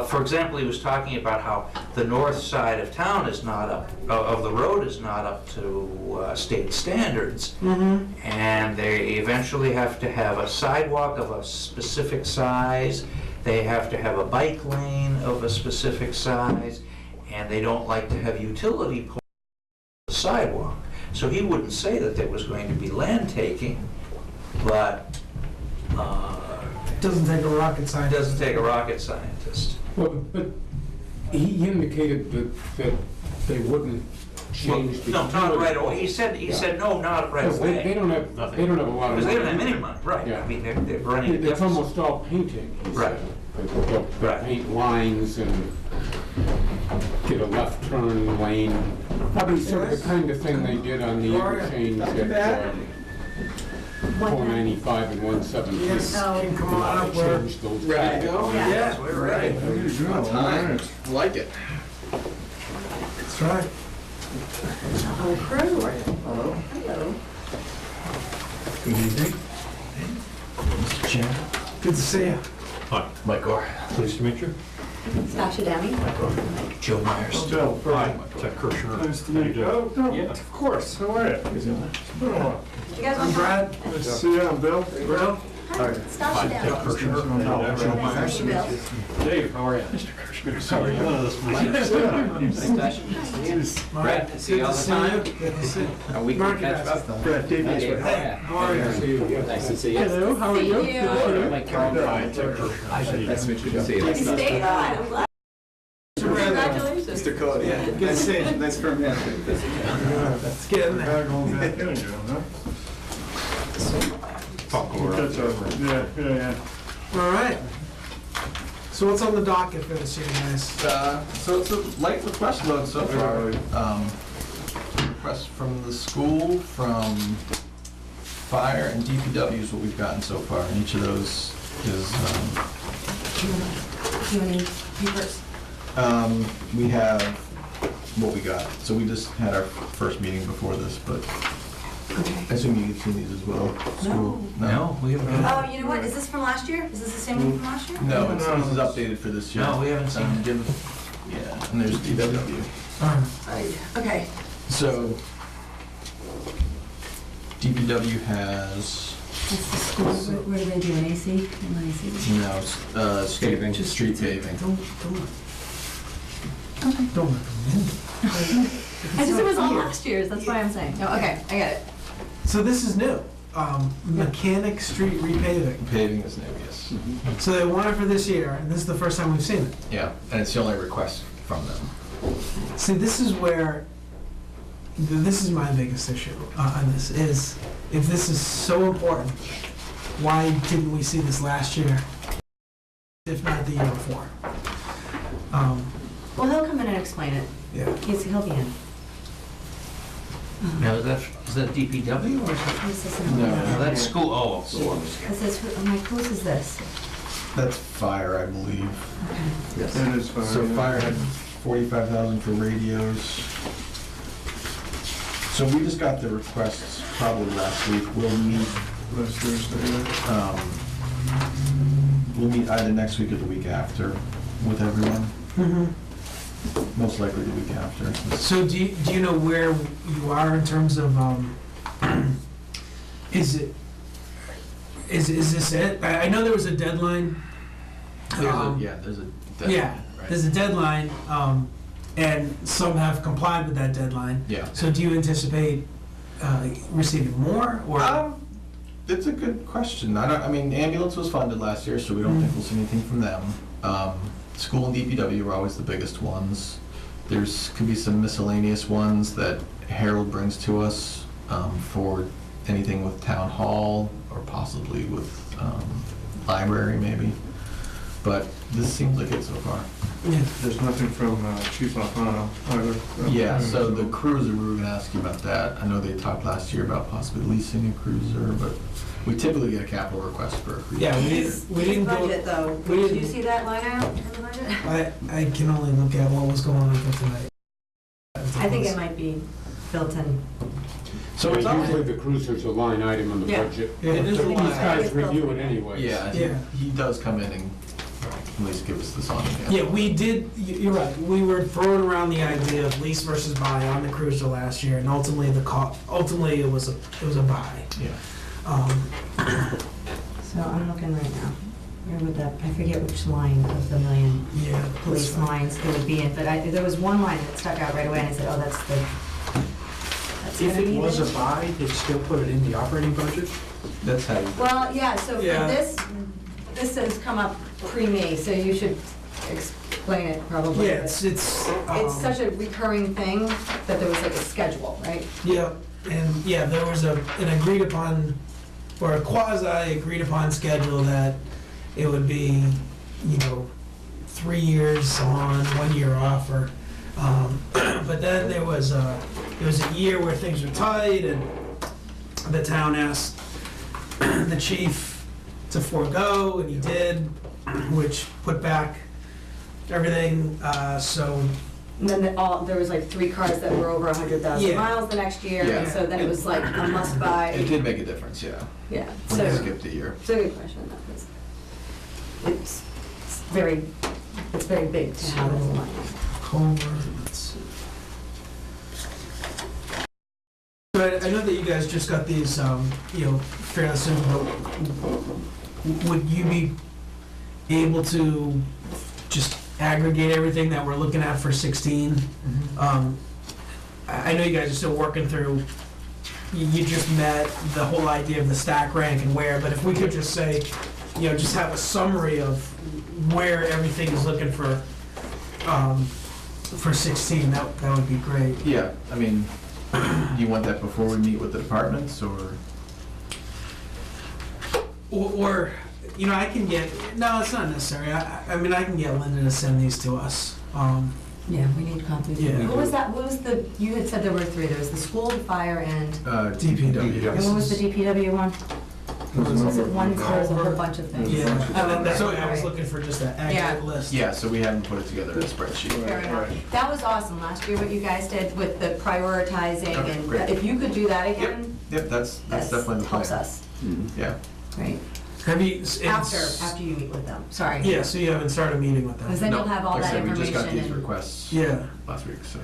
for example, he was talking about how the north side of town is not of the road is not up to state standards. Mm-hmm. And they eventually have to have a sidewalk of a specific size, they have to have a bike lane of a specific size, and they don't like to have utility poles on the sidewalk. So he wouldn't say that there was going to be land taking, but Doesn't take a rocket it scientist. doesn't take a rocket scientist. Well, but he indicated that they wouldn't change the. No, not right away. He said no, not right Because they away. don't have a lot of money. Because they don't have any money, right. Yeah. I mean, they're running a It's deficit. almost all painting, he Right. said. They'll Right. paint lines and get a left turn lane. Probably sort of the kind of thing they did on the interchange at 495 and 117. Yes, Oh. can come on up. We're Change those ready to go. Yeah. Yes, we're ready. I like it. That's right. Oh, crew. Hello. Good evening. Mr. Chairman. Good to see you. Hi, Mike Orr. pleased to meet you. Stasha Downing. Joe Myers. Bill. Hi, Ted Kirshner. Nice to How you meet you. doing? Oh, no, Yeah. of course. How are you? It's been a while. Did you guys I'm want to? Brad. Nice to see you. I'm Bill. Bill. Hi, Stasha Ted Downing. Kirshner. Nice to meet you, Bill. Dave, how are you? Mr. Kirshner. How are you? Brad, see you all the time. Good to see you. We Mark can catch Bass. up. Brad, Dave, Hey, how are you? Nice to see you. Hello, how are you? See you. Mike Hi, Ted Kirshner. How you Nice to doing? meet you. Good to see you. You stayed on. I'm glad. Congratulations. Mr. Cody, yeah. Good to see you. Nice for me. Let's get in there. Yeah. All right. So what's on the docket for this year, guys? So it's a light request load so far. Requests from the school, from fire, and DPW is what we've gotten so far. And each of those is, Do you want any papers? we have what we got. So we just had our first meeting before this, but Okay. I assume you've seen these as well. School? No, we haven't. Oh, you know what, is this from last year? Is this the same one from last year? No, this is updated for this year. No, we haven't seen it. Yeah, and there's DPW. Okay. So DPW has, That's the school, where do they do, an AC? An AC? no, street paving. Don't recommend it. I just, it was on last year's, that's why I'm saying. No, okay, I get it. So this is new. Mechanic Street repaving. Paving is new, yes. So they want it for this year, and this is the first time we've seen it. Yeah, and it's the only request from them. See, this is where, this is my biggest issue on this, is if this is so important, why didn't we see this last year, if not the year before? Well, he'll come in and explain it. Yeah. He'll be in. Now, is that DPW or is that? This is No. No, that's school, oh. This is, I'm like, whose is this? That's fire, I believe. Okay. Yes. That is fire, So yeah. fire had 45,000 for radios. So we just got the requests probably last week. We'll meet, Last Thursday, we'll meet either next week or the week after with everyone. Most likely the week after. So do you know where you are in terms of, is this it? I know there was a deadline. There's a deadline, Yeah, right? there's a deadline, and some have complied with that deadline. Yeah. So do you anticipate receiving more, or? It's a good question. I mean, ambulance was funded last year, so we don't think we'll see anything from them. School and DPW are always the biggest ones. Could be some miscellaneous ones that Harold brings to us for anything with town hall or possibly with library maybe. But this seems like it so far. Yeah. There's nothing from Chief Alfano either. Yeah, so the cruiser, we were gonna ask you about that. I know they talked last year about possibly leasing a cruiser, but we typically get a capital request for a cruiser. Yeah, we His didn't go. budget, though, we did didn't- you see that line out in the budget? I can only look at what was going on for tonight. I think it might be built in. So it's Usually the cruiser's a line item on the Yeah. budget. Yeah, it is a These line guys item. review it anyways. Yeah, Yeah. he does come in and at least give us this on again. Yeah, we did, you're right, we were throwing around the idea of lease versus buy on the cruiser last year, and ultimately it was a buy. Yeah. So I'm looking right now. Where would that, I forget which line of the million Yeah. that's police fine. lines it would be in, but there was one line that stuck out right away, and I said, oh, that's If gonna be it was there. a buy, they'd still put it in the operating budget? That's how you. Well, yeah, so for Yeah. this has come up pre-me, so you should explain it probably. Yeah, but it's such a recurring thing that there was like a schedule, right? Yeah, and yeah, there was an agreed upon, or a quasi agreed upon schedule that it would be, 3 years on, 1 year off, or, but then there was a year where things were tight, and the town asked the chief to forego, and he did, which put back everything, so, And then there was like 3 cars that were over 100,000 Yeah. miles the next year, Yeah. and so then it was like a must It buy. did make a difference, yeah. Yeah, When so you it's skipped a year. a good question. It's very big to have as a line. October, let's see. So I know that you guys just got these, fairly soon, but would you be able to just aggregate everything that we're looking at for 16? I know you guys are still working through, you just met the whole idea of the stack rank and where, but if we could just say, just have a summary of where everything is looking for 16, that would be great. Yeah, I mean, do you want that before we meet with the departments, or? Or, I can get, no, it's not necessary. I mean, I can get Linda to send these to us. Yeah, we need copies. Yeah. What was that, you had said there were 3, there was the school, the fire, and DPW. what was the DPW one? Is it one cars, a whole bunch of things? Yeah, and that's So- why I was looking for just that accurate list. Yeah, so we haven't put it together in a spreadsheet. Fair enough. That was awesome last year, what you guys did with the prioritizing, Okay, and great. if you could do that again, Yep, that's definitely the plan. helps us, Yeah. right? Have you? After you meet with them, sorry. Yeah, so you haven't started meeting with Because them? then you'll have all Like I that said, we just got information these and. requests Yeah. last week, so.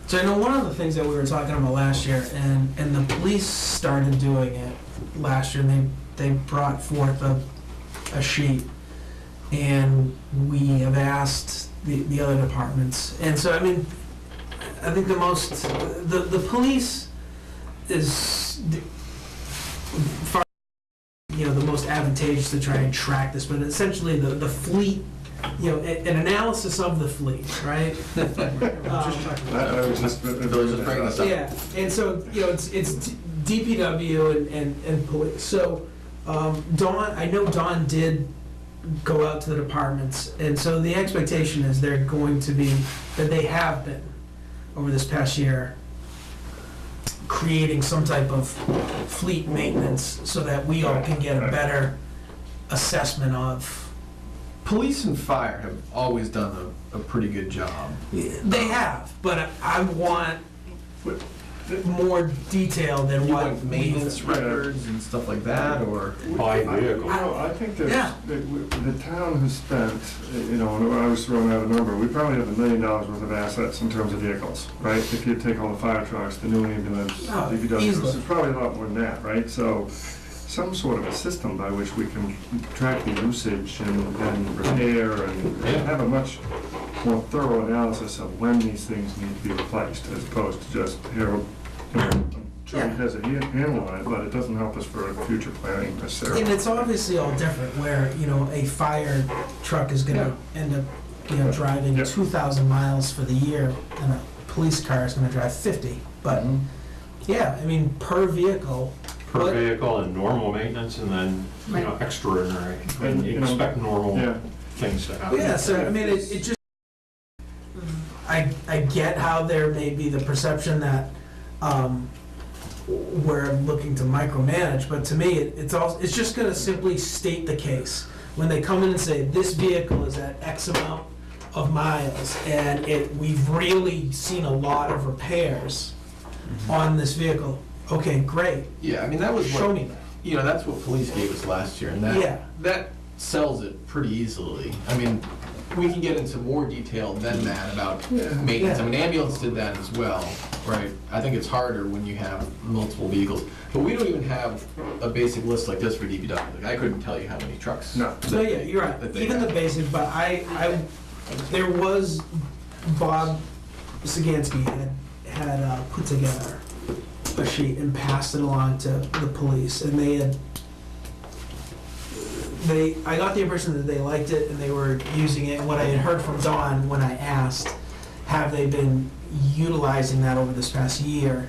So I know one of the things that we were talking about last year, and the police started doing it last year, and they brought forth a sheet, and we have asked the other departments. And so, I mean, I think the police is far, the most advantageous to try and track this, but essentially the fleet, an analysis of the fleet, right? I was just bringing this up. Yeah, and so, it's DPW and police. So, Dawn, I know Dawn did go out to the departments, and so the expectation is they're going to be, that they have been, over this past year, creating some type of fleet maintenance so that we all can get a better assessment of. Police and fire have always done a pretty good job. They have, but I want more detail than You what want maintenance records and stuff like that, or? By vehicle. I think that Yeah. the town has spent, when I was throwing out a number, we probably have $1 million worth of assets in terms of vehicles, right? If you take all the fire trucks, the new ambulance, Oh, DPW, easily. it's probably a lot more than that, right? So some sort of a system by which we can track the usage and repair and have a much more thorough analysis of when these things need to be replaced, as opposed to just, I'm sure it has a handle on it, but it doesn't help us for future planning necessarily. And it's obviously all different, where, a fire truck is gonna end up, driving Yep. 2,000 miles for the year, and a police car is gonna drive 50. But, yeah, I mean, per vehicle. Per But- vehicle and normal maintenance, and then, Right. extraordinary. And you You know, expect normal Yeah. things to happen. Yeah, so, I mean, it just, I get how there may be the perception that, we're looking to micromanage, but to me, it's just gonna simply state the case. When they come in and say, this vehicle is at X amount of miles, and we've really seen a lot of repairs on this vehicle, okay, great, Yeah, I mean, that was show what, me that. that's what police gave us last year, and Yeah. that sells it pretty easily. I mean, we can get into more detail than that about maintenance. I mean, ambulance did that as well, right? I think it's harder when you have multiple vehicles, but we don't even have a basic list like this for DPW. Like, I couldn't tell you how many trucks. No. So, yeah, you're right, that they even the have. basic, but there was, Bob Sagansky had put together a sheet and passed it along to the police, and I got the impression that they liked it and they were using it. What I had heard from Dawn when I asked, have they been utilizing that over this past year?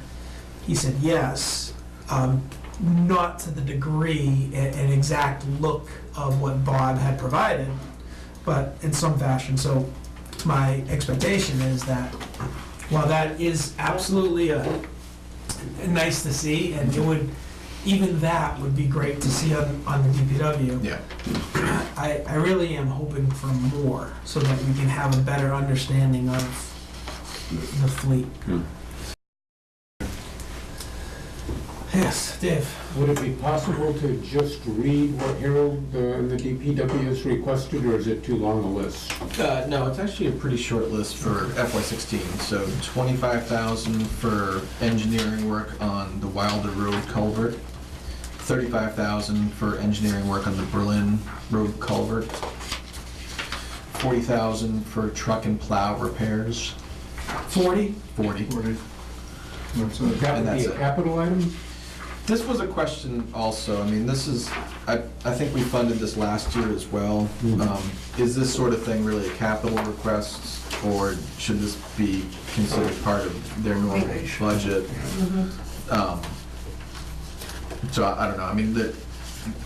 He said yes, not to the degree and exact look of what Bob had provided, but in some fashion. So my expectation is that while that is absolutely nice to see, and even that would be great to see on the DPW. Yeah. I really am hoping for more, so that we can have a better understanding of the fleet. Yes, Dave? Would it be possible to just read what Harold, the DPW has requested, or is it too long a list? No, it's actually a pretty short list for FY16. So 25,000 for engineering work on the Wilder Road culvert, 35,000 for engineering work on the Berlin Road culvert, 40,000 for truck and plow repairs. 40? 40. That And would that's be a it. capital item? This was a question also, I mean, this is, I think we funded this last year as well. Is this sort of thing really a capital request, or should this be considered part of their normal budget? So I don't know, I mean,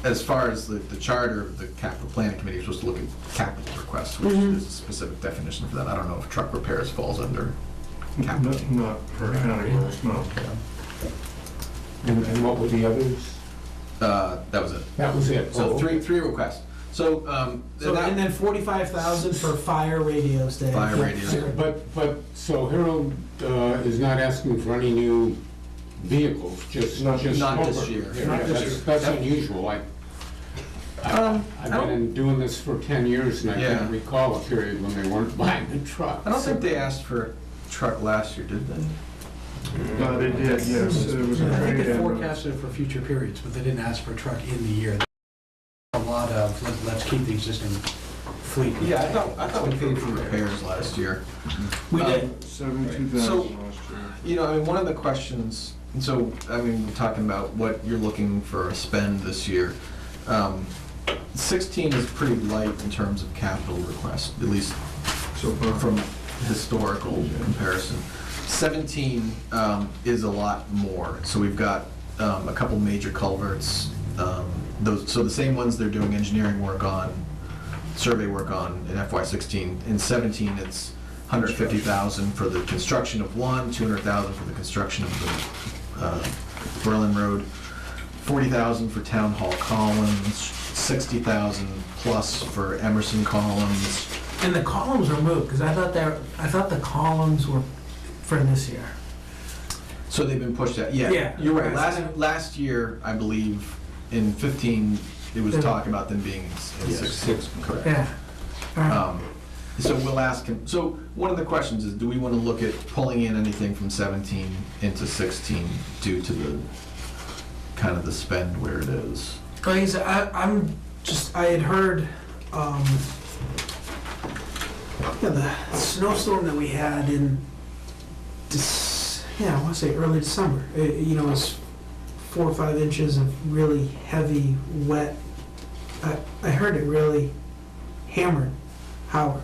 as far as the charter, the capital planning committee is supposed to look at capital requests, which is a specific definition for that. I don't know if truck repairs falls under capital. Not per county rules, no. And what were the others? That was it. That was it. So Oh, three requests. So, So, and then 45,000 for fire radios. Fire radios. So Harold is not asking for any new vehicles, just Not this over. year. Yeah, Not this year. That's unusual. I've been doing this for 10 years and I Yeah. can't recall a period when they weren't buying a truck. I don't think they asked for a truck last year, did they? No, they did, yes. It was a I think they trade-in. forecasted it for future periods, but they didn't ask for a truck in the year. A lot of, let's keep the existing fleet. Yeah, I thought we paid for repairs last year. We did. 72,000 So- last year. You know, I mean, one of the questions, so, I mean, we're talking about what you're looking for a spend this year. 16 is pretty light in terms of capital request, at least So far. from historical comparison. 17 is a lot more. So we've got a couple major culverts. So the same ones they're doing engineering work on, survey work on in FY16. In 17, it's 150,000 for the construction of one, 200,000 for the construction of the Berlin Road, 40,000 for Town Hall columns, 60,000 plus for Emerson columns. And the columns were moved, because I thought the columns were for this year. So they've been pushed out. Yeah, Yeah. you're right. Last year, I believe, in 15, it was Yeah. talk about them being in 16. Correct. Yeah. All right. So we'll ask him. So one of the questions is, do we want to look at pulling in anything from 17 into 16 due to the kind of the spend where it is? Like I said, I had heard, the snowstorm that we had in, I want to say early December. It was 4 or 5 inches of really heavy, wet. I heard it really hammered Harold.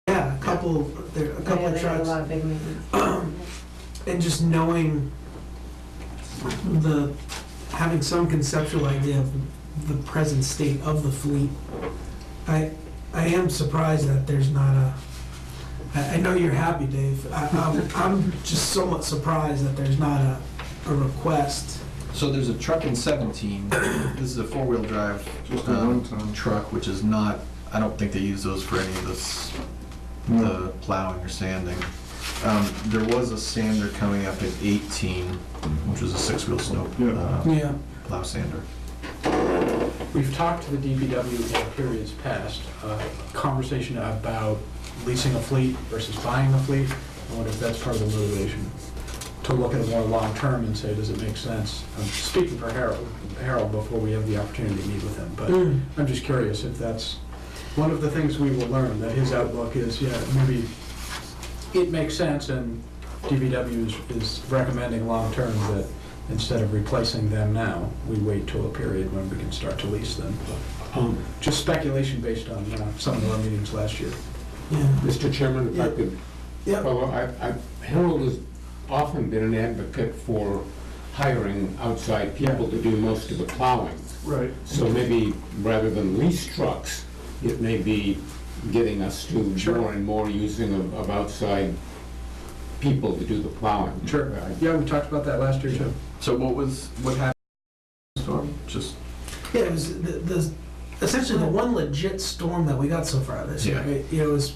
Yeah, a couple of They had a trucks. lot of big meetings. And just knowing having some conceptual idea of the present state of the fleet, I am surprised that there's not I know you're happy, Dave. I'm just somewhat surprised that there's not a request. So there's a truck in 17. This is a 4-wheel drive Just a one-ton. truck, which is not, I don't think they use those for any of this, the plowing or sanding. There was a sander coming up in 18, which was a 6-wheel snow Yeah. plow sander. We've talked to the DPW in periods past, conversation about leasing a fleet versus buying a fleet. I wonder if that's part of the motivation, to look at it more long-term and say, does it make sense? I'm speaking for Harold before we have the opportunity to meet with him, but I'm just curious if that's one of the things we will learn, that his outlook is, maybe it makes sense, and DPW is recommending long-term that instead of replacing them now, we wait till a period when we can start to lease them. Just speculation based on some of our meetings last year. Yeah. Mr. Chairman, if I could Yeah. follow, Harold has often been an advocate for hiring outside people to do most of the plowing. Right. So maybe rather than lease trucks, it may be getting us to Sure. more and more using of outside people to do the plowing. Sure. Yeah, we talked about that last year too. So what happened in the storm? Just, Yeah, it was essentially the one legit storm that we got so far this year. Yeah. It was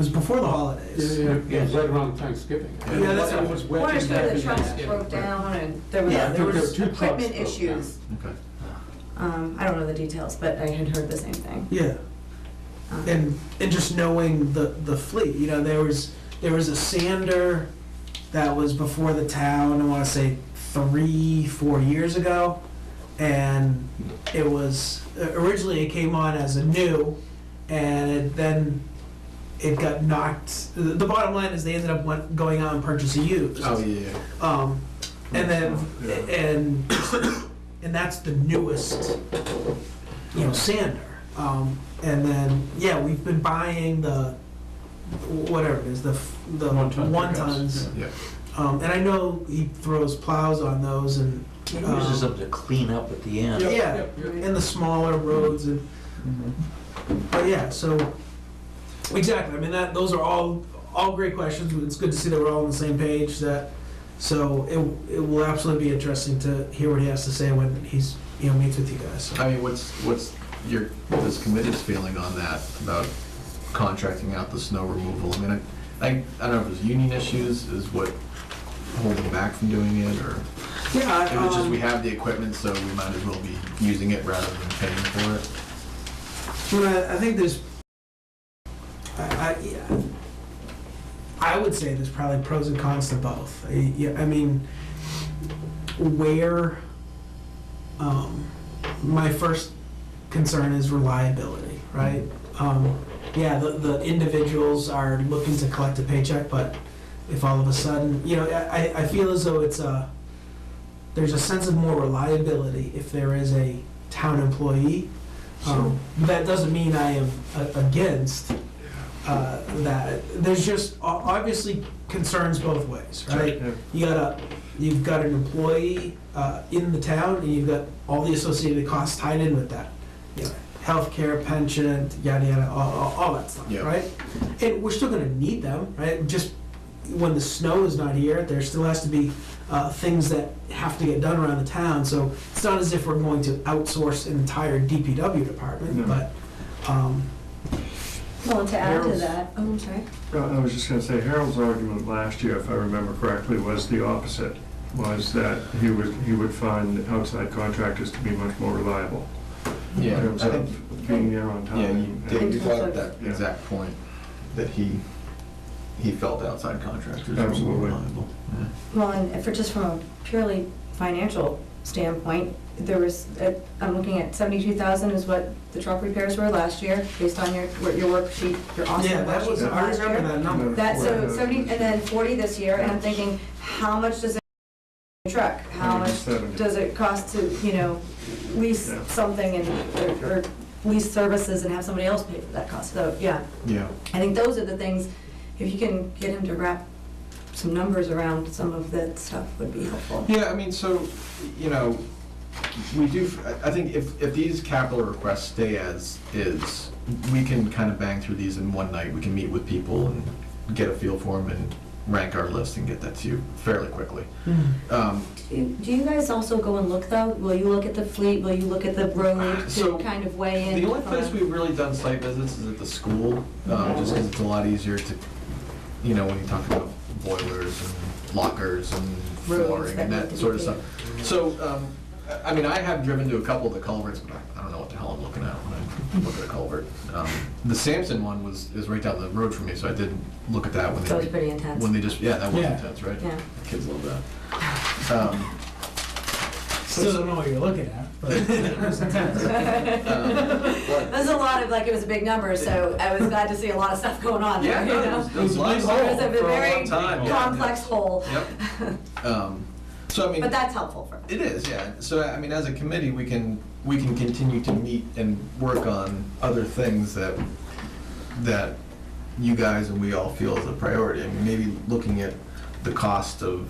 before the holidays. Yeah, it was right around Thanksgiving. Yeah, that's It what was One or wet two and of the heavy trucks Thanksgiving. broke down, and there was Yeah, there were two trucks equipment broke issues. okay. I don't know the details, but I had heard the same thing. Yeah. And just knowing the fleet, there was a sander that was before the town, I want to say 3-4 years ago, and it was originally it came on as a new, and then it got knocked. The bottom line is they ended up going out and purchasing used. Oh, yeah. And then and that's the newest sander. And then we've been buying the whatever it is, the One-ton one pickups. tons. Yeah. And I know he throws plows on those and He uses them to clean up at the end. and the smaller roads and but so exactly. I mean those are all great questions. It's good to see that we're all on the same page. That So it will absolutely be interesting to hear what he has to say when he's, meets with you guys. So. I mean, what's this committee's feeling on that, about contracting out the snow removal? I mean, I don't know if it's union issues is what holding back from doing it, or Yeah, if it's just we have the equipment, so we might as well be using it rather than paying for it. Well, I think there's, I would say there's probably pros and cons to both. I mean, where my first concern is reliability, right? The individuals are looking to collect a paycheck, but if all of a sudden, I feel as though there's a sense of more reliability if there is a town employee. That doesn't mean I am against that. There's just obviously concerns both ways, right? Yeah. You've got an employee in the town, and you've got all the associated costs tied in with that. Healthcare, pension, yada yada, all that stuff, Yeah. right? And we're still going to need them, right? Just when the snow is not here, there still has to be things that have to get done around the town. So it's not as if we're going to outsource an entire DPW department, No. but Well, to add to Harold's- that, oh, I'm sorry. I was just going to say, Harold's argument last year, if I remember correctly, was the opposite, was that he would find outside contractors to be much more reliable. In terms I of think, being there on time. yeah, you and- did, you brought up Yeah. that exact point, that he felt outside contractors were more Absolutely. reliable. Yeah. Well, and from a purely financial standpoint, there was, I'm looking at 72,000 is what the truck repairs were last year, based on your worksheet, your awesome yeah, that worksheet was, from I last remember year. that number. That, so Yeah. 70, and then 40 this year, and I'm thinking, how much does a truck, how much 170. does it cost to, lease Yeah. something or lease services and have somebody else pay for that cost? So, yeah, Yeah. I think those are the things, if you can get him to wrap some numbers around some of that stuff would be helpful. Yeah, I mean, so, we do, I think if these capital requests stay as is, we can kind of bang through these in one night. We can meet with people and get a feel for them and rank our list and get that to you fairly quickly. Do you guys also go and look though? Will you look at the fleet? Will you look at the road So, to kind of weigh in? The only from place a- we've really done site visits is at the school, just because it's a lot easier to, when you talk about boilers and lockers and Roads flooring that and need that to be sort of paved. stuff. So, I mean, I have driven to a couple of the culverts, but I don't know what the hell I'm looking at when I look at a culvert. The Sampson one is right down the road from me, so I did look at that when That was they, pretty intense. when they just, that was Yeah. intense, right? Yeah. Kids love that. Still don't know what you're looking at, but it was intense. There's a lot of, it was a big number, so I was glad to see a lot of stuff going on there, Yeah, no, it was a big It was hole a for a very long time. Yeah, complex hole, Yep. So I mean. but that's helpful for It is, yeah. So, I mean, as a committee, we can continue to meet and work on other things that you guys and we all feel is a priority. I mean, maybe looking at the cost of,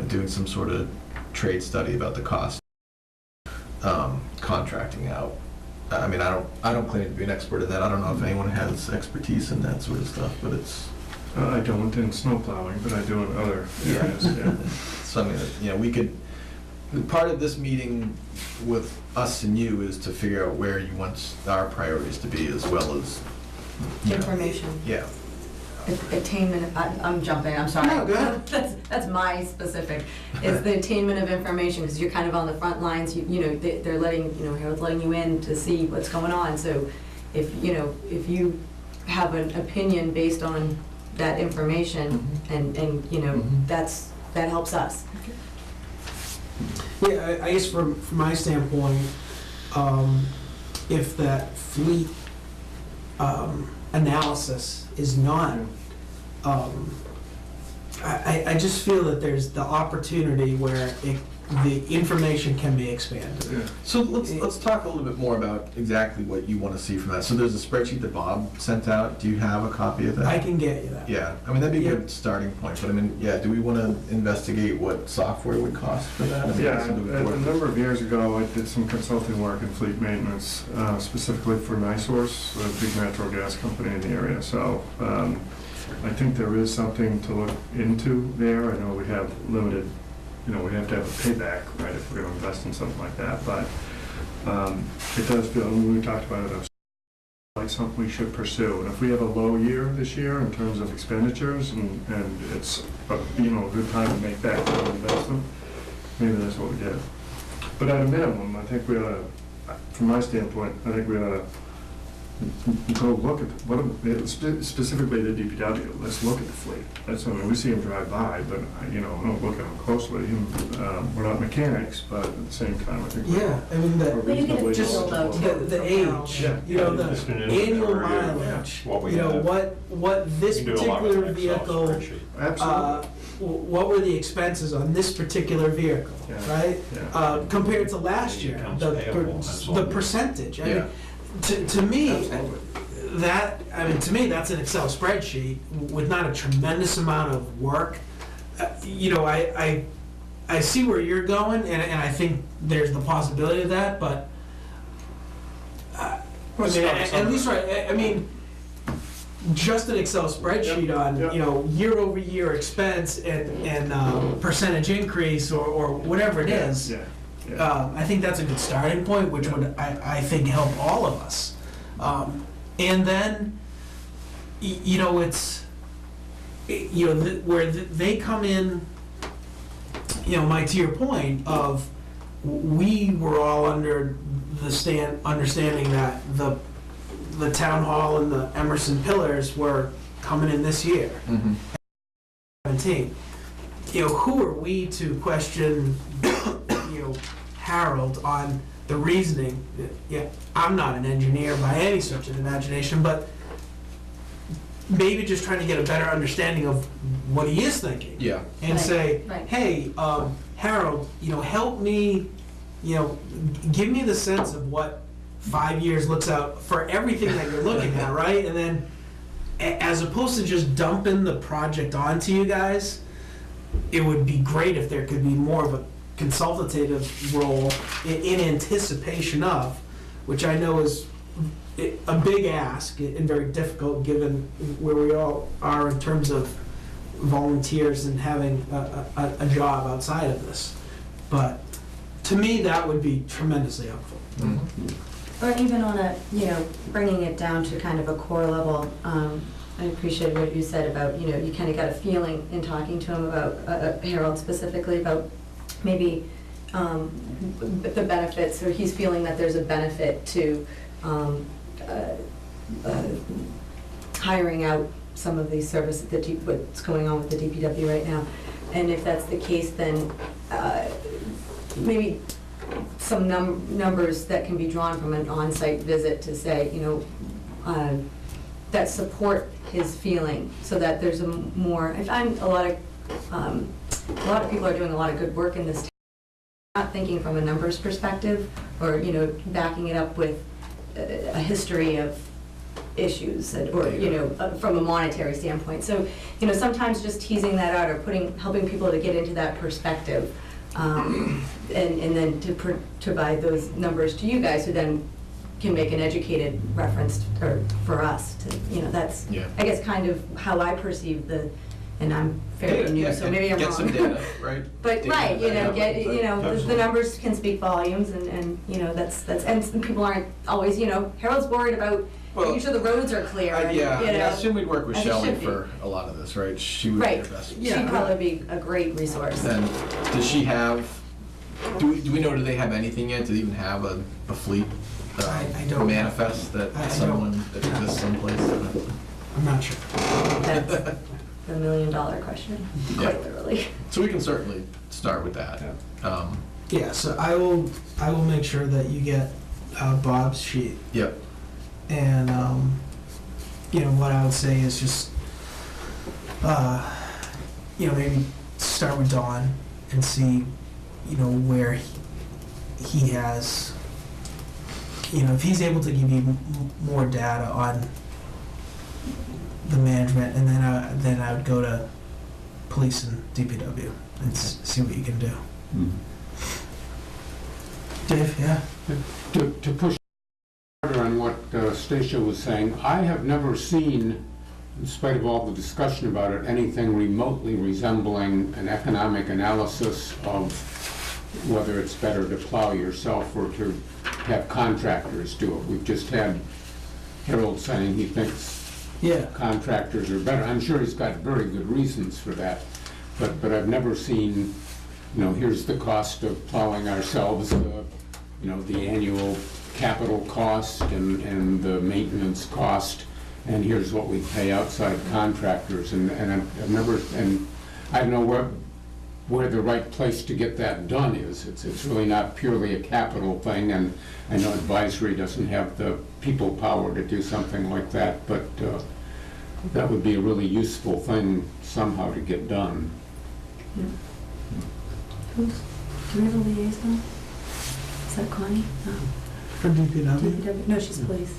doing some sort of trade study about the cost, contracting out. I mean, I don't claim to be an expert in that. I don't know if anyone has expertise in that sort of stuff, but it's. I don't in snow plowing, but I do in other Yeah. areas, yeah. So, I mean, we could, part of this meeting with us and you is to figure out where you want our priorities to be, as well as, information. yeah. Attainment, I'm jumping, I'm sorry. No, go ahead. That's my specific, is the attainment of information, because you're kind of on the front lines, they're letting, Harold's letting you in to see what's going on, so if you have an opinion based on that information, and that helps us. Yeah, I guess from my standpoint, if that fleet analysis is not, I just feel that there's the opportunity where the information can be expanded. Yeah. So let's talk a little bit more about exactly what you want to see from that. So there's a spreadsheet that Bob sent out. Do you have a copy of that? I can get you that. Yeah, I mean, that'd be a Yeah. good starting point, but I mean, yeah, do we want to investigate what software would cost for that? I mean, Yeah, that's something a before- number of years ago, I did some consulting work in fleet maintenance, specifically for NiSource, a big natural gas company in the area. So I think there is something to look into there. I know we have limited, we have to have a payback, right, if we're gonna invest in something like that, but it does feel, when we talked about it, it was like something we should pursue. And if we have a low year this year in terms of expenditures, and it's, a good time to make that kind of investment, maybe that's what we did. But at a minimum, I think we ought to, from my standpoint, I think we ought to go look at, specifically the DPW, let's look at the fleet. That's, we see them drive by, but, I don't look at them closely. We're not mechanics, but at the same time, I think. Yeah, I mean, we're Well, you get a reasonably feel though, knowledgeable. too. the age, Yeah. Just an the annual inventory of mileage, what we have. what this You can do a lot with particular an Excel vehicle, spreadsheet. Absolutely. what were the expenses on this particular vehicle, Yeah. right? Yeah. Compared to last year, Accounts payable, that's all. the percentage. I mean, Yeah. to me, Absolutely. to me, that's an Excel spreadsheet with not a tremendous amount of work. I see where you're going, and I think there's the possibility of that, but at least right. I mean, just an Excel spreadsheet on year over year expense and percentage increase or whatever it is. Yeah. I think that's a good starting point, which would I think help all of us. And then, where they come in, Mike, to your point of, we were all under the understanding that the town hall and the Emerson pillars were coming in this year, 17. Who are we to question, Harold on the reasoning? Yeah, I'm not an engineer by any stretch of the imagination, but maybe just trying to get a better understanding of what he is thinking. Yeah. And Right, say, right. hey, Harold, help me, give me the sense of what 5 years looks out for everything that you're looking at, right? And then, as opposed to just dumping the project onto you guys, it would be great if there could be more of a consultative role in anticipation of, which I know is a big ask and very difficult given where we all are in terms of volunteers and having a job outside of this. But to me, that would be tremendously helpful. Or even on a, bringing it down to kind of a core level. I appreciate what you said about, you kind of got a feeling in talking to him about, Harold specifically, about maybe the benefits, or he's feeling that there's a benefit to hiring out some of these services, what's going on with the DPW right now. And if that's the case, then maybe some numbers that can be drawn from an on-site visit to say, that support his feeling, so that there's a more, I find a lot of people are doing a lot of good work in this town, not thinking from a numbers perspective, or, backing it up with a history of issues, or, from a monetary standpoint. So, sometimes just teasing that out, or helping people to get into that perspective, and then to provide those numbers to you guys, who then can make an educated reference for us to, that's, I guess, kind of how I perceive and I'm fairly new, so maybe I'm wrong. Get some data, right? But, Data right, that- the numbers can speak volumes, and that's, and people aren't always, Harold's worried about making sure the roads are clear, and, Yeah, I assume we'd work with as it Shelley should be. for a lot of this, right? She would be Right, the best. she'd probably be a great resource. Then, does she have, do we know, do they have anything yet? Do they even have a fleet I don't. manifest that I don't. someone that exists someplace? I'm not sure. That's the $1 million question, quite literally. So we can certainly start with that. Yeah, so I will make sure that you get Bob's sheet. Yep. And what I would say is just maybe start with Dawn and see where he has, if he's able to give you more data on the management, and then I would go to police and DPW and see what you can do. Dave, yeah. To push harder on what Stacia was saying, I have never seen in spite of all the discussion about it, anything remotely resembling an economic analysis of whether it's better to plow yourself or to have contractors do it. We've just had Harold saying he thinks Yeah. contractors are better. I'm sure he's got very good reasons for that, but I've never seen, here's the cost of plowing ourselves, the annual capital cost and the maintenance cost, and here's what we pay outside contractors, and I've never, and I don't know where the right place to get that done is. It's really not purely a capital thing, and I know advisory doesn't have the people power to do something like that, but that would be a really useful thing somehow to get done. Do we have a liaison? Is that Connie? No. For DPW? No, she's police.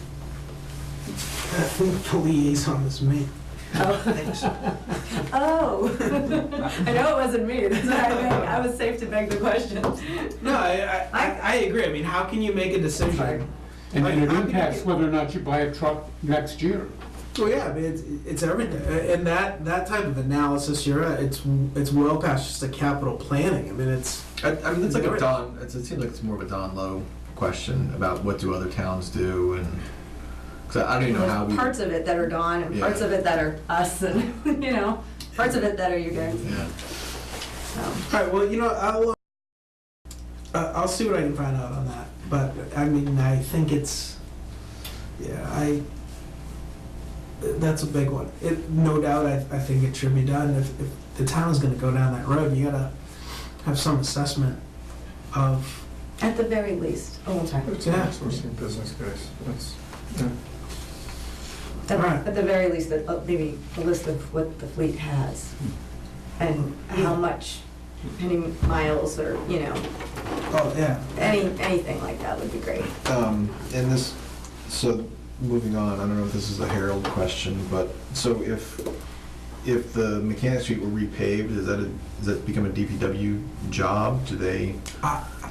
I think the liaison is me. Oh. Oh. I know it wasn't me. That's why I was safe to beg the question. No, I agree. I mean, how can you make a decision? And it impacts whether or not you buy a truck next year. Well, yeah, I mean, it's everything. And that type of analysis, you're right, it's well past just a capital planning. I mean, it's... I mean, it's like a Don, it seems like it's more of a Don Lowe question about what do other towns do, and, because I don't even know how we... Parts of it that are Dawn, and parts of it that are us, and, parts of it that are you guys. Yeah. All right, well, I'll see what I can find out on that. But, I mean, I think it's... Yeah, that's a big one. No doubt, I think it should be done. If the town is going to go down that road, you gotta have some assessment of. At the very least. Oh, I'm sorry. It's an outsourcing business, guys. At the very least, maybe a list of what the fleet has and how much, any miles or Oh yeah. anything like that would be great. Moving on, I don't know if this is a Harold question, but so if the Mechanic Street were repaved, does that become a DPW job? Do they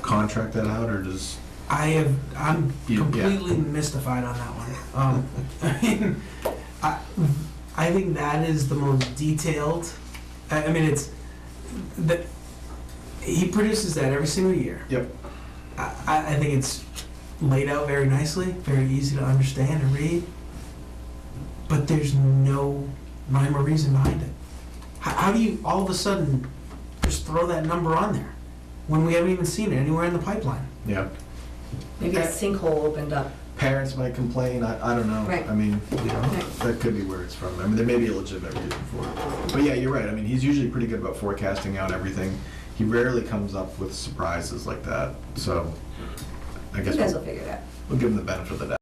contract that out, or does? I'm completely mystified on that one. I mean, I think that is the most detailed. I mean, it's that he produces that every single year. Yep. I think it's laid out very nicely, very easy to understand and read, but there's no rhyme or reason behind it. How do you all of a sudden just throw that number on there when we haven't even seen it anywhere in the pipeline? Yeah. Maybe a sinkhole opened up. Parents might complain, I don't know. Right. I mean, that could be where it's from. I mean, there may be a legitimate reason for it. But yeah, you're right. I mean, he's usually pretty good about forecasting out everything. He rarely comes up with surprises like that, so I guess you guys will figure it out. We'll give him the benefit of the doubt.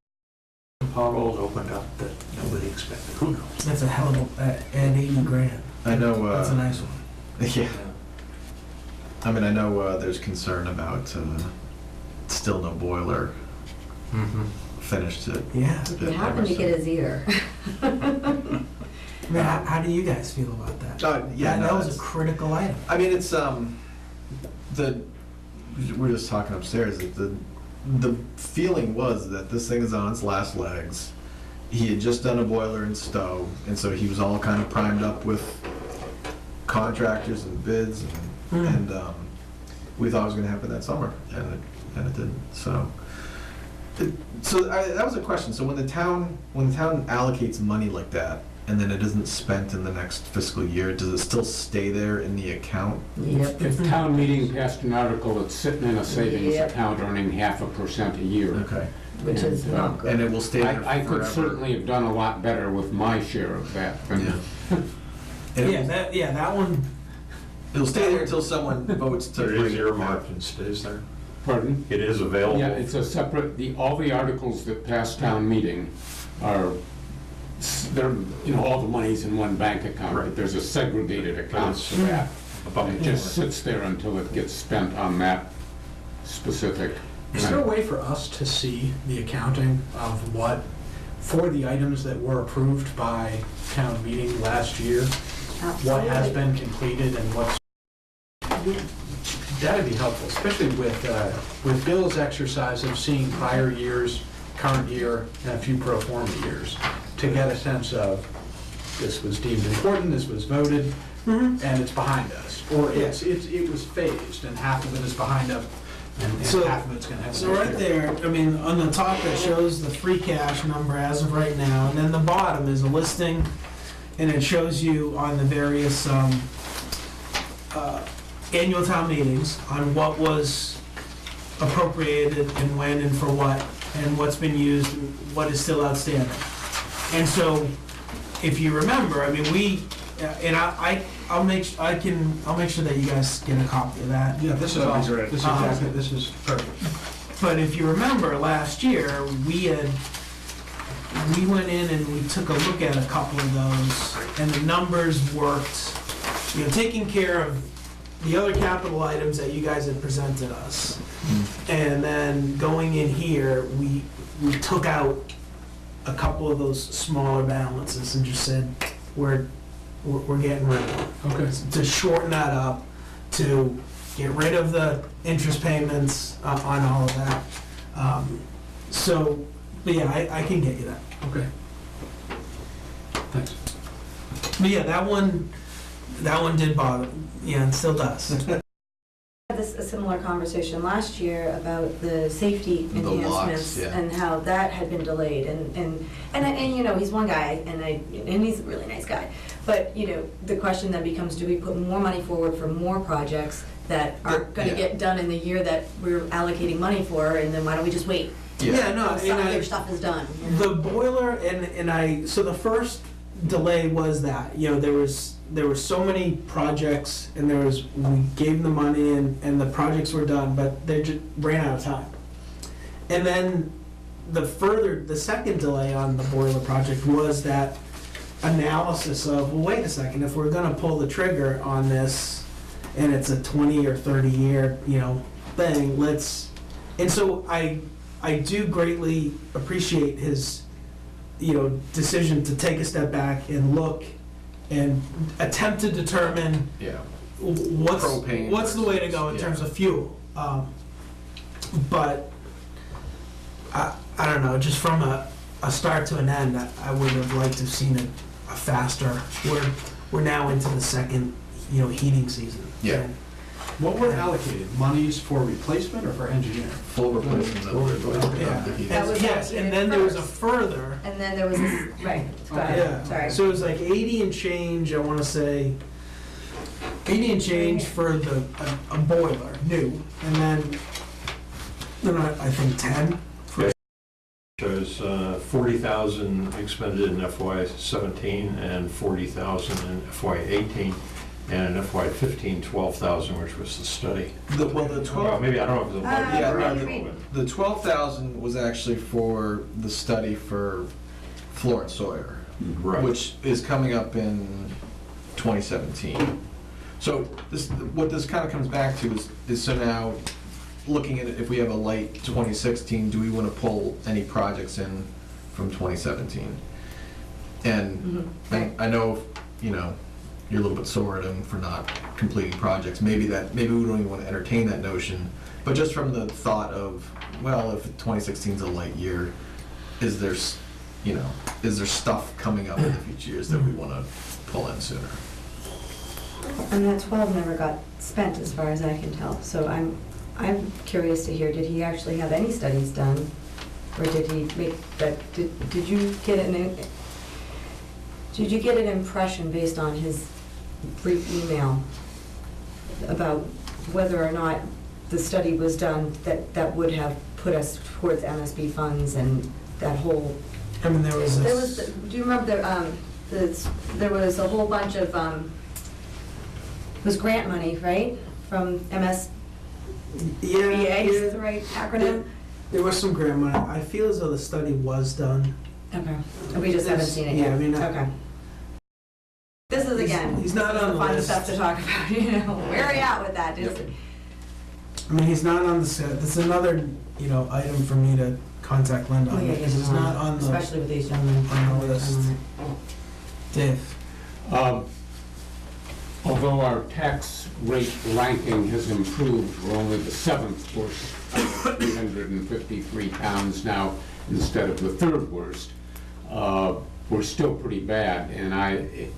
Potholes opened up that nobody expected. Who knows? That's a hell of at $80,000. I know. That's a nice one. Yeah. I mean, I know there's concern about still no boiler finished it. Yeah. How can you get his ear? I mean, how do you guys feel about that? Yeah, that was a critical item. I mean, it's we're just talking upstairs. The feeling was that this thing is on its last legs. He had just done a boiler in Stowe, and so he was all kind of primed up with contractors and bids, and we thought it was going to happen that summer, and it didn't. So that was a question. So when the town allocates money like that, and then it isn't spent in the next fiscal year, does it still stay there in the account? Yep. If town meeting passed an article, it's sitting in a savings account earning 0.5% a year. Okay. Which is not good. And it will stay there forever. I could certainly have done a lot better with my share of that. That one. It'll stay there until someone votes to It is bring it earmarked and stays there. Pardon? It is available. Yeah, it's a separate, all the articles that pass town meeting are, all the money's in one bank account, but there's a segregated account for that. And it just sits there until it gets spent on that specific. Is there a way for us to see the accounting of what, for the items that were approved by town meeting last year, what has been completed and what's... That'd be helpful, especially with Bill's exercise of seeing prior years, current year, and a few pro forma years, to get a sense of this was deemed important, this was voted, Mhm. and it's behind us. Or it was phased, and half of it is behind us, and So- half of it's gonna have. So right there, I mean, on the top that shows the free cash number as of right now, and then the bottom is a listing, and it shows you on the various annual town meetings on what was appropriated and when and for what, and what's been used, and what is still outstanding. And so, if you remember, I mean, and I'll make sure that you guys get a copy of that. Yeah, this is That'd be awesome. great. This is perfect. But if you remember last year, we went in and we took a look at a couple of those, and the numbers worked, taking care of the other capital items that you guys had presented us. And then going in here, we took out a couple of those smaller balances and just said, we're getting rid of them. Okay. To shorten that up, to get rid of the interest payments on all of that. But yeah, I can get you that. Okay. Thanks. But yeah, that one did bother, and still does. Had a similar conversation last year about the safety The locks, enhancements yeah. and how that had been delayed, and he's one guy, and he's a really nice guy, but the question then becomes, do we put more money forward for more projects that aren't going to Yeah. get done in the year that we're allocating money for, and then why don't we just wait? No, Some other stuff is done. The boiler so the first delay was that, there were so many projects, and we gave them the money and the projects were done, but they just ran out of time. And then the second delay on the boiler project was that analysis of, well, wait a second, if we're gonna pull the trigger on this and it's a 20 or 30 year, thing, and so I do greatly appreciate his, decision to take a step back and look and attempt to determine Yeah. what's Propane the way to go in versus- terms of fuel. But I don't know, just from a start to an end, I would have liked to have seen it a faster. We're now into the second, heating season. Yeah. And What were allocated? Monies for replacement or for engineering? Full replacement of the Yeah. heating. That was Yes, and then there was a first. further. And then there was this, right, go ahead, Yeah, sorry. so it was like 80 and change, I want to say, 80 and change for a boiler, new, and then I think 10 for, Shows 40,000 expended in FY17 and 40,000 in FY18, and in FY15, 12,000, which was the study. The Well, 12, maybe, I don't know if it was a budget. yeah, or no, actual, the 12,000 was actually for the study for Florence Sawyer, but- Right. which is coming up in 2017. So what this kind of comes back to is so now, looking at it, if we have a light 2016, do we want to pull any projects in from 2017? And Right. I know, you're a little bit sore at him for not completing projects. Maybe we don't even want to entertain that notion. But just from the thought of, well, if 2016 is a light year, is there stuff coming up in the future years that we want to pull in sooner? And that 12 never got spent, as far as I can tell. So I'm curious to hear, did he actually have any studies done? Or did he make that, did you get an impression based on his brief email about whether or not the study was done that would have put us towards MSB funds and that whole? I mean, there was this. Do you remember there was a whole bunch of, it was grant money, right? From MSBA, is the right acronym? There was some grant money. I feel as though the study was done. Okay, we just haven't seen it yet? Yeah, I mean, Okay. This is, again, he's not on the fun list. stuff to talk about, where are you at with that? I mean, he's not on the set. That's another, item for me to contact Linda on. Oh, yeah, because he's not on the, especially with these gentlemen. on the list. Dave. Although our tax rate ranking has improved, we're only the 7th worst out of 353 towns now instead of the 3rd worst. we're still pretty bad, and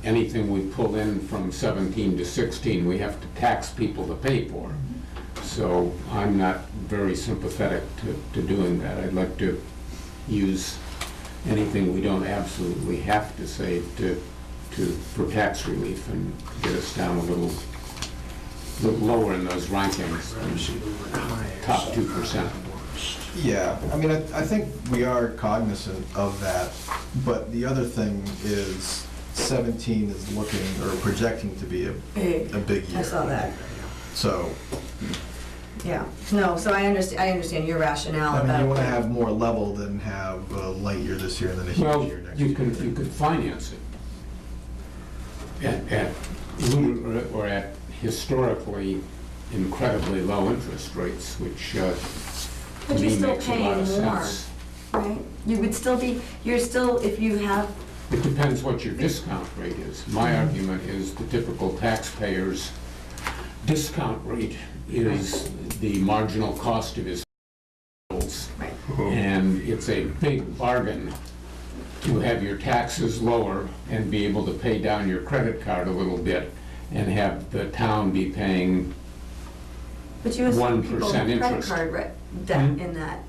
anything we pull in from 17 to 16, we have to tax people to pay for. So I'm not very sympathetic to doing that. I'd like to use anything we don't absolutely have to save for tax relief and get us down a little lower in those rankings than top 2%. Yeah, I mean, I think we are cognizant of that, but the other thing is 17 is looking or projecting to be a big year. I saw that. So, Yeah, no, so I understand your rationale I about. mean, you want to have more level than have a light year this year and then a Well, huge year next year. you could finance it at historically incredibly low interest rates, which But to you're me still makes a lot paying of more, sense. right? You would still be, you're still, if you have, It depends what your discount rate is. My argument is the typical taxpayer's discount rate is the marginal cost of his bills. right, And it's a big bargain to have your taxes lower and be able to pay down your credit card a little bit and have the town be paying but you assume people 1% have credit interest. card debt in that.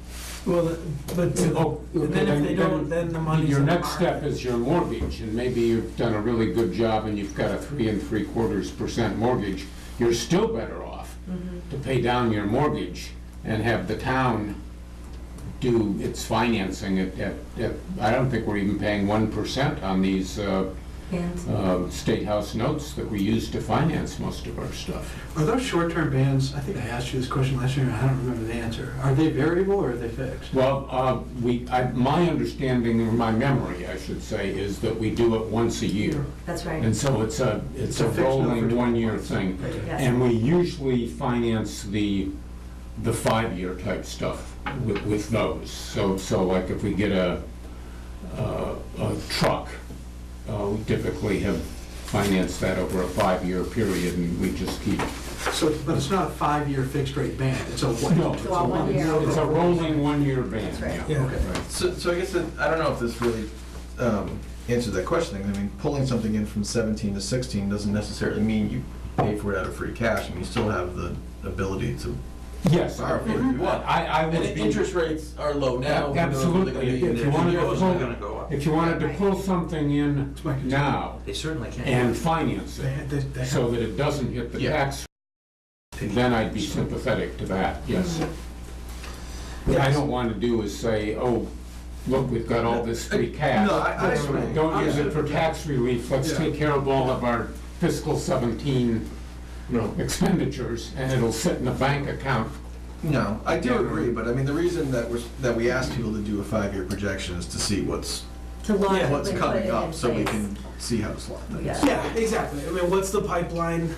Well, but Oh, then if they don't, then the money's Your in the next step market. is your mortgage, and maybe you've done a really good job and you've got a 3 3/4% mortgage. You're still better off to pay down your mortgage and have the town do its financing at I don't think we're even paying 1% on these State House notes that we use to finance most of our stuff. Are those short-term bans, I think I asked you this question last year, and I don't remember the answer. Are they variable or are they fixed? Well, my understanding, or my memory, I should say, is that we do it once a year. That's right. And so it's a fixed note rolling for 12 one-year months. thing. Yes. And we usually finance the 5-year type stuff with those. So like if we get a truck, we typically have financed that over a 5-year period, and we just keep. So, but it's not a 5-year fixed rate ban, it's a one. No, It's a 1 year. it's a rolling one-year ban. That's right. Yeah. Okay. So I guess I don't know if this really answers that question. I mean, pulling something in from 17 to 16 doesn't necessarily mean you pay for it out of free cash. I mean, you still have the ability to Yes, borrow for it if you want. I would And be. interest rates are low now. Absolutely. If you wanted to Yours are gonna pull, go up. if you wanted to pull something in It's my concern. now They certainly can. and finance They, it they have. so that it doesn't hit the Yeah. tax, then I'd be sympathetic to that, yes. What I don't want to do is say, oh, look, we've got all this free cash. No, I agree. Don't use Yeah. it for tax relief, let's Yeah. take care of all of our fiscal 17 expenditures, and it'll sit in a bank account. No, I do agree, but I mean, the reason that we ask people to do a 5-year projection is to see what's To launch it, what's put it coming in up, so we place. can see how to slot things. Yeah. Yeah, exactly. I mean, what's the pipeline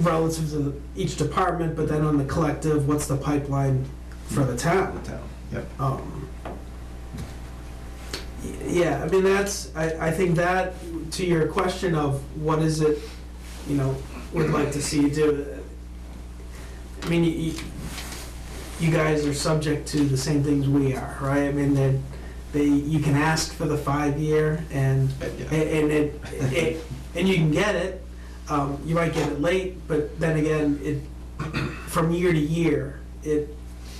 relative to each department, but then on the collective, what's the pipeline for the town? The town, yep. Yeah, I mean, I think that, to your question of what is it, would like to see you do, I mean, you guys are subject to the same things we are, right? I mean, you can ask for the 5-year and you can get it. You might get it late, but then again, from year to year, it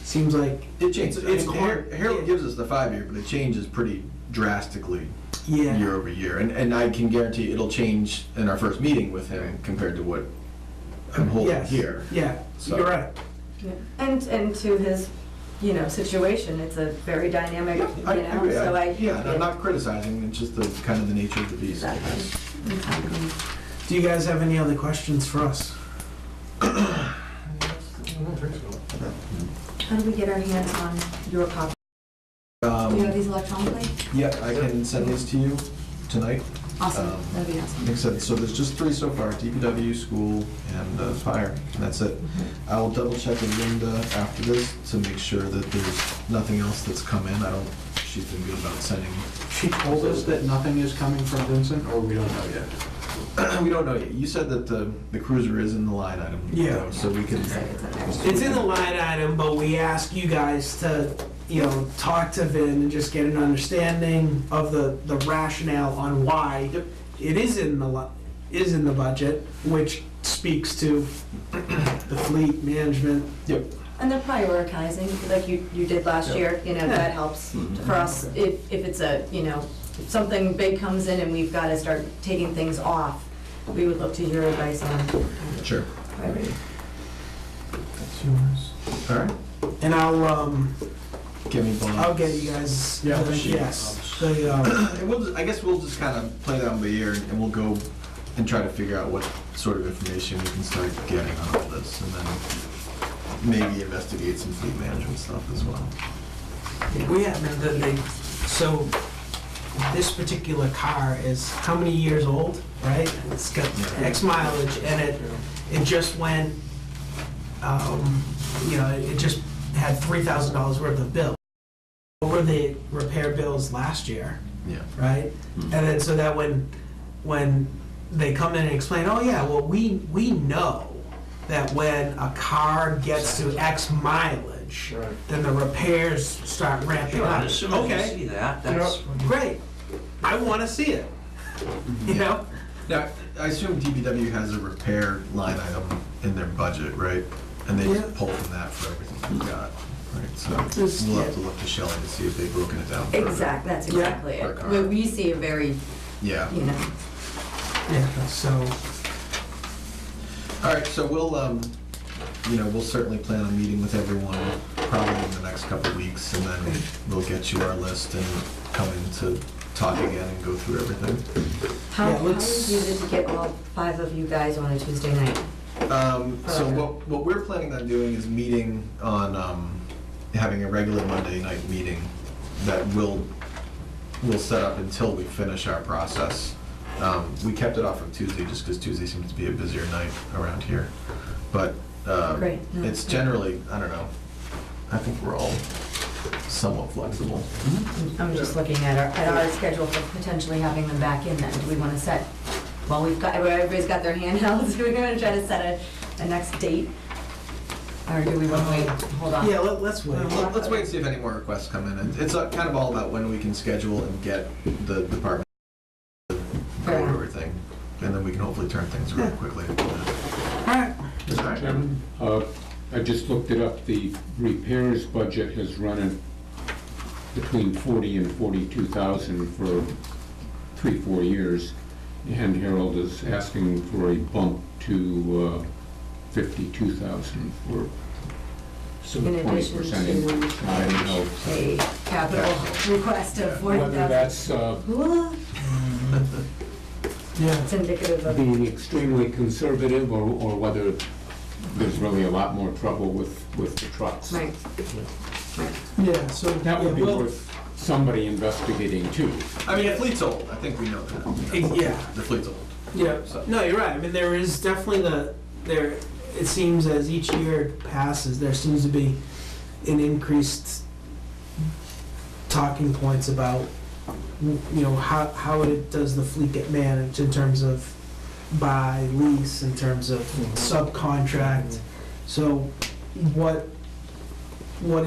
seems like It changes. It's Harold gives us the 5-year, but it changes pretty drastically yeah. year over year. And I can guarantee it'll change in our first meeting with him compared to what I'm holding Yes. here. Yeah, So- you're right. Yeah. And to his, situation, it's a very dynamic, I agree. so I. Yeah, and I'm not criticizing, it's just the kind of the nature of the beast. Exactly. Exactly. Do you guys have any other questions for us? I don't think so. How do we get our hands on your copy? Do you have these electronically? Yeah, I can send these to you tonight. Awesome, that'd be awesome. Like I said, so there's just 3 so far, DPW, school, and fire, and that's it. I will double check with Linda after this to make sure that there's nothing else that's come in. She's been good about sending. She told us that nothing is coming from Vincent, or we don't know yet? We don't know yet. You said that the cruiser is in the line item. Yeah. So we can. It's in the line item, but we ask you guys to talk to Vin and just get an understanding of the rationale on why it is in the budget, which speaks to the fleet management. Yep. And the prioritizing, like you did last year, that helps for us. If it's if something big comes in and we've got to start taking things off, we would look to your advice on. Sure. priority. That's yours. All right. And Give me bonus. I'll get you guys. Yeah, the- sheet. yes. The And I guess we'll just kind of play that by ear, and we'll go and try to figure out what sort of information we can start getting on all this, and then maybe investigate some fleet management stuff as well. we have so this particular car is how many years old, right? It's got X mileage, and it just went. It just had $3,000 worth of bills. What were the repair bills last year, Yeah. right? And then so that when they come in and explain, oh yeah, well we know that when a car gets to X mileage, then the repairs start ramping up. Assuming you Okay, see that, that's. great. I want to see it. You know? Now, I assume DPW has a repair line item in their budget, right? And they Yeah. just pull from that for everything we've got, right? So Just- we'll yeah. have to look to Shelley to see if they've broken it down. further. Exactly, that's exactly Per it. car. We see a very, Yeah. Yeah. So All right, so we'll certainly plan on meeting with everyone probably in the next couple of weeks, and then we'll get you our list and come in to talk again and go through everything. how let's- easy is it to get all 5 of you guys on a Tuesday night? So what we're planning on doing is meeting on, having a regular Monday night meeting that we'll set up until we finish our process. We kept it off of Tuesday just because Tuesday seems to be a busier night around here. But Great. No, it's generally, I don't know, I think we're all somewhat flexible. I'm just looking at our schedule for potentially having them back in then. Do we want to set, well, everybody's got their handhelds, we're going to try to set a next date? Or do we want to wait, hold on? yeah, let's wait. Let's wait and see if any more requests come in. It's kind of all about when we can schedule and get the department to go Fair over enough. everything, and then we can hopefully turn things around quickly. All right. Chairman, I just looked it up, the repairs budget has run in between 40 and 42,000 for 3-4 years, and Harold is asking for a bump to 52,000 for In addition 20% to increase. I don't know a capital request of whether 40,000. that's What? Yeah. It's indicative of, being extremely conservative or whether there's really a lot more trouble with the trucks. right. Yeah. So That would be well, worth somebody investigating too. I mean, the fleet's old. I think we know that. yeah. The fleet's old. Yeah. No, you're right. I mean, there is definitely it seems as each year passes, there seems to be an increased talking points about, how does the fleet get managed in terms of buy, lease, in terms of subcontract. So what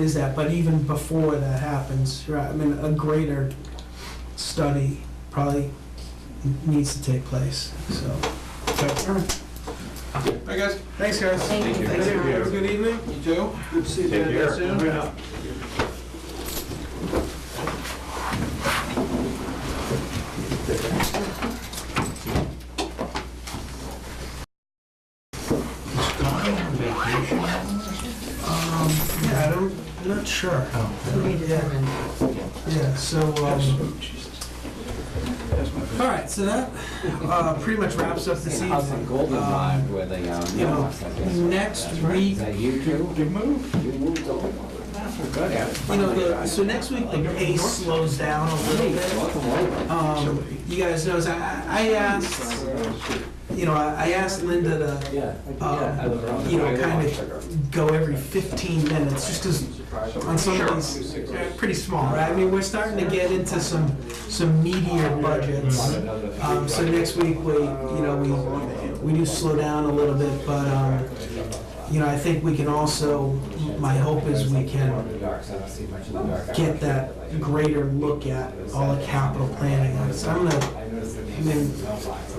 is that? But even before that happens, right, I mean, a greater study probably needs to take place, so. All right, guys. Thanks, guys. Thank you. Thank you. Have a good evening. You too. Good to see you Take again care. soon. Yeah. I'm not sure. To be determined. Yeah, so, all right, so that pretty much wraps up this evening. where they are. Next week, You two? You moved over. so next week the pace slows down a little bit. You guys notice, I asked, I asked Linda to, kind of go every 15 minutes, just because on some of these, pretty small, right? I mean, we're starting to get into some meatier budgets. So next week, we do slow down a little bit, but, I think we can also, my hope is we can get that greater look at all the capital planning.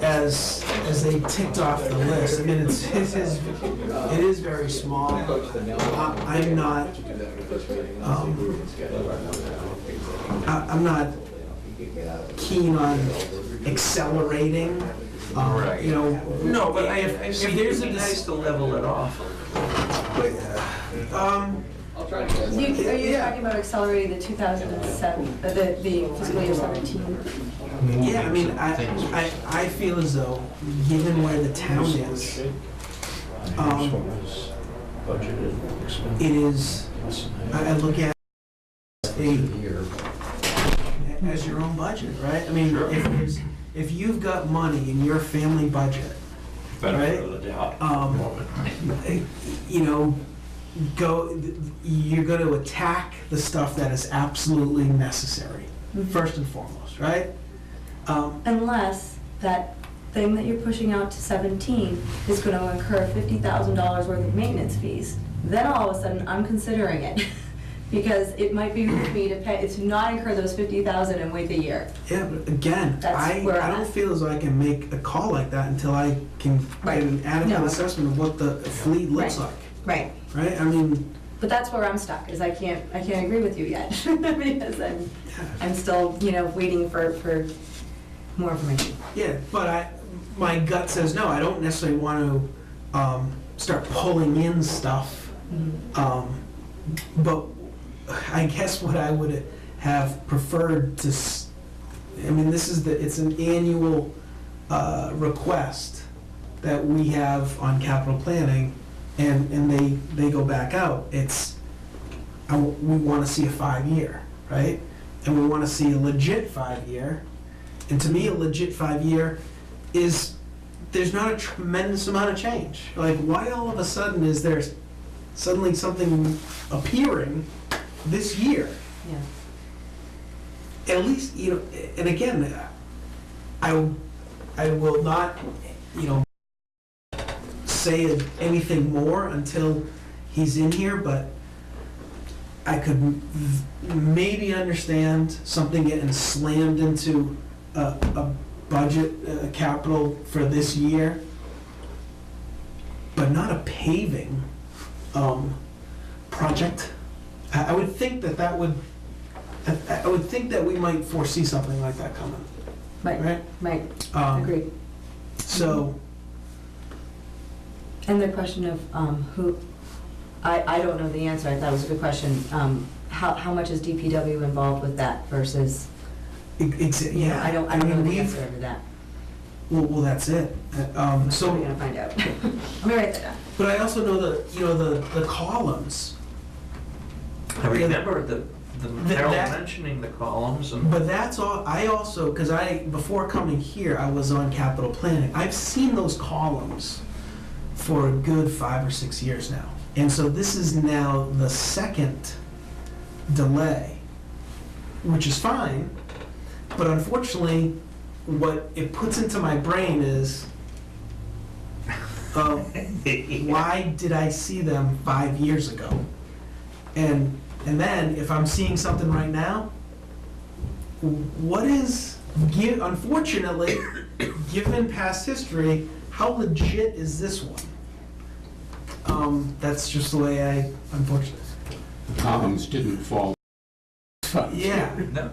As they ticked off the list, it is very small. I'm not keen on accelerating. Right. No, but if it'd there's be a nice to level it off. Are you talking about accelerating the 2007, the fiscal year 17? Yeah, I mean, I feel as though, given where the town is, it is, I look at it as your own budget, right? I mean, if you've got money in your family budget, right? You're going to attack the stuff that is absolutely necessary, first and foremost, right? Unless that thing that you're pushing out to 17 is going to incur $50,000 worth of maintenance fees, then all of a sudden I'm considering it. Because it might be with me to not incur those $50,000 and wait a year. Yeah, but again, I don't feel as though I can make a call like that until I can get an adequate assessment of what the fleet looks like. Right. Right? I mean. But that's where I'm stuck, is I can't agree with you yet. Because I'm still, waiting for more information. Yeah, but my gut says no, I don't necessarily want to start pulling in stuff. But I guess what I would have preferred to, it's an annual request that we have on capital planning, and they go back out. We want to see a 5-year, right? And we want to see a legit 5-year. And to me, a legit 5-year is, there's not a tremendous amount of change. Like, why all of a sudden is there suddenly something appearing this year? Yeah. At least, and again, I will not, say anything more until he's in here, but I could maybe understand something getting slammed into a budget capital for this year, but not a paving project. I would think that would. I would think that we might foresee something like that coming. Right. Agreed. So. And the question of who, I don't know the answer. I thought it was a good question. How much is DPW involved with that versus? Yeah. I don't know the answer to that. Well, that's it. So we're gonna find out. Let me write that down. But I also know the columns. I remember the Harold mentioning the columns. But that's all. I also, because before coming here, I was on capital planning. I've seen those columns for a good 5 or 6 years now, and so this is now the second delay, which is fine. But unfortunately, what it puts into my brain is, why did I see them 5 years ago? And then if I'm seeing something right now, what is, unfortunately, given past history, how legit is this one? That's just the way unfortunately. The columns didn't fall. Yeah. No.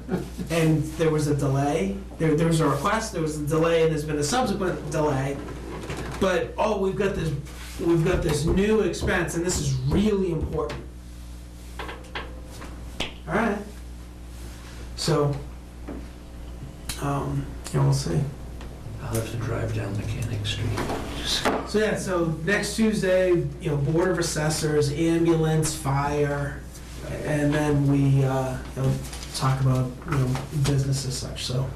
And there was a delay. There was a request, there was a delay, and there's been a subsequent delay. But, we've got this new expense, and this is really important. All right. So, we'll see. I'll have to drive down Mechanic Street. So next Tuesday, Board of Assessors, ambulance, fire, and then we talk about business as such. So,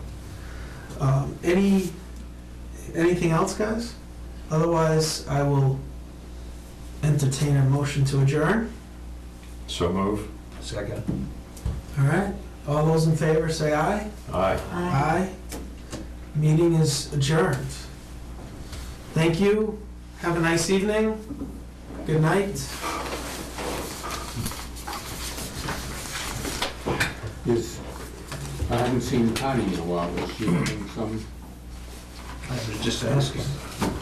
anything else, guys? Otherwise, I will entertain a motion to adjourn. So move. Second. All right. All those in favor say aye. Aye. Aye. Meeting is adjourned. Thank you. Have a nice evening. Good night. I haven't seen Connie in a while. Is she having some? I was just asking.